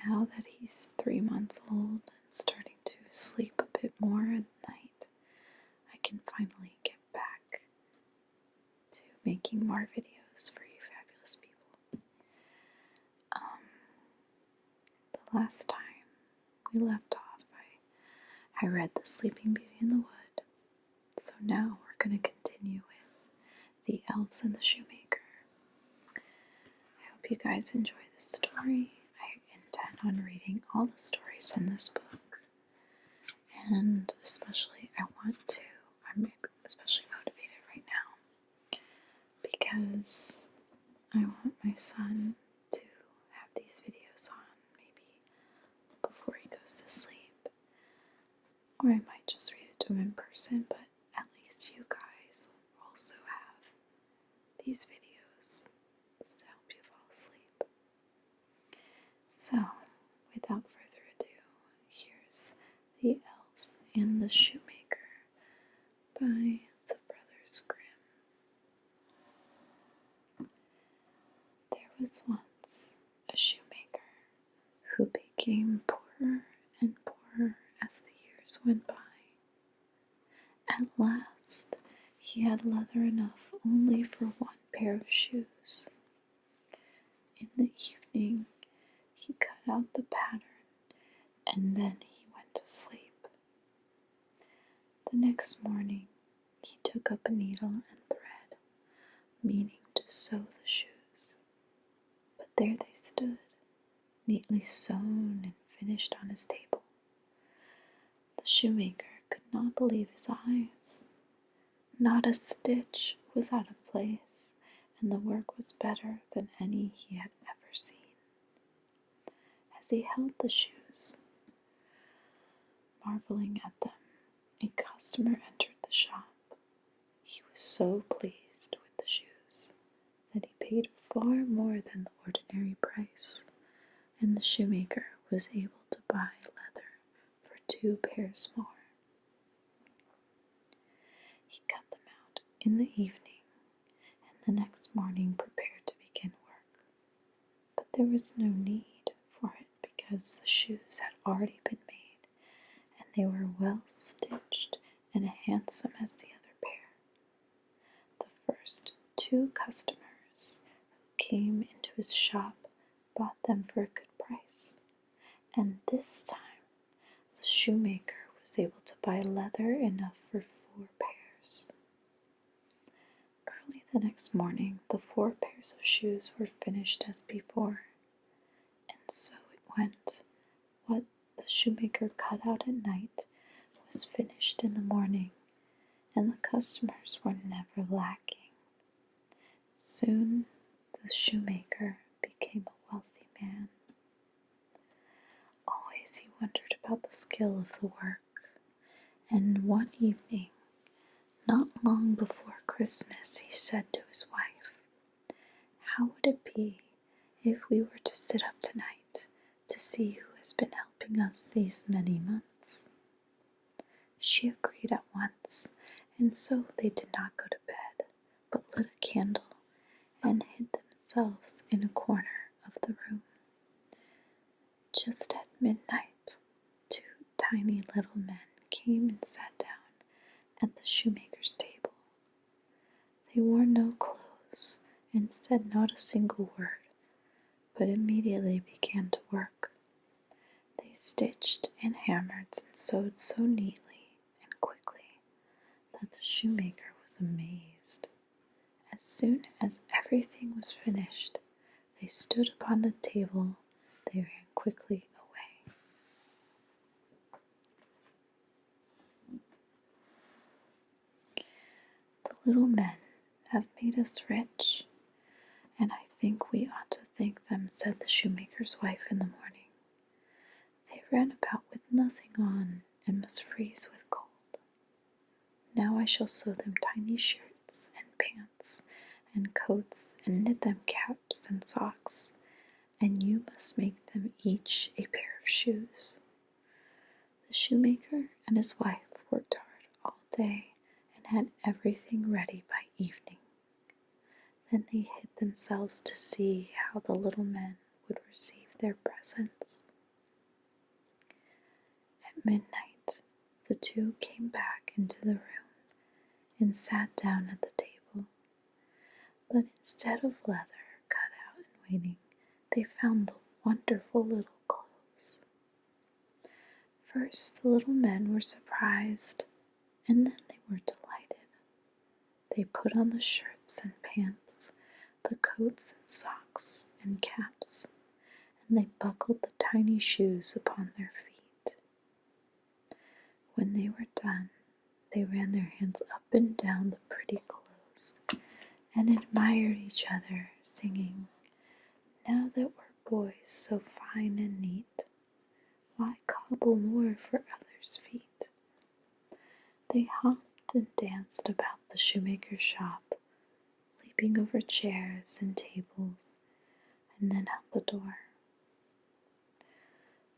now that he's 3 months old and starting to sleep a bit more at night, I can finally get back to making more videos for you fabulous people. The last time we left off, I read The Sleeping Beauty in the Wood, so now we're going to continue with The Elves and the Shoemaker. I hope you guys enjoy this story. I intend on reading all the stories in this book, and especially I'm especially motivated right now because I want my son to have these videos on maybe before he goes to sleep, or I might just read it to him in person, but at least you guys also have these videos to help you fall asleep. So, without further ado, here's The Elves and the Shoemaker by the Brothers Grimm. There was once a shoemaker who became poorer and poorer as the years went by. At last, he had leather enough only for 1 pair of shoes. In the evening, he cut out the pattern, and then he went to sleep. The next morning, he took up a needle and thread, meaning to sew the shoes. But there they stood, neatly sewn and finished on his table. The shoemaker could not believe his eyes. Not a stitch was out of place, and the work was better than any he had ever seen. As he held the shoes, marveling at them, a customer entered the shop. He was so pleased with the shoes that he paid far more than the ordinary price, and the shoemaker was able to buy leather for 2 pairs more. He cut them out in the evening, and the next morning prepared to begin work. But there was no need for it because the shoes had already been made, and they were well stitched and handsome as the other pair. The first 2 customers who came into his shop bought them for a good price, and this time the shoemaker was able to buy leather enough for 4 pairs. Early the next morning, the 4 pairs of shoes were finished as before, and so it went. What the the shoemaker cut out at night was finished in the morning, and the customers were never lacking. Soon the shoemaker became a wealthy man. Always he wondered about the skill of the work, and one evening, not long before Christmas, he said to his wife, "How would it be if we were to sit up tonight to see who has been helping us these many months?" She agreed at once, and so they did not go to bed, but lit a candle and hid themselves in a corner of the room. Just at midnight, two tiny little men came and sat down at the shoemaker's table. They wore no clothes and said not a single word, but immediately began to work. They stitched and hammered and sewed so neatly and quickly that the shoemaker was amazed. As soon as everything was finished, they stood upon the table. They ran quickly away. The little men have made us rich, and I think we ought to thank them, said the shoemaker's wife in the morning. They ran about with nothing on and must freeze with cold. Now I shall sew them tiny shirts and pants and coats and knit them caps and socks, and you must make them each a pair of shoes. The shoemaker and his wife worked hard all day and had everything ready by evening. Then they hid themselves to see how the little men would receive their presents. At midnight, the two came back into the room and sat down at the table. But instead of leather cut out and waiting, they found the wonderful little clothes. First, the little men were surprised, and then they were delighted. They put on the shirts and pants, the coats and socks and caps, and they buckled the tiny shoes upon their feet. When they were done, they ran their hands up and down the pretty clothes and admired each other, singing, "Now that we're boys so fine and neat, why cobble more for others' feet?" They hopped and danced about the shoemaker's shop, leaping over chairs and tables, and then out the door.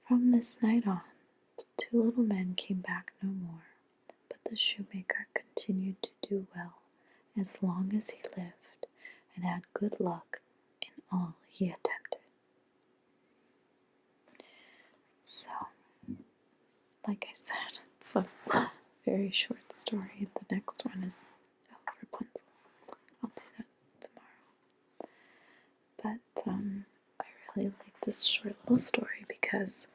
From this night on, the two little men came back no more, but the shoemaker continued to do well as long as he lived and had good luck in all he attempted. So, like I said, it's a very short story. The next one is Rapunzel. I'll do that tomorrow. But I really like this short little story because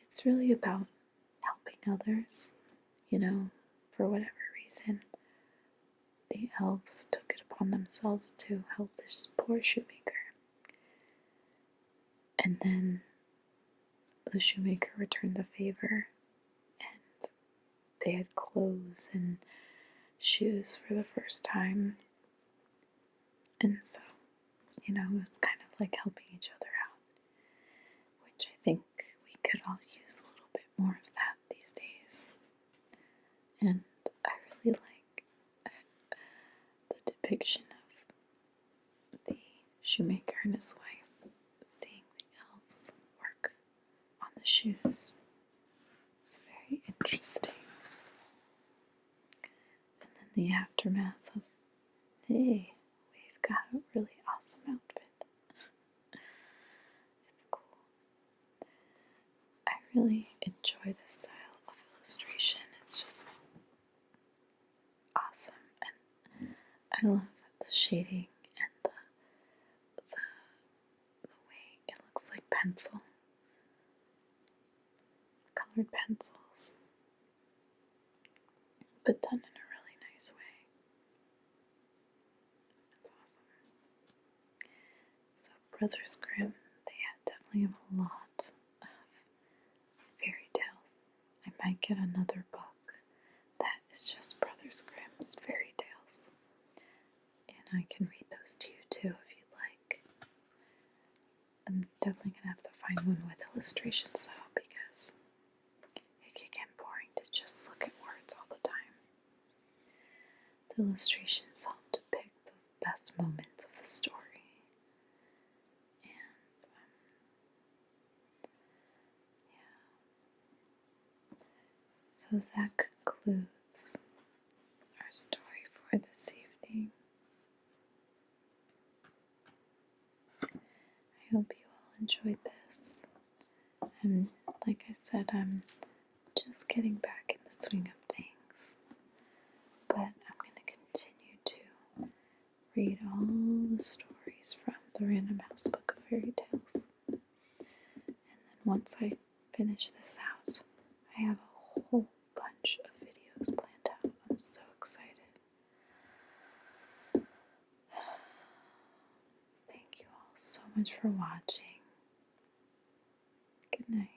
it's really about helping others, for whatever reason. The elves took it upon themselves to help this poor shoemaker. And then the shoemaker returned the favor, and they had clothes and shoes for the first time. And so, it was kind of like helping each other out, which I think we could all use a little bit more of that these days. And I really like the depiction of the shoemaker and his wife seeing the elves work on the shoes. It's very interesting. And then the aftermath of, hey, we've got a really awesome outfit. It's cool. I really enjoy this style of illustration. It's just awesome. And I love the shading and the way it looks like pencil. Colored pencils. But done in a really nice way. That's awesome. So Brothers Grimm, they definitely have a lot of fairy might get another book that is just Brothers Grimm's fairy tales. And I can read those to you too if you'd like. I'm definitely going to have to find one with illustrations though, because it can get boring to just look at words all the time. The illustrations help depict the best moments of the story. And so that concludes our story for this evening. I hope you all enjoyed this. And like I said, I'm just getting back in the swing of things. But I'm going to continue to read all the stories from the Random House Book of Fairy Tales. And then once I finish this out, I have a whole bunch of videos planned out. I'm so excited. Thank you all so much for watching. Good night.